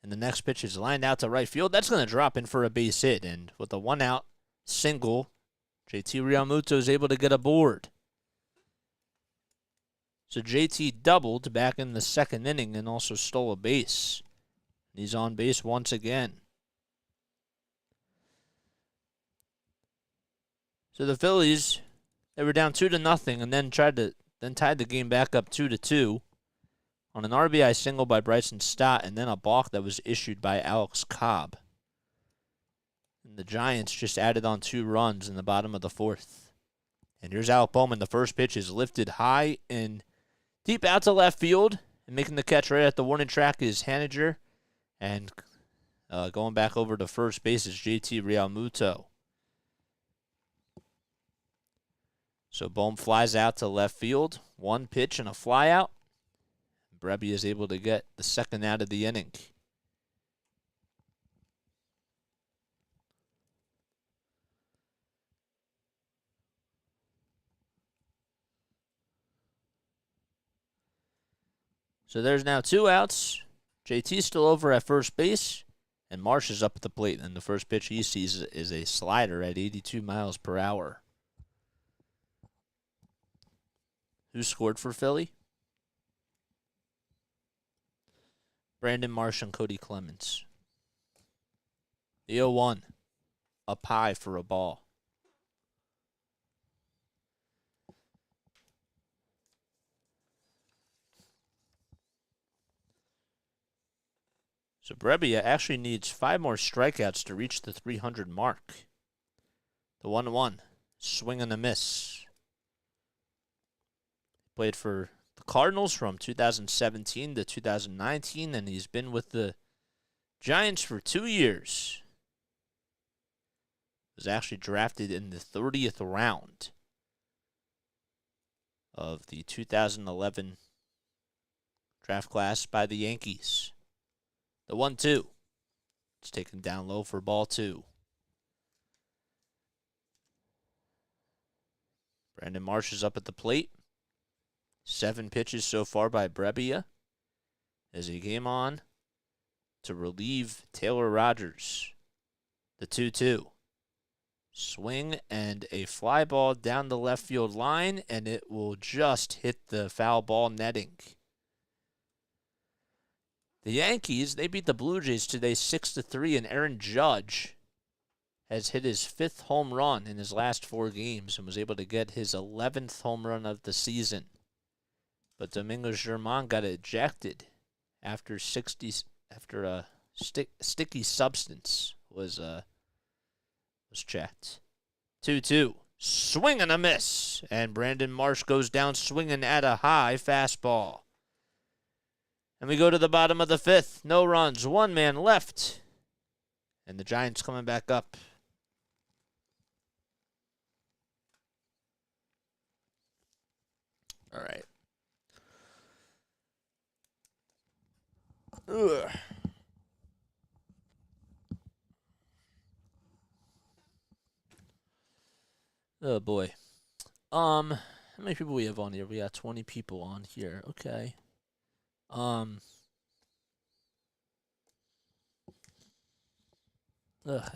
And the next pitch is lined out to right field. That's going to drop in for a base hit. And with a 1-out single, JT Realmuto is able to get aboard. So JT doubled back in the second inning and also stole a base. He's on base once again. So the Phillies, they were down 2-0 and then tied the game back up 2-2 on an RBI single by Bryson Stott and then a balk that was issued by Alex Cobb. And the Giants just added on 2 runs in the bottom of the 4th. And here's Alec Bohm. The first pitch is lifted high and deep out to left field. And making the catch right at the warning track is Haniger. And going back over to first base is JT Realmuto. So Bohm flies out to left field. 1 pitch and a fly out. Brebbia is able to get the second out of the inning. So there's now 2 outs. JT's still over at first base. And Marsh is up at the plate. And the first pitch he sees is a slider at 82 miles per hour. Who scored for Philly? Brandon Marsh and Cody Clemens. The 0-1. Up high for a ball. So Brebbia actually needs 5 more strikeouts to reach the 300 mark. The 1-1. Swing and a miss. Played for the Cardinals from 2017 to 2019, and he's been with the Giants for 2 years. Was actually drafted in the 30th round of the 2011 draft class by the Yankees. The 1-2. It's taken down low for ball 2. Brandon Marsh is up at the plate. 7 pitches so far by Brebbia as he came on to relieve Taylor Rogers. The 2-2. Swing and a fly ball down the left field line, and it will just hit the foul ball netting. The Yankees, they beat the Blue Jays today 6-3, and Aaron Judge has hit his 5th home run in his last 4 games and was able to get his 11th home run of the season. But Domingo Germán got ejected after a sticky substance was checked. 2-2. Swing and a miss. And Brandon Marsh goes down swinging at a high fastball. And we go to the bottom of the 5th. No runs. 1 man left. And the Giants coming back up. All right. Ugh. Oh boy. How many people we have on here? We got 20 people on here. Okay. I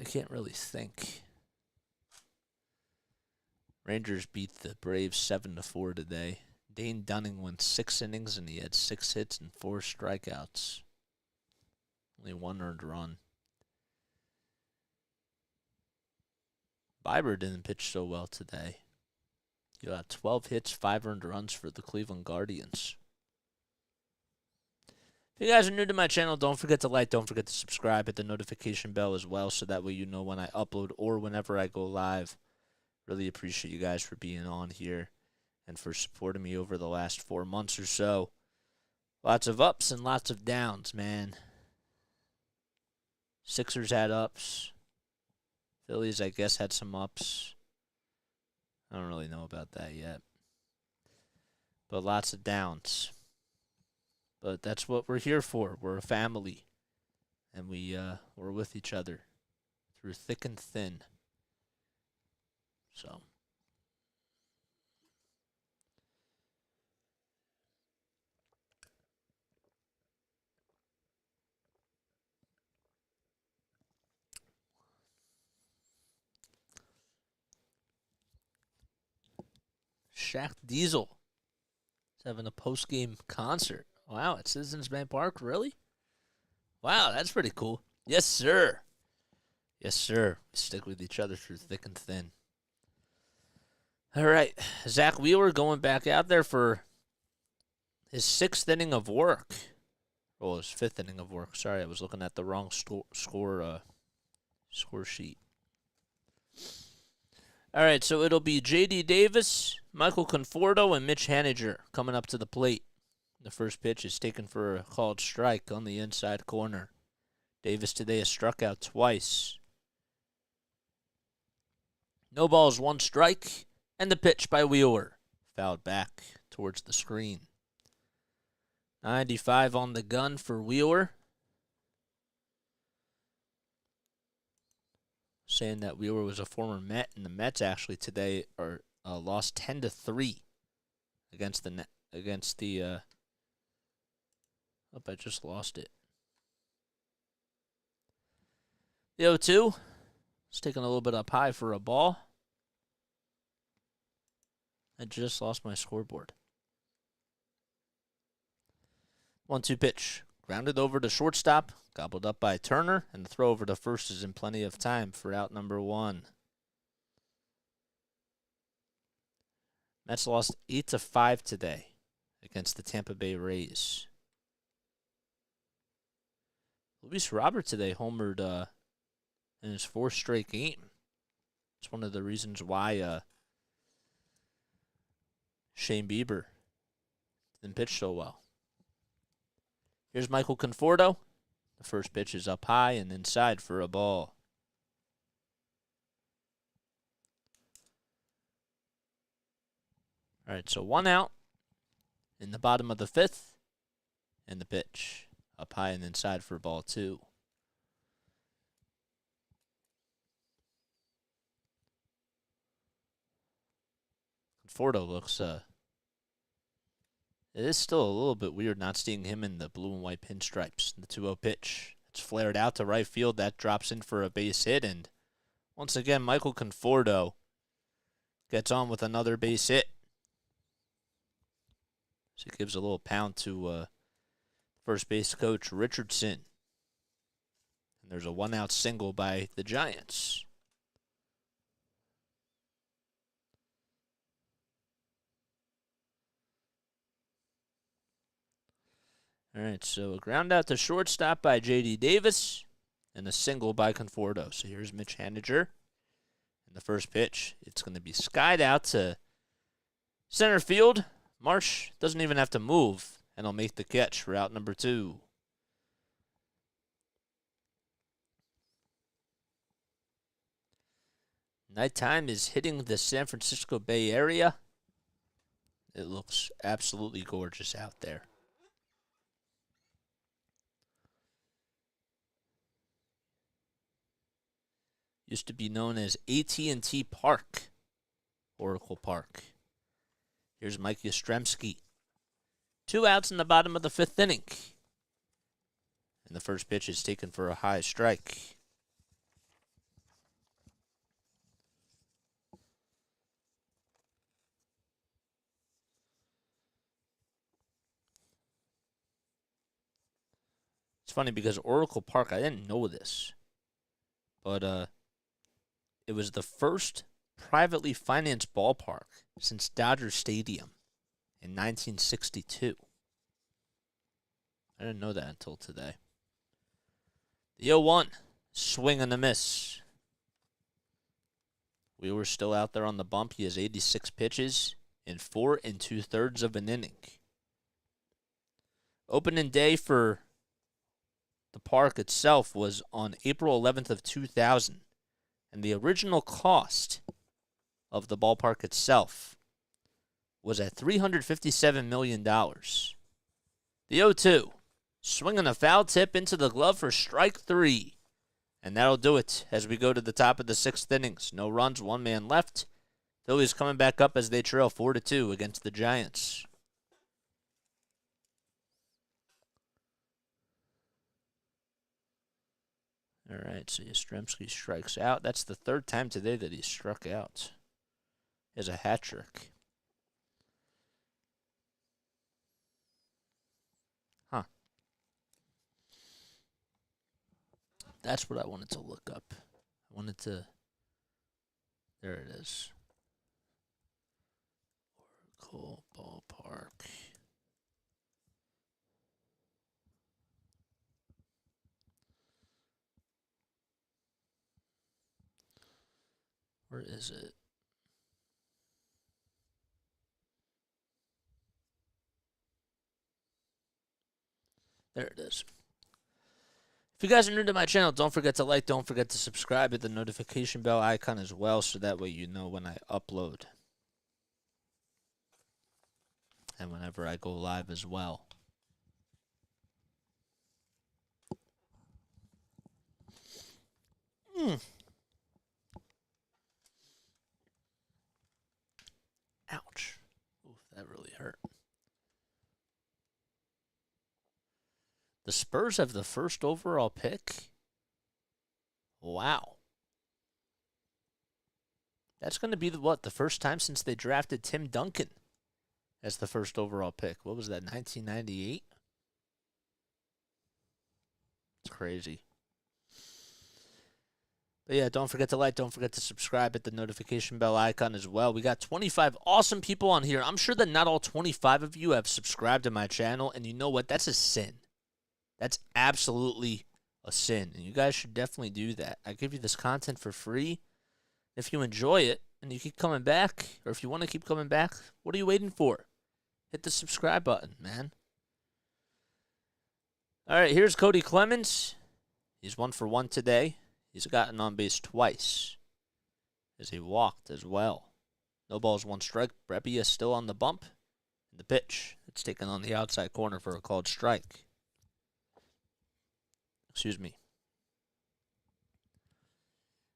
can't really think. Rangers beat the Braves 7-4 today. Dane Dunning went 6 innings and he had 6 hits and 4 strikeouts. Only 1 earned run. Bieber didn't pitch so well today. He got 12 hits, 5 earned runs for the Cleveland Guardians. If you guys are new to my channel, don't forget to like, don't forget to subscribe, hit the notification bell as well so that way you know when I upload or whenever I go live. Really appreciate you guys for being on here and for supporting me over the last 4 months or so. Lots of ups and lots of downs, man. Sixers had ups. Phillies, I guess, had some ups. I don't really know about that yet. But lots of downs. But that's what we're here for. We're a family. And we're with each other through thick and thin. So. Shaq Diesel is having a post-game concert. Wow, at Citizens Bank Park, really? Wow, that's pretty cool. Yes, sir. Yes, sir. We stick with each other through thick and thin. All right, Zack Wheeler going back out there for his 6th inning of work. Oh, his 5th inning of work. Sorry, I was looking at the wrong score sheet. All right, so it'll be J.D. Davis, Michael Conforto, and Mitch Haniger coming up to the plate. The first pitch is taken for a called strike on the inside corner. Davis today has struck out twice. No balls, 1 strike, and the pitch by Wheeler. Fouled back towards the screen. 95 on the gun for Wheeler. Saying that Wheeler was a former Met, and the Mets actually today are lost 10-3 against the. I just lost it. The 0-2. It's taking a little bit up high for a ball. I just lost my scoreboard. 1-2 pitch. Grounded over to shortstop. Gobbled up by Turner, and the throw over to first is in plenty of time for out number 1. Mets lost 8-5 today against the Tampa Bay Rays. Luis Robert today homered in his 4th straight game. It's one of the reasons why Shane Bieber didn't pitch so well. Here's Michael Conforto. The first pitch is up high and inside for a ball. All right, so 1 out in the bottom of the 5th, and the pitch up high and inside for ball 2. Conforto looks it is still a little bit weird not seeing him in the blue and white pinstripes. The 2-0 pitch. It's flared out to right field. That drops in for a base hit, and Once again, Michael Conforto gets on with another base hit. So he gives a little pound to first base coach Richardson. And there's a 1-out single by the Giants. All right, so a ground out to shortstop by J.D. Davis and a single by Conforto. So here's Mitch Haniger. And the first pitch, it's going to be skied out to center field. Marsh doesn't even have to move, and he'll make the catch for out number 2. Nighttime is hitting the San Francisco Bay Area. It looks absolutely gorgeous out there. Used to be known as AT&T Park, Oracle Park. Here's Mike Yastrzemski. 2 outs in the bottom of the 5th inning. And the first pitch is taken for a high strike. It's funny because Oracle Park, I didn't know this, but it was the first privately financed ballpark since Dodger Stadium in 1962. I didn't know that until today. The 0-1, swing and a miss. Wheeler still out there on the bump. He has 86 pitches in 4 2/3 of an inning. Opening day for the park itself was on April 11th of 2000. And the original cost of the ballpark itself was at $357 million. The 0-2, swinging a foul tip into the glove for strike 3. And that'll do it as we go to the top of the 6th innings. No runs, 1 man left. Phillies coming back up as they trail 4-2 against the Giants. All right, so Yastrzemski strikes out. That's the 3rd time today that he struck out. He has a hat trick. Huh. That's what I wanted to look up. I wanted to... There it is. Oracle Ballpark. Where is it? There it is. If you guys are new to my channel, don't forget to like, don't forget to subscribe, hit the notification bell icon as well, so that way you know when I upload. And whenever I go live as well. Ouch. Oof, that really hurt. The Spurs have the 1st overall pick? Wow. That's going to be the first time since they drafted Tim Duncan as the 1st overall pick. What was that, 1998? It's crazy. But yeah, don't forget to like, don't forget to subscribe, hit the notification bell icon as well. We got 25 awesome people on here. I'm sure that not all 25 of you have subscribed to my channel, and you know what? That's a sin. That's absolutely a sin, and you guys should definitely do that. I give you this content for free. If you enjoy it and you keep coming back, or if you want to keep coming back, what are you waiting for? Hit the subscribe button, man. All right, here's Cody Clemens. He's 1 for 1 today. He's gotten on base twice as he walked as well. No balls, 1 strike. Brebbia still on the bump. And the pitch, it's taken on the outside corner for a called strike. Excuse me.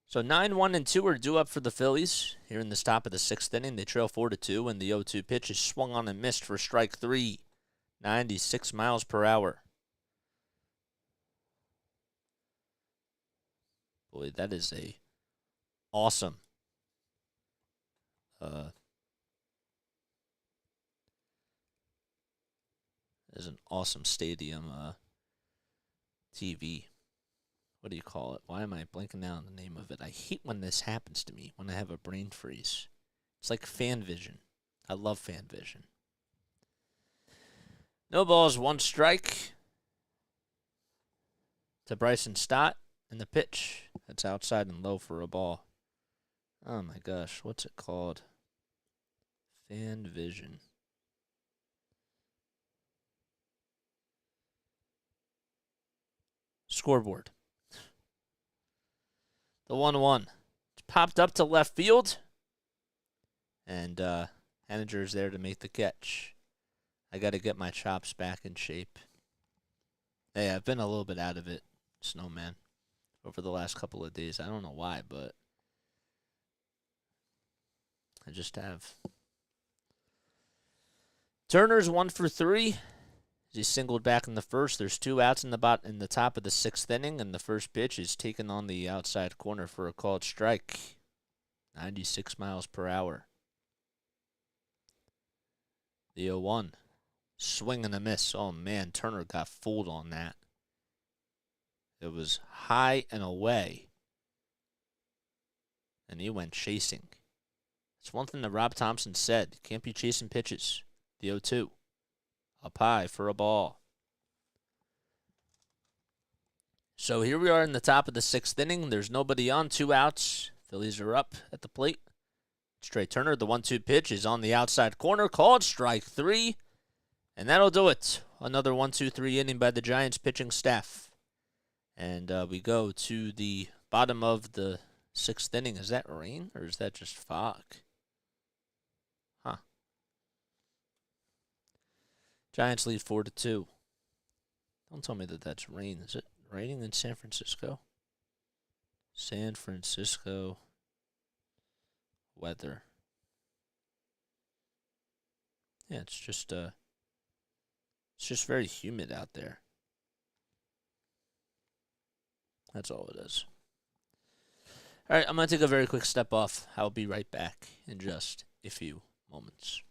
So 9-1-2 are due up for the Phillies here in the top of the 6th inning. They trail 4-2, and the 0-2 pitch is swung on and missed for strike 3. 96 miles per hour. Boy, that is a awesome stadium TV. What do you call it? Why am I blanking out on the name of it? I hate when this happens to me, when I have a brain freeze. It's like fan vision. I love fan vision. No balls, 1 strike to Bryson Stott, and the pitch. That's outside and low for a ball. Oh my gosh, what's it called? Fan vision. Scoreboard. The 1-1. It's popped up to left field. And Henniger's there to make the catch. I got to get my chops back in shape. Hey, I've been a little bit out of it, Snowman, over the last couple of days. I don't know why, but I just have. Turner's 1 for 3. He's singled back in the first. There's 2 outs in the top of the 6th inning, and the first pitch is taken on the outside corner for a called strike. 96 miles per hour. The 0-1. Swing and a miss. Oh, man, Turner got fooled on that. It was high and away, and he went chasing. It's one thing that Rob Thompson said. You can't be chasing pitches. The 0-2. Up high for a ball. So here we are in the top of the 6th inning. There's nobody on, 2 outs. Phillies are up at the plate. Trey Turner, the 1-2 pitch is on the outside corner. Called strike 3. And that'll do it. Another 1-2-3 inning by the Giants pitching staff. And we go to the bottom of the 6th inning. Is that rain or is that just fog? Huh. Giants lead 4-2. Don't tell me that that's rain. Is it raining in San Francisco? San Francisco weather. Yeah, it's just very humid out there. That's all it is. All right, I'm going to take a very quick step off. I'll be right back in just a few moments.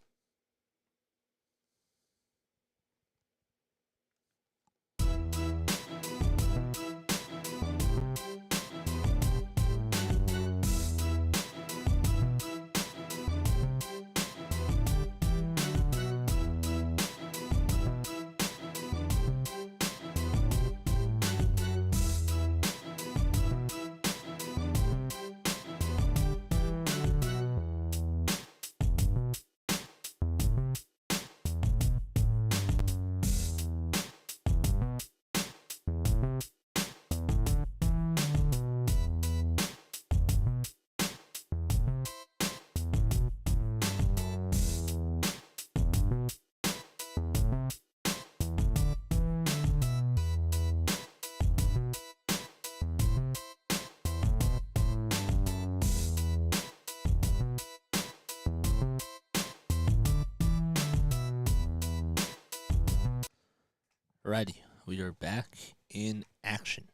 Alrighty, we are back in action.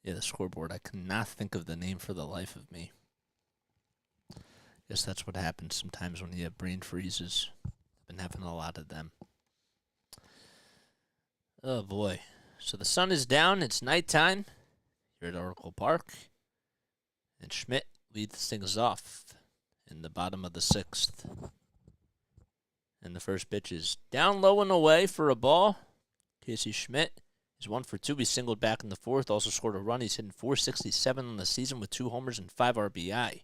Yeah, the scoreboard. I cannot think of the name for the life of me. Guess that's what happens sometimes when you have brain freezes. I've been having a lot of them. Oh boy. So the sun is down, it's nighttime here at Oracle Park. And Schmidt leads things off in the bottom of the 6th. And the first pitch is down low and away for a ball. Casey Schmidt is 1 for 2. He singled back in the 4th. Also scored a run. He's hitting .467 on the season with 2 homers and 5 RBI. And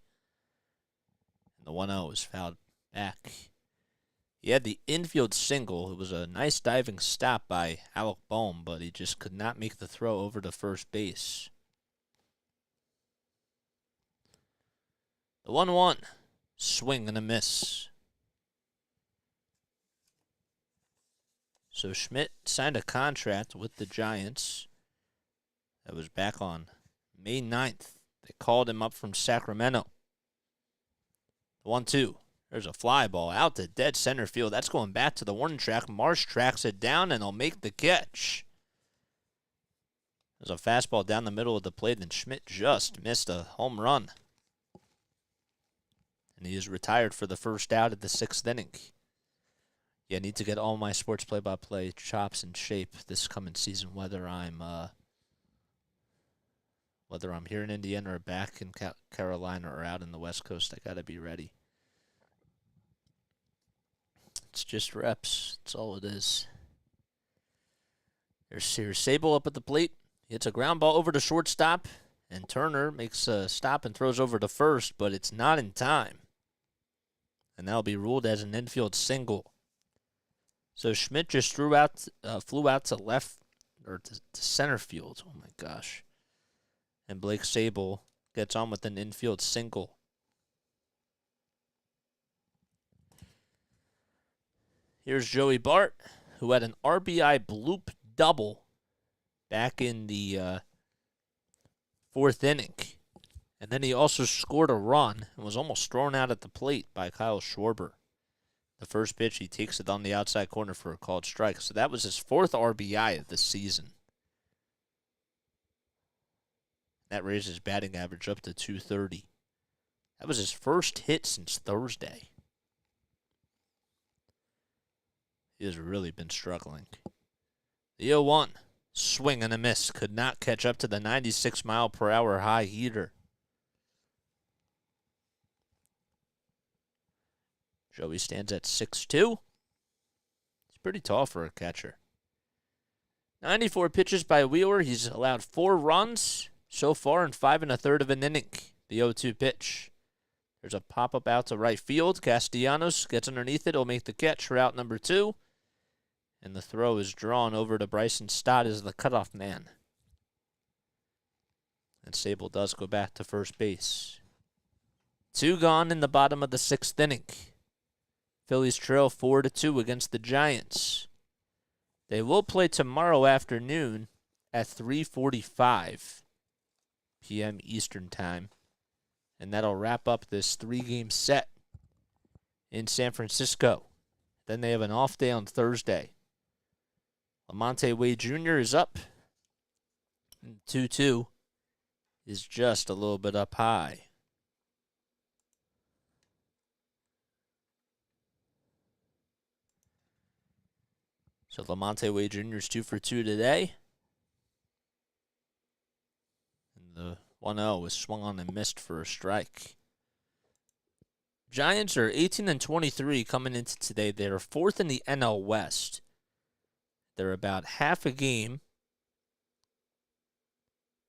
the 1-0 is fouled back. He had the infield single. It was a nice diving stop by Alec Bohm, but he just could not make the throw over to first base. The 1-1. Swing and a miss. So Schmidt signed a contract with the Giants. That was back on May 9th. They called him up from Sacramento. The 1-2. There's a fly ball out to dead center field. That's going back to the warning track. Marsh tracks it down, and he'll make the catch. There's a fastball down the middle of the plate, and Schmidt just missed a home run. And he is retired for the first out of the 6th inning. Yeah, I need to get all my sports play-by-play chops in shape this coming season, whether I'm here in Indiana or back in Carolina or out in the West Coast. I got to be ready. It's just reps. That's all it is. Here's Sable up at the plate. He hits a ground ball over to shortstop, and Turner makes a stop and throws over to first, but it's not in time. And that'll be ruled as an infield single. So Schmidt just flew out to left or to center field. Oh my gosh! And Blake Sable gets on with an infield single. Here's Joey Bart, who had an RBI bloop double back in the 4th inning. And then he also scored a run and was almost thrown out at the plate by Kyle Schwarber. The first pitch, he takes it on the outside corner for a called strike. So that was his 4th RBI of the season. That raised his batting average up to .230. That was his first hit since Thursday. He has really been struggling. The 0-1, swing and a miss. Could not catch up to the 96-mile-per-hour high heater. Joey stands at 6'2". He's pretty tall for a catcher. 94 pitches by Wheeler. He's allowed 4 runs so far in 5 1/3 of an inning. The 0-2 pitch. There's a pop-up out to right field. Castellanos gets underneath it. He'll make the catch for out number 2. And the throw is drawn over to Bryson Stott as the cutoff man. And Sable does go back to first base. 2 gone in the bottom of the 6th inning. Phillies trail 4-2 against the Giants. They will play tomorrow afternoon at 3:45 p.m. Eastern Time. And that'll wrap up this 3-game set in San Francisco. Then they have an off day on Thursday. Lamonte Wade Jr. is up. 2-2 is just a little bit up high. So Lamonte Wade Jr. is 2 for 2 today. And the 1-0 was swung on and missed for a strike. Giants are 18-23 coming into today. They are 4th in the NL West. They're about half a game.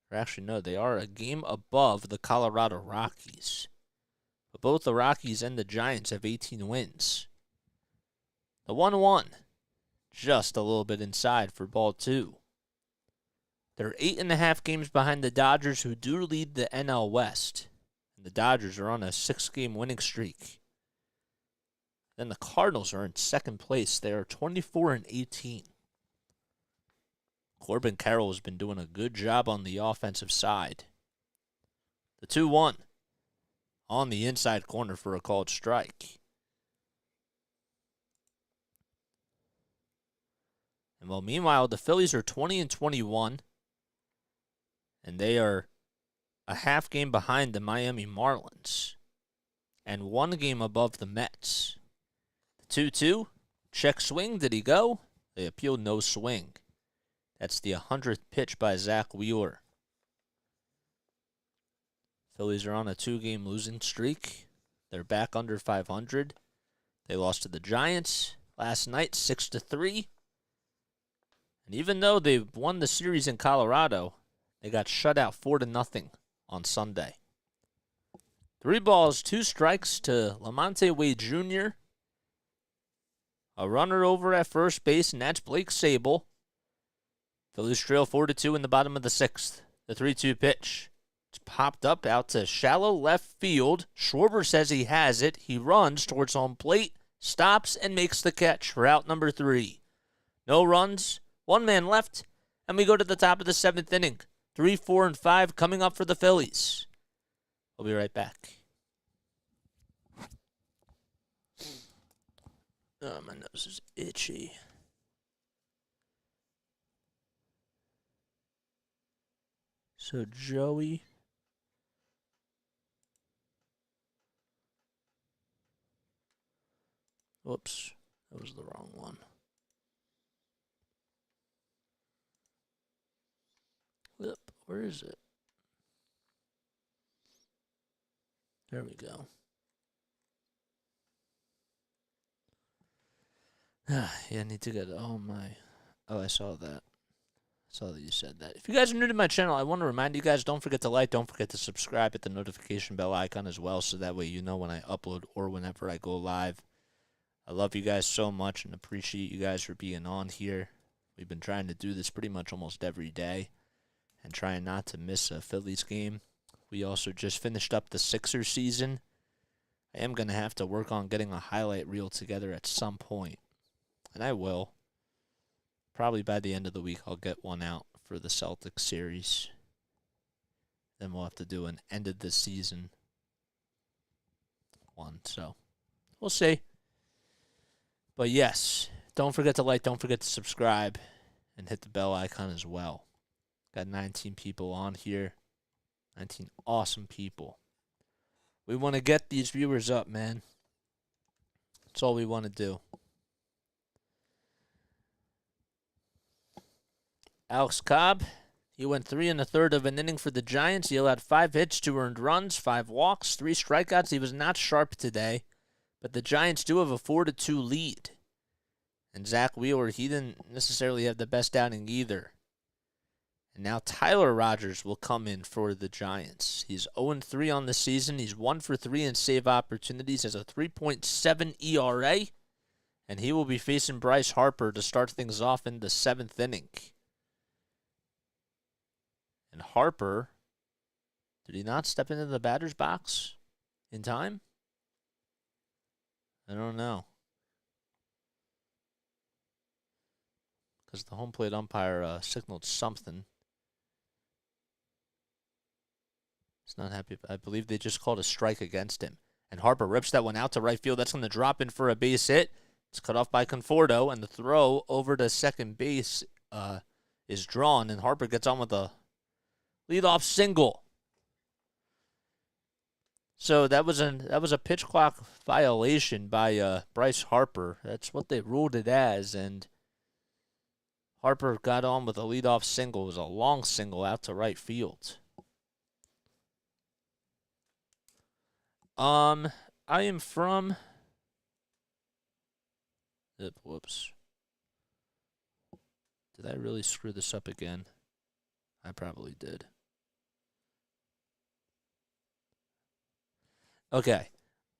Or actually, no, they are a game above the Colorado Rockies. But both the Rockies and the Giants have 18 wins. The 1-1, just a little bit inside for ball 2. They're 8.5 games behind the Dodgers, who do lead the NL West. And the Dodgers are on a 6-game winning streak. Then the Cardinals are in 2nd place. They are 24-18. Corbin Carroll has been doing a good job on the offensive side. The 2-1 on the inside corner for a called strike. And well, meanwhile, the Phillies are 20-21, and they are a half game behind the Miami Marlins and 1 game above the Mets. The 2-2, check swing. Did he go? They appealed no swing. That's the 100th pitch by Zack Wheeler. Phillies are on a 2-game losing streak. They're back under 500. They lost to the Giants last night, 6-3. And even though they won the series in Colorado, they got shut out 4-0 on Sunday. 3 balls, 2 strikes to Lamonte Wade Jr. A runner over at first base, and that's Blake Sable. Phillies trail 4-2 in the bottom of the 6th. The 3-2 pitch. It's popped up out to shallow left field. Schwarber says he has it. He runs towards home plate, stops, and makes the catch for out number 3. No runs, 1 man left, and we go to the top of the 7th inning. 3, 4, and 5 coming up for the Phillies. We'll be right back. Oh, my nose is itchy. So Joey. Whoops, that was the wrong one. Yep, where is it? There we go. Yeah, I need to get. Oh my. Oh, I saw that. Saw that you said that. If you guys are new to my channel, I want to remind you guys, don't forget to like, don't forget to subscribe, hit the notification bell icon as well, so that way you know when I upload or whenever I go live. I love you guys so much and appreciate you guys for being on here. We've been trying to do this pretty much almost every day and trying not to miss a Phillies game. We also just finished up the Sixers season. I am going to have to work on getting a highlight reel together at some point, and I will. Probably by the end of the week, I'll get one out for the Celtics series. Then we'll have to do an end of the season one. So we'll see. But yes, don't forget to like, don't forget to subscribe, and hit the bell icon as well. Got 19 people on here. 19 awesome people. We want to get these viewers up, man. That's all we want to do. Alex Cobb, he went 3 1/3 of an inning for the Giants. He allowed 5 hits, 2 earned runs, 5 walks, 3 strikeouts. He was not sharp today, but the Giants do have a 4-2 lead. And Zack Wheeler, he didn't necessarily have the best outing either. And now Tyler Rogers will come in for the Giants. He's 0-3 on the season. He's 1 for 3 in save opportunities, has a 3.7 ERA, and he will be facing Bryce Harper to start things off in the 7th inning. And Harper, did he not step into the batter's box in time? I don't know. Because the home plate umpire signaled something. He's not happy. I believe they just called a strike against him. And Harper rips that one out to right field. That's going to drop in for a base hit. It's cut off by Conforto, and the throw over to second base is drawn, and Harper gets on with a leadoff single. So that was a pitch clock violation by Bryce Harper. That's what they ruled it as, and Harper got on with a leadoff single. It was a long single out to right field. I am from. Whoops. Did I really screw this up again? I probably did. Okay.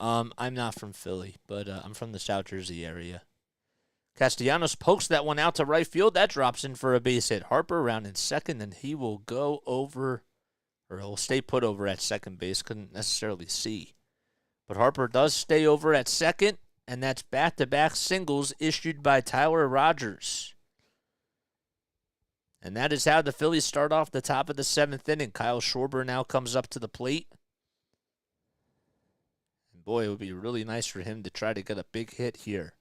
I'm not from Philly, but I'm from the South Jersey area. Castellanos pokes that one out to right field. That drops in for a base hit. Harper around in second, and he will go over, or he'll stay put over at second base. Couldn't necessarily see. But Harper does stay over at second, and that's back-to-back singles issued by Tyler Rogers. And that is how the Phillies start off the top of the 7th inning. Kyle Schwarber now comes up to the plate. And boy, it would be really nice for him to try to get a big hit here.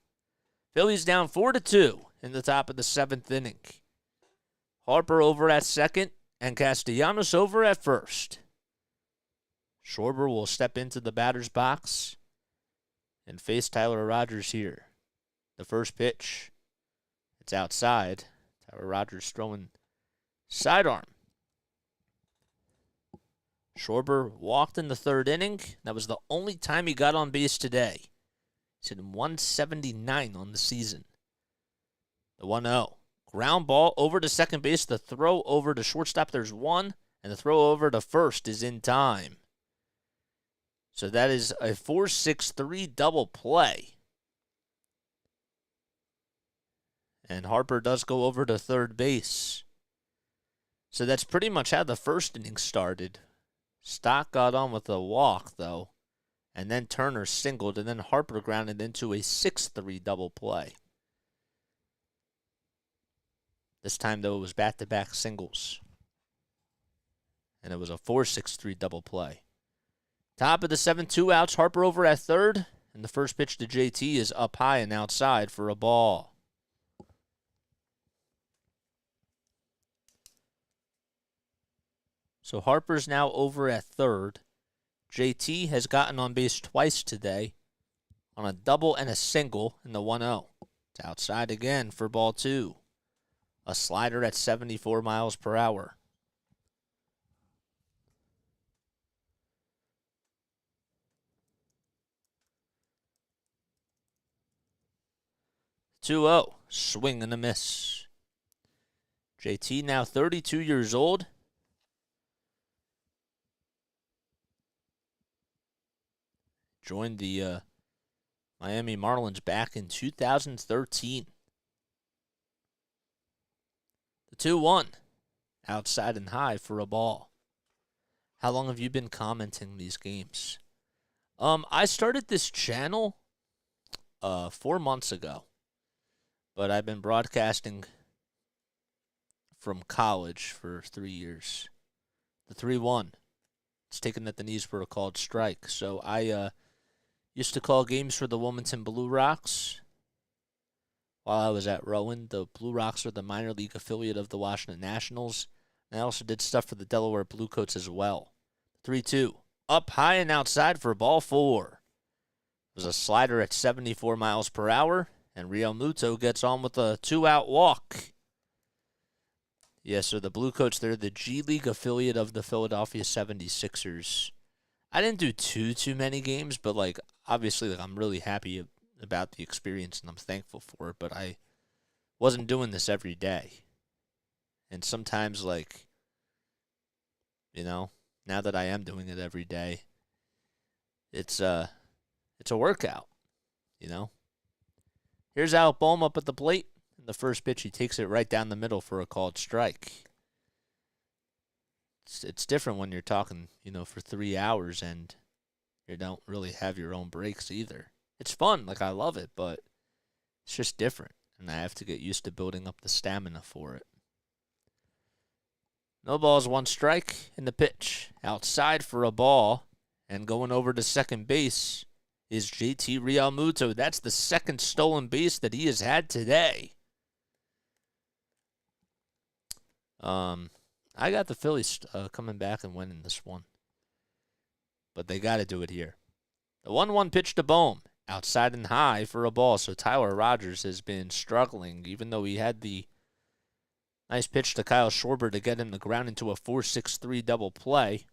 Phillies down 4-2 in the top of the 7th inning. Harper over at second, and Castellanos over at first. Schwarber will step into the batter's box and face Tyler Rogers here. The first pitch, it's outside. Tyler Rogers throwing sidearm. Schwarber walked in the 3rd inning. That was the only time he got on base today. He's hitting 179 on the season. The 1-0. Ground ball over to second base. The throw over to shortstop, there's one. And the throw over to first is in time. So that is a 4-6-3 double play. And Harper does go over to third base. So that's pretty much how the first inning started. Stock got on with a walk, though. And then Turner singled, and then Harper grounded into a 6-3 double play. This time, though, it was back-to-back singles. And it was a 4-6-3 double play. Top of the 7th, 2 outs. Harper over at third. And the first pitch to JT is up high and outside for a ball. So Harper's now over at third. JT has gotten on base twice today on a double and a single in the 1-0. It's outside again for ball 2. A slider at 74 miles per hour. Two-0. Swing and a miss. JT now 32 years old. Joined the Miami Marlins back in 2013. The 2-1. Outside and high for a ball. How long have you been commenting these games? I started this channel 4 months ago. But I've been broadcasting from college for 3 years. The 3-1. It's taken that the knees were a called strike. So I used to call games for the Wilmington Blue Rocks while I was at Rowan. The Blue Rocks are the minor league affiliate of the Washington Nationals. And I also did stuff for the Delaware Bluecoats as well. 3-2. Up high and outside for ball 4. It was a slider at 74 miles per hour. And Real Muto gets on with a 2-out walk. Yes, so the Bluecoats, they're the G League affiliate of the Philadelphia 76ers. I didn't do too many games, but, obviously, I'm really happy about the experience, and I'm thankful for it, but I wasn't doing this every day. And sometimes, now that I am doing it every day, it's a workout, Here's Alec Bohm up at the plate. In the first pitch, he takes it right down the middle for a called strike. It's different when you're talking, for 3 hours and you don't really have your own breaks either. It's fun, I love it, but it's just different, and I have to get used to building up the stamina for it. No balls, 1 strike in the pitch. Outside for a ball, and going over to second base is JT Realmuto. That's the second stolen base that he has had today. I got the Phillies coming back and winning this one. But they got to do it here. The 1-1 pitch to Bohm. Outside and high for a ball. So Tyler Rogers has been struggling, even though he had the nice pitch to Kyle Schwarber to get him the ground into a 4-6-3 double play.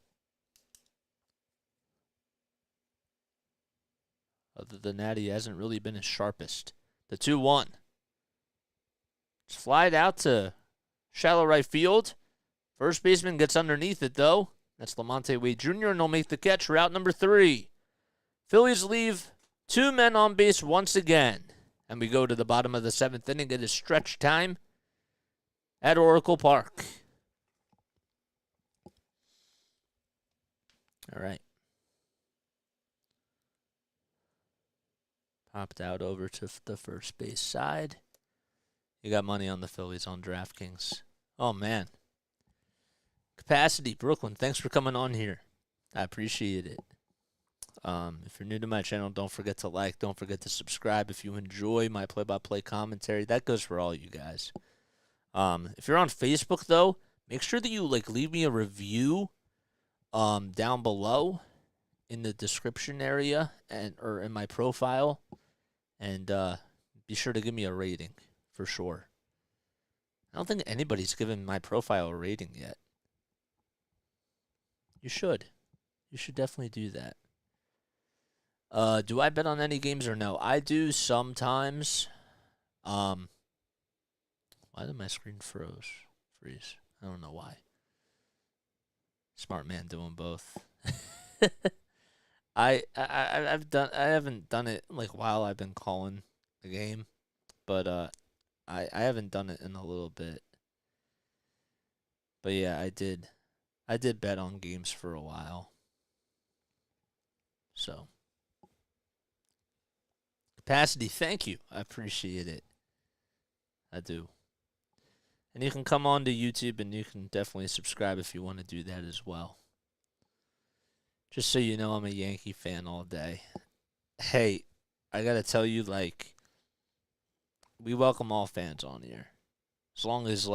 Other than that, he hasn't really been his sharpest. The 2-1. It's flied out to shallow right field. First baseman gets underneath it, though. That's Lamonte Wade Jr., and he'll make the catch. Route number 3. Phillies leave 2 men on base once again. And we go to the bottom of the 7th inning. It is stretch time at Oracle Park. All right. Popped out over to the first base side. You got money on the Phillies on DraftKings. Oh, man. Capacity, Brooklyn, thanks for coming on here. I appreciate it. If you're new to my channel, don't forget to like. Don't forget to subscribe if you enjoy my play-by-play commentary. That goes for all you guys. If you're on Facebook, though, make sure that you leave me a review down below in the description area or in my profile. And be sure to give me a rating, for sure. I don't think anybody's given my profile a rating yet. You should. You should definitely do that. Do I bet on any games or no? I do sometimes. Why did my screen freeze? I don't know why. Smart man doing both. I haven't done it while I've been calling the game, but I haven't done it in a little bit. But yeah, I did bet on games for a while. So capacity, thank you. I appreciate it. I do. And you can come on to YouTube and you can definitely subscribe if you want to do that as well. Just so you know, I'm a Yankee fan all day. Hey, I gotta tell you, we welcome all fans on here. As long as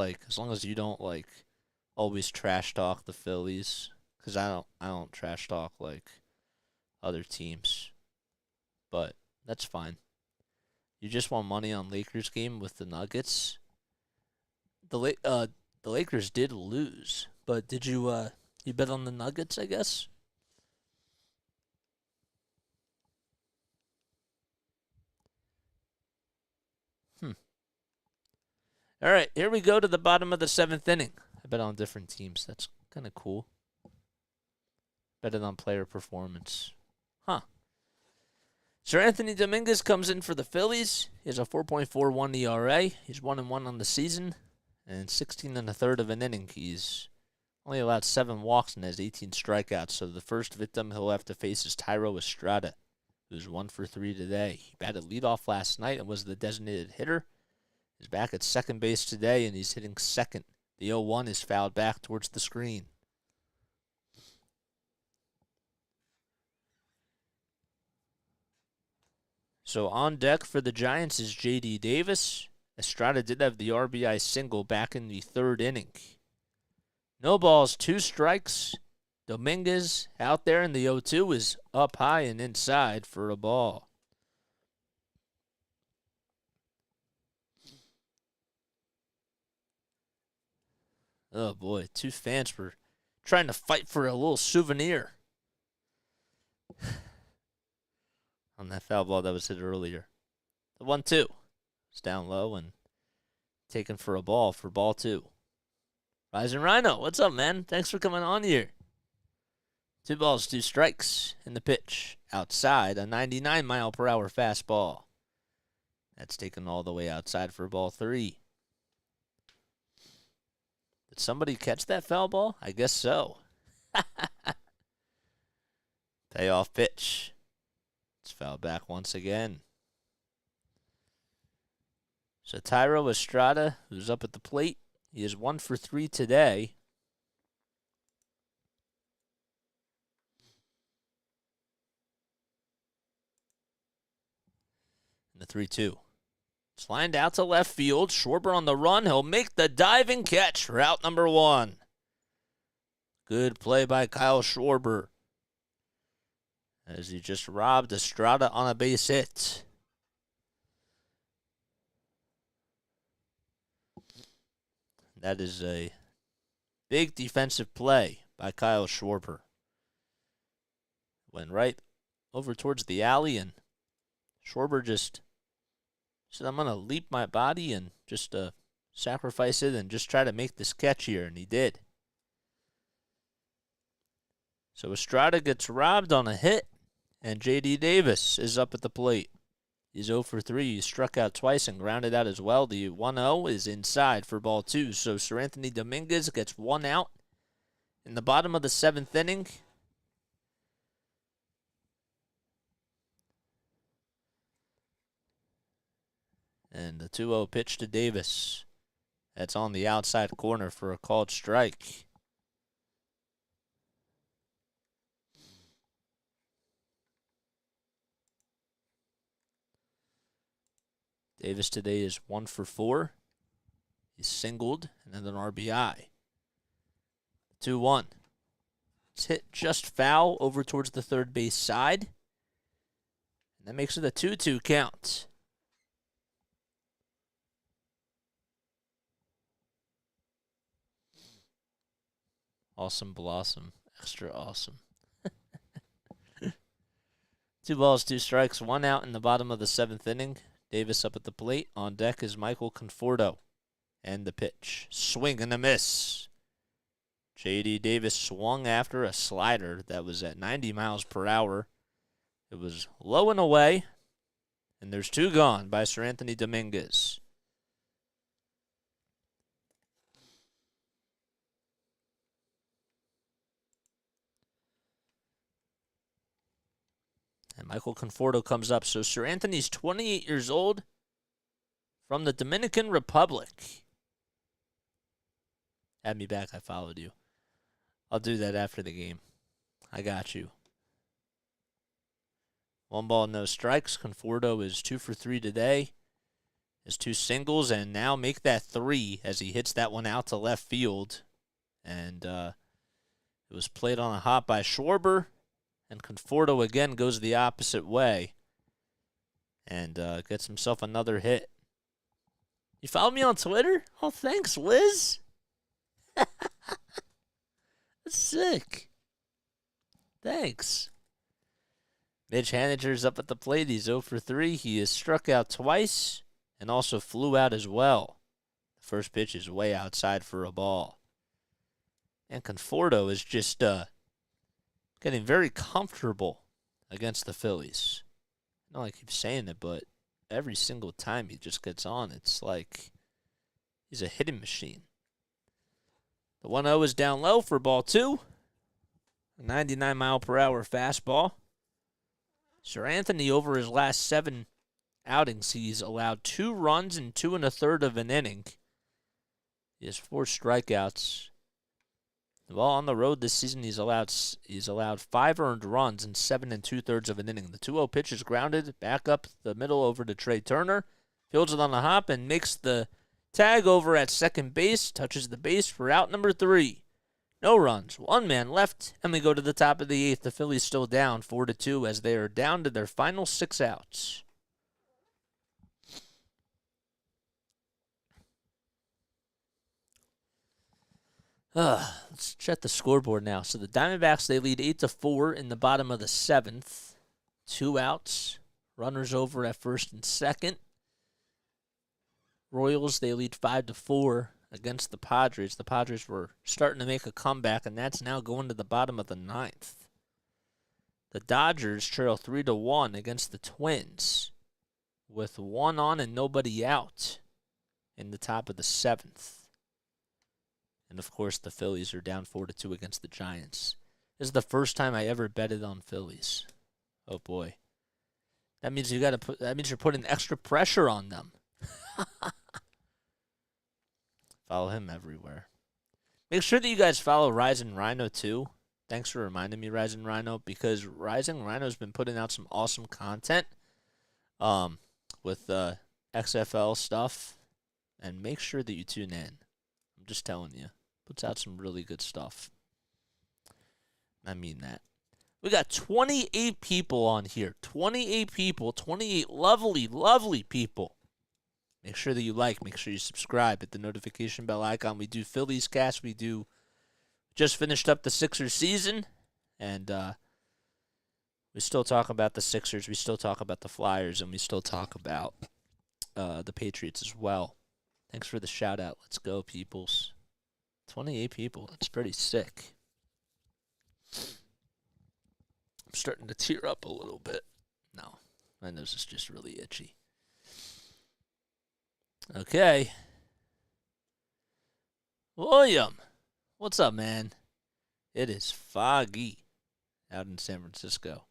you don't, always trash talk the Phillies because I don't trash talk like other teams, but that's fine. You just won money on Lakers game with the Nuggets. The Lakers did lose, but did you bet on the Nuggets, I guess? All right, here we go to the bottom of the 7th inning. I bet on different teams. That's kind of cool. Betted on player performance. Huh. Sir Anthony Dominguez comes in for the Phillies. He has a 4.41 ERA. He's 1-1 on the season, and 16 1/3 of an inning. He's only allowed 7 walks and has 18 strikeouts. So the first victim he'll have to face is Thairo Estrada, who's 1 for 3 today. He batted leadoff last night and was the designated hitter. He's back at second base today, and he's hitting second. The 0-1 is fouled back towards the screen. So on deck for the Giants is J.D. Davis. Estrada did have the RBI single back in the 3rd inning. No balls, 2 strikes. Dominguez out there in the 0-2 is up high and inside for a ball. Oh boy, 2 fans were trying to fight for a little souvenir on that foul ball that was hit earlier. The 1-2. It's down low and taken for a ball for ball 2. Rising Rhino, what's up, man? Thanks for coming on here. 2 balls, 2 strikes in the pitch. Outside, a 99-mile-per-hour fastball. That's taken all the way outside for ball 3. Did somebody catch that foul ball? I guess so. Payoff pitch. It's fouled back once again. So Thairo Estrada, who's up at the plate, he is 1 for 3 today. And the 3-2. It's lined out to left field. Schwarber on the run. He'll make the diving catch. Route number 1. Good play by Kyle Schwarber, as he just robbed Estrada on a base hit. That is a big defensive play by Kyle Schwarber. Went right over towards the alley, and Schwarber just said, I'm going to leap my body and just sacrifice it and just try to make this catch here, and he did. So Estrada gets robbed on a hit, and J.D. Davis is up at the plate. He's 0 for 3. He struck out twice and grounded out as well. The 1-0 is inside for ball 2. So Sir Anthony Dominguez gets 1 out in the bottom of the 7th inning. And the 2-0 pitch to Davis. That's on the outside corner for a called strike. Davis today is 1 for 4. He's singled and then an RBI. 2-1. It's hit just foul over towards the third base side. And that makes it a 2-2 count. Awesome blossom. Extra awesome. 2 balls, 2 strikes, 1 out in the bottom of the 7th inning. Davis up at the plate. On deck is Michael Conforto. And the pitch. Swing and a miss. J.D. Davis swung after a slider that was at 90 miles per hour. It was low and away. And there's 2 gone by Sir Anthony Dominguez. And Michael Conforto comes up. So Sir Anthony's 28 years old from the Dominican Republic. Add me back. I followed you. I'll do that after the game. I got you. 1 ball, no strikes. Conforto is 2 for 3 today. Has 2 singles, and now make that 3 as he hits that one out to left field. And it was played on a hop by Schwarber, and Conforto again goes the opposite way and gets himself another hit. You follow me on Twitter? Oh, thanks, Liz. That's sick. Thanks. Mitch Haniger's up at the plate. He's 0 for 3. He is struck out twice and also flew out as well. The first pitch is way outside for a ball. And Conforto is just getting very comfortable against the Phillies. I know I keep saying it, but every single time he just gets on, it's like he's a hitting machine. The 1-0 is down low for ball 2. A 99-mile-per-hour fastball. Sir Anthony, over his last 7 outings, he's allowed 2 runs in 2 1/3 of an inning. He has 4 strikeouts. Well, on the road this season, he's allowed 5 earned runs in 7 2/3 of an inning. The 2-0 pitch is grounded back up the middle over to Trey Turner. Fields it on the hop and makes the tag over at second base. Touches the base for out number 3. No runs, 1 man left, and we go to the top of the 8th. The Phillies still down 4-2 as they are down to their final 6 outs. Let's check the scoreboard now. So the Diamondbacks, they lead 8-4 in the bottom of the 7th. 2 outs. Runners over at first and second. Royals, they lead 5-4 against the Padres. The Padres were starting to make a comeback, and that's now going to the bottom of the 9th. The Dodgers trail 3-1 against the Twins with 1 on and nobody out in the top of the 7th. And, of course, the Phillies are down 4-2 against the Giants. This is the first time I ever betted on Phillies. Oh, boy. That means you're putting extra pressure on them. Follow him everywhere. Make sure that you guys follow Rising Rhino, too. Thanks for reminding me, Rising Rhino, because Rising Rhino's been putting out some awesome content with XFL stuff. And make sure that you tune in. I'm just telling you. Puts out some really good stuff. I mean that. We got 28 people on here. 28 people. 28 lovely, lovely people. Make sure that you like. Make sure you subscribe. Hit the notification bell icon. We do Phillies cast. We just finished up the Sixers season. And we still talk about the Sixers. We still talk about the Flyers. And we still talk about the Patriots as well. Thanks for the shout out. Let's go, peoples. 28 people. That's pretty sick. I'm starting to tear up a little bit. No, my nose is just really itchy. Okay. William, what's up, man? It is foggy out in San Francisco.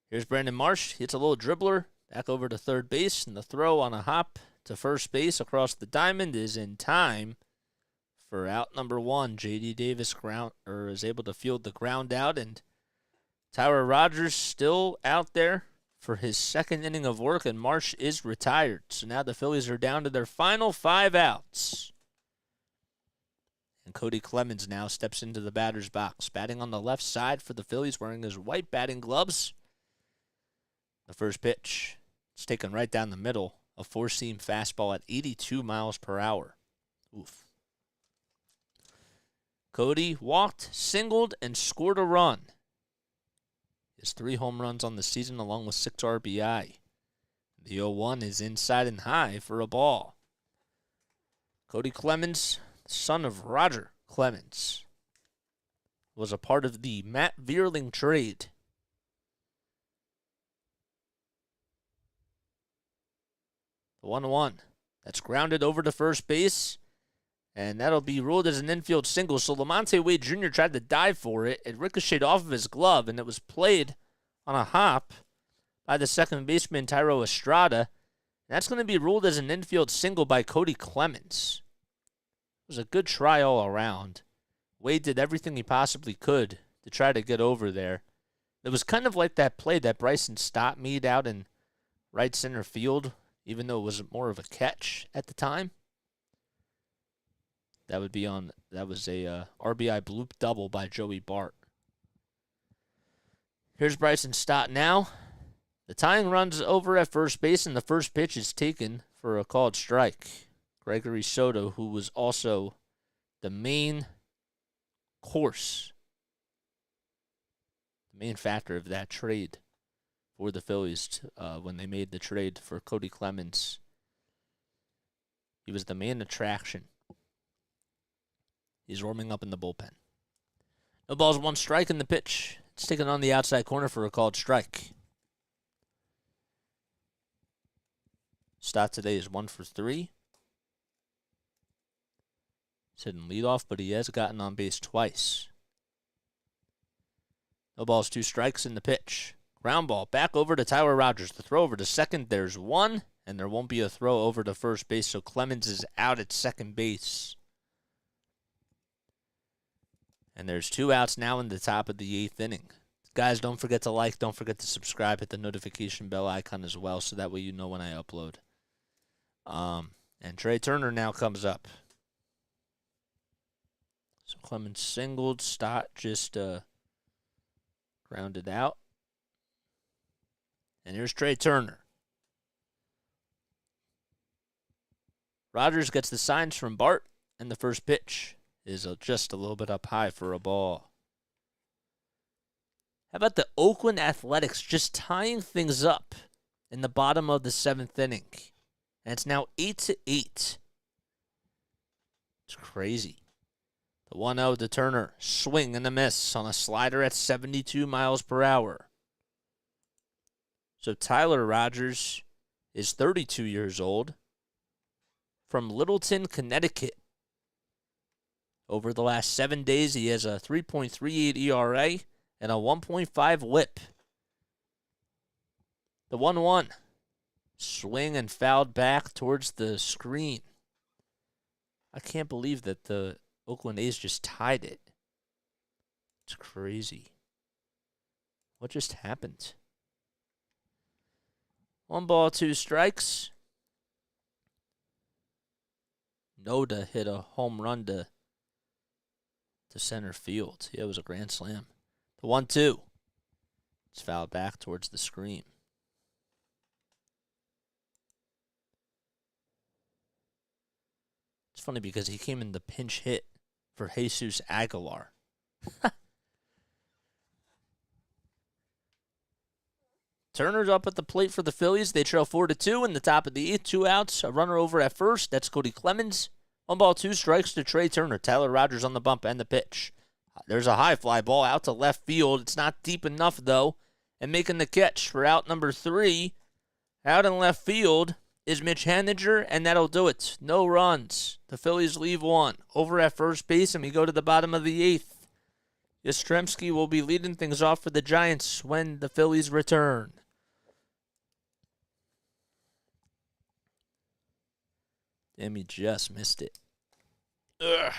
Here's Brandon Marsh. Hits a little dribbler back over to third base, and the throw on a hop to first base across the diamond is in time for out number 1. J.D. Davis is able to field the ground out, and Tyler Rogers still out there for his second inning of work, and Marsh is retired. So now the Phillies are down to their final 5 outs. And Cody Clemens now steps into the batter's box, batting on the left side for the Phillies, wearing his white batting gloves. The first pitch is taken right down the middle. A 4-seam fastball at 82 miles per hour. Oof. Cody walked, singled, and scored a run. He has 3 home runs on the season along with 6 RBI. The 0-1 is inside and high for a ball. Cody Clemens, son of Roger Clemens, was a part of the Matt Vierling trade. The 1-1. That's grounded over to first base. And that'll be ruled as an infield single. So Lamonte Wade Jr. tried to dive for it. It ricocheted off of his glove, and it was played on a hop by the second baseman, Tyro Estrada. And that's going to be ruled as an infield single by Cody Clemens. It was a good try all around. Wade did everything he possibly could to try to get over there. It was kind of like that play that Bryson Stott made out in right center field, even though it was more of a catch at the time. That was a RBI bloop double by Joey Bart. Here's Bryson Stott now. The tying run's over at first base, and the first pitch is taken for a called strike. Gregory Soto, who was also the main factor of that trade for the Phillies when they made the trade for Cody Clemens. He was the main attraction. He's warming up in the bullpen. No balls, one strike in the pitch. It's taken on the outside corner for a called strike. Stott today is 1 for 3. He's hitting leadoff, but he has gotten on base twice. No balls, 2 strikes in the pitch. Ground ball back over to Tyler Rogers. The throw over to second, there's 1, and there won't be a throw over to first base, so Clemens is out at second base. And there's 2 outs now in the top of the 8th inning. Guys, don't forget to like, don't forget to subscribe, hit the notification bell icon as well, so that way you know when I upload. And Trey Turner now comes up. So Clemens singled, Stott just grounded out. And here's Trey Turner. Rogers gets the signs from Bart, and the first pitch is just a little bit up high for a ball. How about the Oakland Athletics just tying things up in the bottom of the 7th inning? And it's now 8-8. It's crazy. The 1-0 to Turner. Swing and a miss on a slider at 72 miles per hour. So Tyler Rogers is 32 years old, from Littleton, Connecticut. Over the last 7 days, he has a 3.38 ERA and a 1.5 whip. The 1-1. Swing and fouled back towards the screen. I can't believe that the Oakland A's just tied it. It's crazy. What just happened? 1 ball, 2 strikes. Noda hit a home run to center field. Yeah, it was a grand slam. The 1-2. It's fouled back towards the screen. It's funny because he came in the pinch hit for Jesus Aguilar. Turner's up at the plate for the Phillies. They trail 4-2 in the top of the 8th. 2 outs. A runner over at first. That's Cody Clemens. 1 ball, 2 strikes to Trey Turner. Tyler Rogers on the bump and the pitch. There's a high fly ball out to left field. It's not deep enough, though. And making the catch for out number 3, out in left field, is Mitch Haniger, and that'll do it. No runs. The Phillies leave 1. Over at first base, and we go to the bottom of the 8th. Yastrzemski will be leading things off for the Giants when the Phillies return. Damn, he just missed it. Ugh.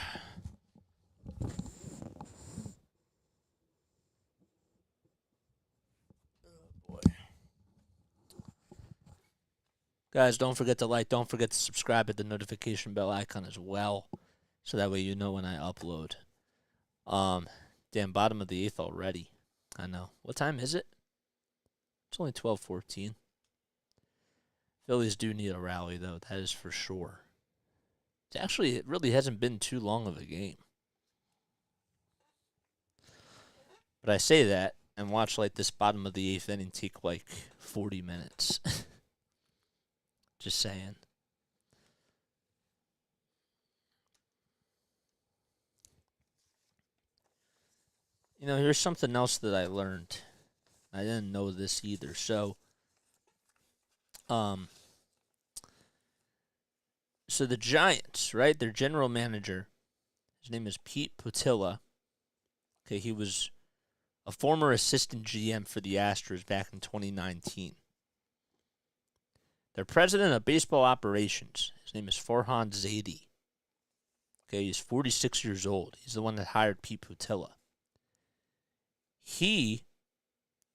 Guys, don't forget to like, don't forget to subscribe, hit the notification bell icon as well, so that way you know when I upload. Damn, bottom of the 8th already. I know. What time is it? It's only 12:14. Phillies do need a rally, though. That is for sure. It really hasn't been too long of a game. But I say that and watch like this bottom of the 8th inning take like 40 minutes. Just saying. You know, here's something else that I learned. I didn't know this either. So the Giants, right? Their general manager, his name is Pete Putila. Okay, he was a former assistant GM for the Astros back in 2019. Their president of baseball operations, his name is Farhan Zaidi. Okay, he's 46 years old. He's the one that hired Pete Putila. He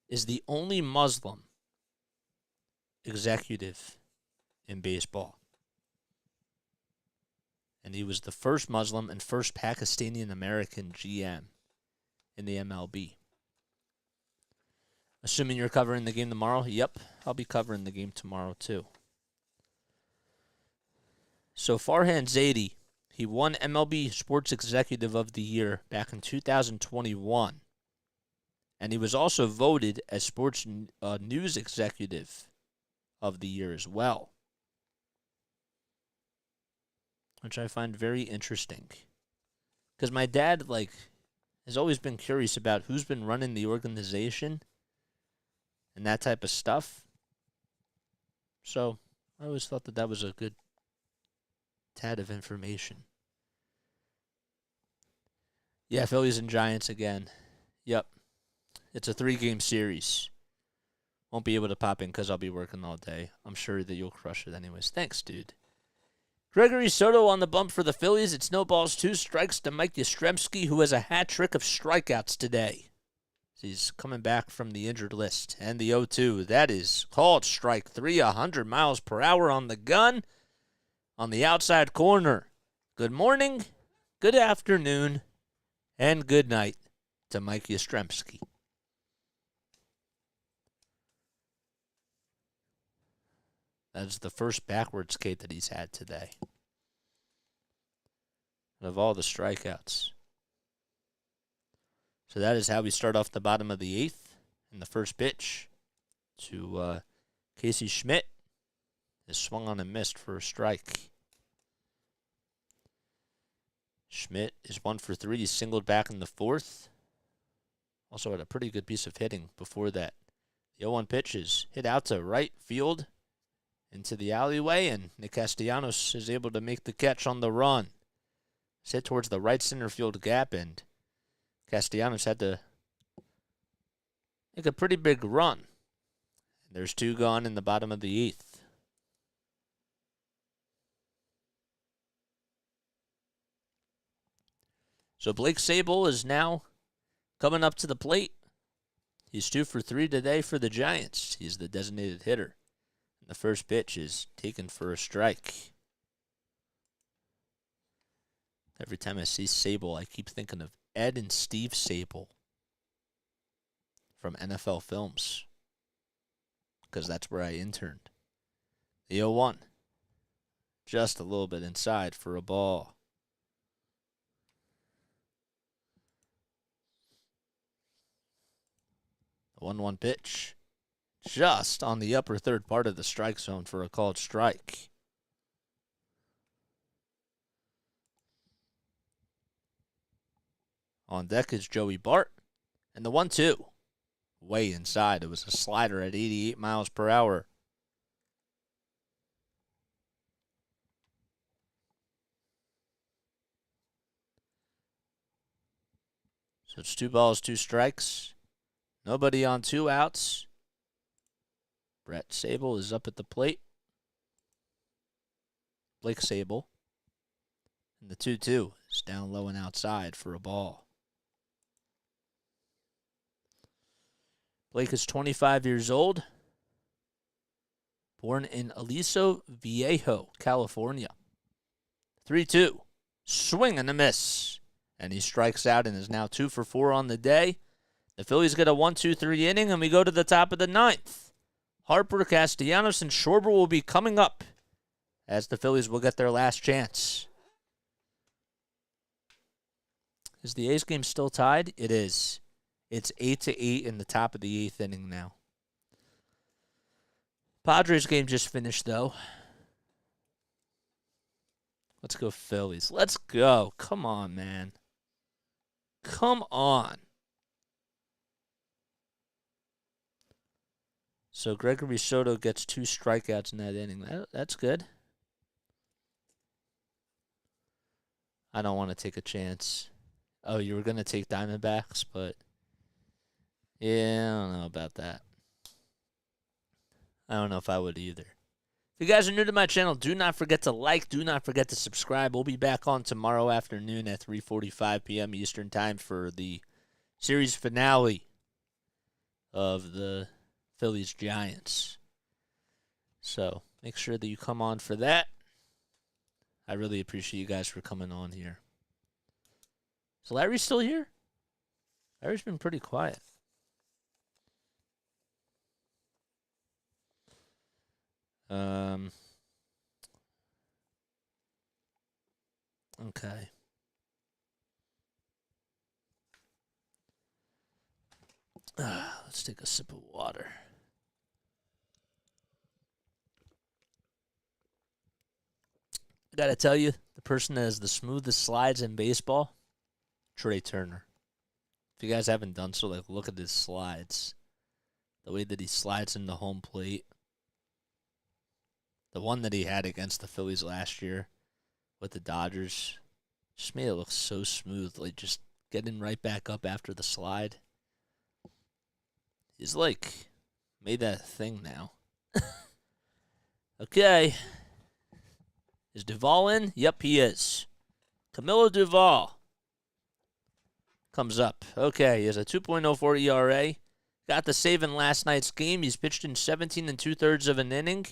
is the only Muslim executive in baseball. and he was the first Muslim and first Pakistani-American GM in the MLB. Assuming you're covering the game tomorrow? Yep, I'll be covering the game tomorrow too. So Farhan Zaidi, he won MLB Sports Executive of the Year back in 2021. And he was also voted as Sports News Executive of the Year as well, which I find very interesting. Because my dad, has always been curious about who's been running the organization and that type of stuff. So I always thought that was a good tad of information. Yeah, Phillies and Giants again. Yep. It's a 3-game series. Won't be able to pop in because I'll be working all day. I'm sure that you'll crush it anyways. Thanks, dude. Gregory Soto on the bump for the Phillies. It's no balls, 2 strikes to Mike Yastrzemski, who has a hat trick of strikeouts today. He's coming back from the injured list. And the 0-2. That is called strike 3, 100 miles per hour on the gun on the outside corner. Good morning, good afternoon, and good night to Mike Yastrzemski. That's the first backwards skate that he's had today. Of all the strikeouts. So that is how we start off the bottom of the 8th. And the first pitch to Casey Schmidt is swung on and missed for a strike. Schmidt is 1 for 3. He's singled back in the 4th. Also had a pretty good piece of hitting before that. The 0-1 pitch is hit out to right field into the alleyway, and Nick Castellanos is able to make the catch on the run. It's hit towards the right center field gap, and Castellanos had to make a pretty big run. There's 2 gone in the bottom of the 8th. So Blake Sabol is now coming up to the plate. He's 2 for 3 today for the Giants. He's the designated hitter. And the first pitch is taken for a strike. Every time I see Sabol, I keep thinking of Ed and Steve Sabol from NFL Films, because that's where I interned. The 0-1, just a little bit inside for a ball. The 1-1 pitch, just on the upper third part of the strike zone for a called strike. On deck is Joey Bart. And the 1-2, way inside. It was a slider at 88 miles per hour. So it's 2 balls, 2 strikes. Nobody on 2 outs. Brett Sabol is up at the plate. Blake Sabol. And the 2-2 is down low and outside for a ball. Blake is 25 years old. Born in Aliso Viejo, California. 3-2. Swing and a miss. And he strikes out and is now 2 for 4 on the day. The Phillies get a 1-2-3 inning, and we go to the top of the 9th. Harper, Castellanos, and Schwarber will be coming up as the Phillies will get their last chance. Is the A's game still tied? It is. It's 8-8 in the top of the 8th inning now. Padres game just finished, though. Let's go Phillies. Let's go. Come on, man. Come on. So Gregory Soto gets 2 strikeouts in that inning. That's good. I don't want to take a chance. Oh, you were going to take Diamondbacks, but yeah, I don't know about that. I don't know if I would either. If you guys are new to my channel, do not forget to like. Do not forget to subscribe. We'll be back on tomorrow afternoon at 3:45 p.m. Eastern Time for the series finale of the Phillies Giants. So make sure that you come on for that. I really appreciate you guys for coming on here. Is Larry still here? Larry's been pretty quiet. Okay. Let's take a sip of water. I gotta tell you, the person that has the smoothest slides in baseball, Trey Turner. If you guys haven't done so, like, look at his slides. The way that he slides into home plate. The one that he had against the Phillies last year with the Dodgers just made it look so smooth. Like, just getting right back up after the slide. He's like made that a thing now. Okay. Is Duvall in? Yep, he is. Camilo Duvall comes up. Okay, he has a 2.04 ERA. Got the save in last night's game. He's pitched in 17 2/3 of an inning.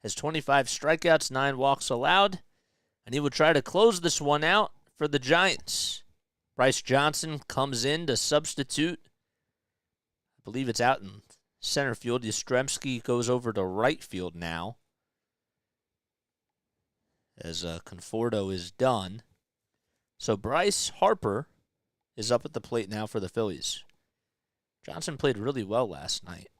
Has 25 strikeouts, 9 walks allowed. And he will try to close this one out for the Giants. Bryce Johnson comes in to substitute. I believe it's out in center field. Yastrzemski goes over to right field now, as Conforto is done. So Bryce Harper is up at the plate now for the Phillies. Johnson played really well last night.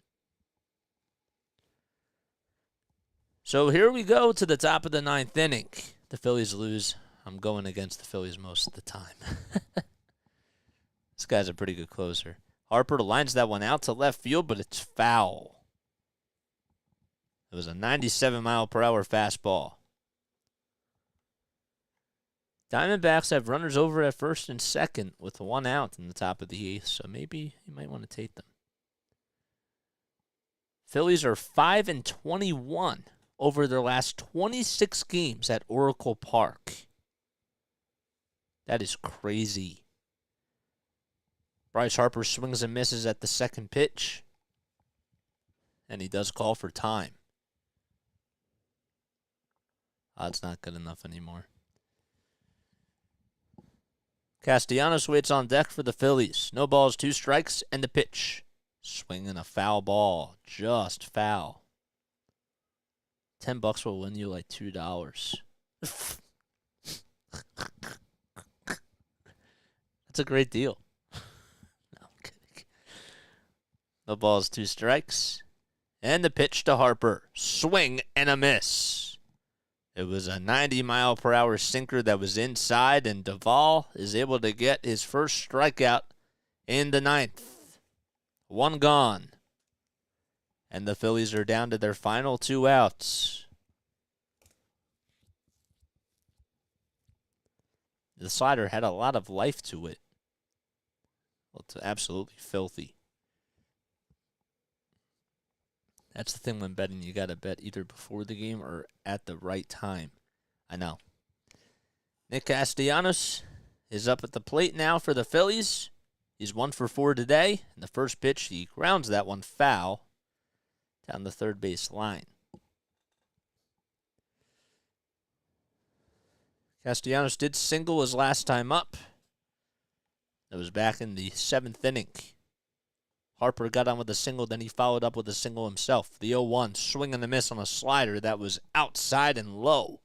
So here we go to the top of the 9th inning. The Phillies lose. I'm going against the Phillies most of the time. This guy's a pretty good closer. Harper lines that one out to left field, but it's foul. It was a 97-mile-per-hour fastball. Diamondbacks have runners over at first and second with 1 out in the top of the 8th, so maybe you might want to take them. Phillies are 5-21 over their last 26 games at Oracle Park. That is crazy. Bryce Harper swings and misses at the second pitch, and he does call for time. It's not good enough anymore. Castellanos waits on deck for the Phillies. No balls, 2 strikes, and the pitch. Swinging a foul ball. Just foul. $10 will win you like $2. That's a great deal. No, I'm kidding. No balls, 2 strikes. And the pitch to Harper. Swing and a miss. It was a 90-mile-per-hour sinker that was inside, and Duvall is able to get his first strikeout in the 9th. 1 gone. And the Phillies are down to their final 2 outs. The slider had a lot of life to it. Well, it's absolutely filthy. That's the thing when betting. You got to bet either before the game or at the right time. I know. Nick Castellanos is up at the plate now for the Phillies. He's 1 for 4 today. In the first pitch, he grounds that one foul down the third base line. Castellanos did single his last time up. That was back in the 7th inning. Harper got on with a single, then he followed up with a single himself. The 0-1, swing and a miss on a slider that was outside and low.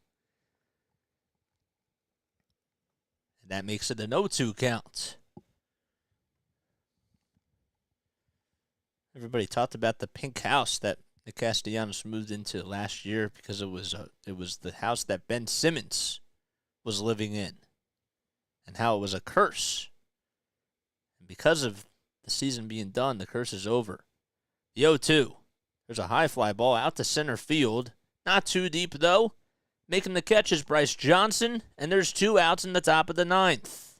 And that makes it an 0-2 count. Everybody talked about the pink house that the Castellanos moved into last year because it was the house that Ben Simmons was living in, and how it was a curse. And because of the season being done, the curse is over. The 0-2. There's a high fly ball out to center field. Not too deep, though. Making the catch is Bryce Johnson, and there's 2 outs in the top of the 9th.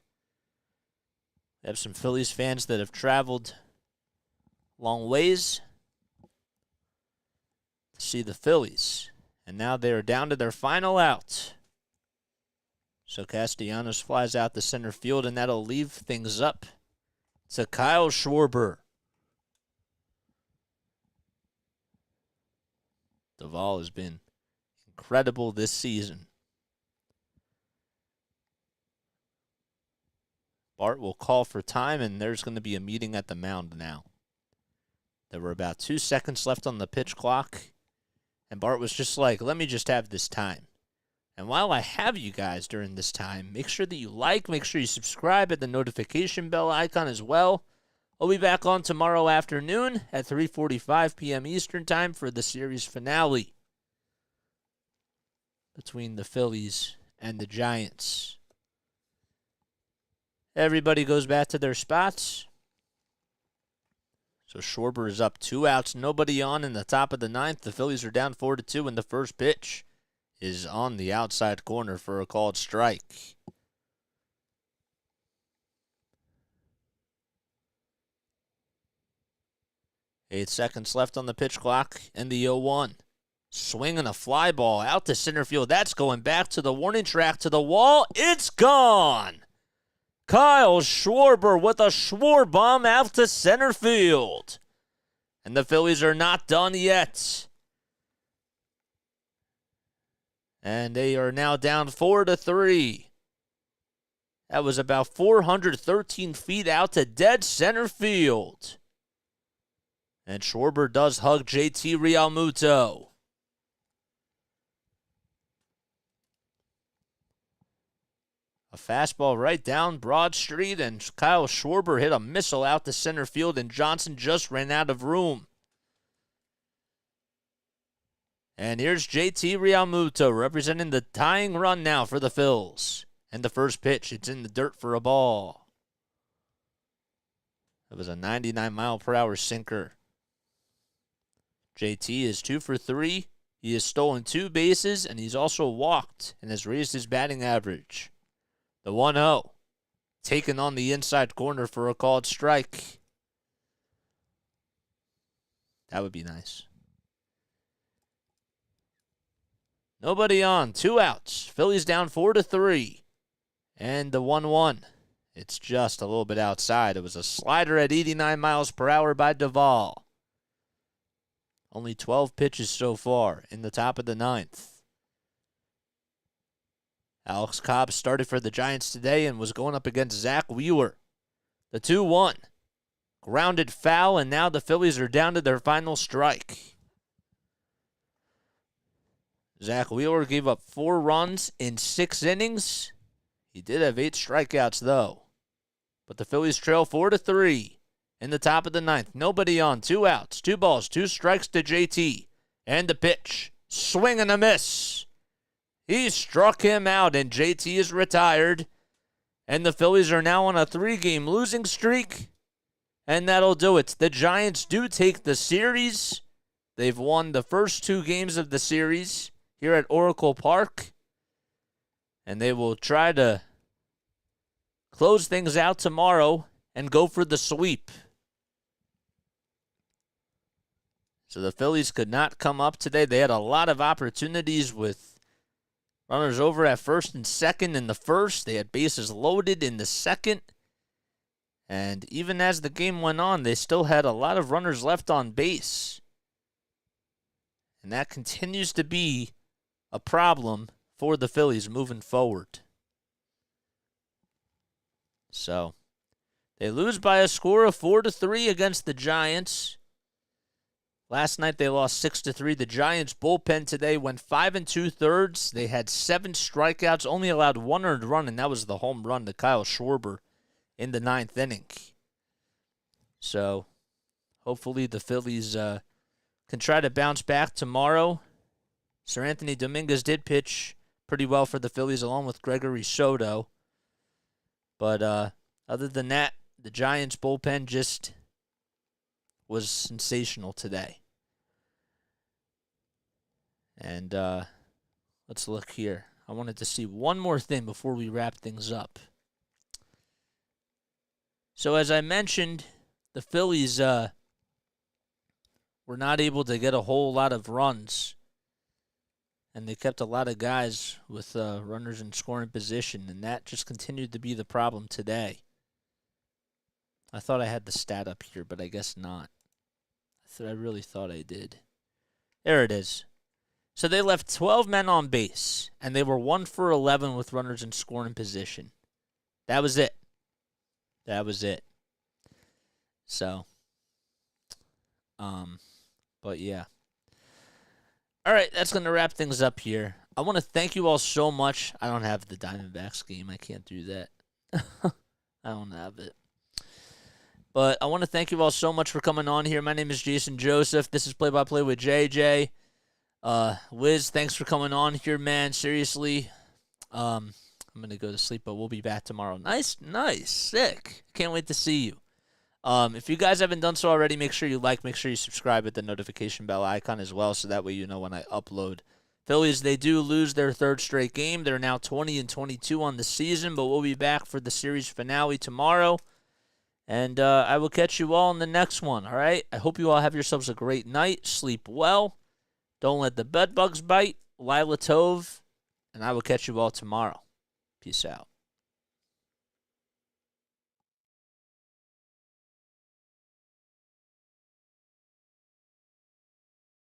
We have some Phillies fans that have traveled long ways to see the Phillies, and now they are down to their final out. So Castellanos flies out to center field, and that'll leave things up to Kyle Schwarber. Duvall has been incredible this season. Bart will call for time, and there's going to be a meeting at the mound now. There were about 2 seconds left on the pitch clock, and Bart was just like, let me just have this time. And while I have you guys during this time, make sure that you like, make sure you subscribe, hit the notification bell icon as well. I'll be back on tomorrow afternoon at 3:45 p.m. Eastern Time for the series finale between the Phillies and the Giants. Everybody goes back to their spots. So Schwarber is up 2 outs, nobody on in the top of the ninth. The Phillies are down 4-2, and the first pitch is on the outside corner for a called strike. Eight seconds left on the pitch clock, and the 0-1. Swinging a fly ball out to center field. That's going back to the warning track, to the wall. It's gone! Kyle Schwarber with a Schwarbomb out to center field. And the Phillies are not done yet. And they are now down 4-3. That was about 413 feet out to dead center field. And Schwarber does hug JT Realmuto. A fastball right down Broad Street, and Kyle Schwarber hit a missile out to center field, and Johnson just ran out of room. And here's JT Realmuto representing the tying run now for the Phils. And the first pitch, it's in the dirt for a ball. It was a 99-mile-per-hour sinker. JT is 2 for 3. He has stolen 2 bases, and he's also walked and has raised his batting average. The 1-0, taken on the inside corner for a called strike. That would be nice. Nobody on, 2 outs. Phillies down 4-3. And the 1-1, it's just a little bit outside. It was a slider at 89 miles per hour by Duvall. Only 12 pitches so far in the top of the ninth. Alex Cobb started for the Giants today and was going up against Zack Wheeler. The 2-1. Grounded foul, and now the Phillies are down to their final strike. Zack Wheeler gave up 4 runs in 6 innings. He did have 8 strikeouts, though. But the Phillies trail 4-3 in the top of the ninth. Nobody on, 2 outs, 2 balls, 2 strikes to JT. And the pitch. Swing and a miss. He struck him out, and JT is retired. And the Phillies are now on a 3-game losing streak. And that'll do it. The Giants do take the series. They've won the first 2 games of the series here at Oracle Park. And they will try to close things out tomorrow and go for the sweep. So the Phillies could not come up today. They had a lot of opportunities with runners over at first and second in the first. They had bases loaded in the second. And even as the game went on, they still had a lot of runners left on base. And that continues to be a problem for the Phillies moving forward. So, they lose by a score of 4-3 against the Giants. Last night they lost 6-3. The Giants bullpen today went 5 2/3. They had 7 strikeouts, only allowed 1 earned run, and that was the home run to Kyle Schwarber in the 9th inning. So hopefully the Phillies can try to bounce back tomorrow. Sir Anthony Dominguez did pitch pretty well for the Phillies along with Gregory Soto. But other than that, the Giants bullpen just was sensational today. And let's look here. I wanted to see one more thing before we wrap things up. So as I mentioned, the Phillies were not able to get a whole lot of runs. And they kept a lot of guys with runners in scoring position. And that just continued to be the problem today. I thought I had the stat up here, but I guess not. I really thought I did. There it is. So they left 12 men on base, and they were 1 for 11 with runners in scoring position. That was it. That was it. So, but yeah. All right, that's going to wrap things up here. I want to thank you all so much. I don't have the Diamondbacks game. I can't do that. I don't have it. But I want to thank you all so much for coming on here. My name is Jason Joseph. This is Play-by-Play with JJ. Wiz, thanks for coming on here, man. Seriously. I'm going to go to sleep, but we'll be back tomorrow. Nice. Sick. Can't wait to see you. If you guys haven't done so already, make sure you like, make sure you subscribe with the notification bell icon as well, so that way you know when I upload. Phillies, they do lose their third straight game. They're now 20-22 on the season, but we'll be back for the series finale tomorrow. And I will catch you all in the next one, all right? I hope you all have yourselves a great night. Sleep well. Don't let the bed bugs bite. Lila Tove. And I will catch you all tomorrow. Peace out.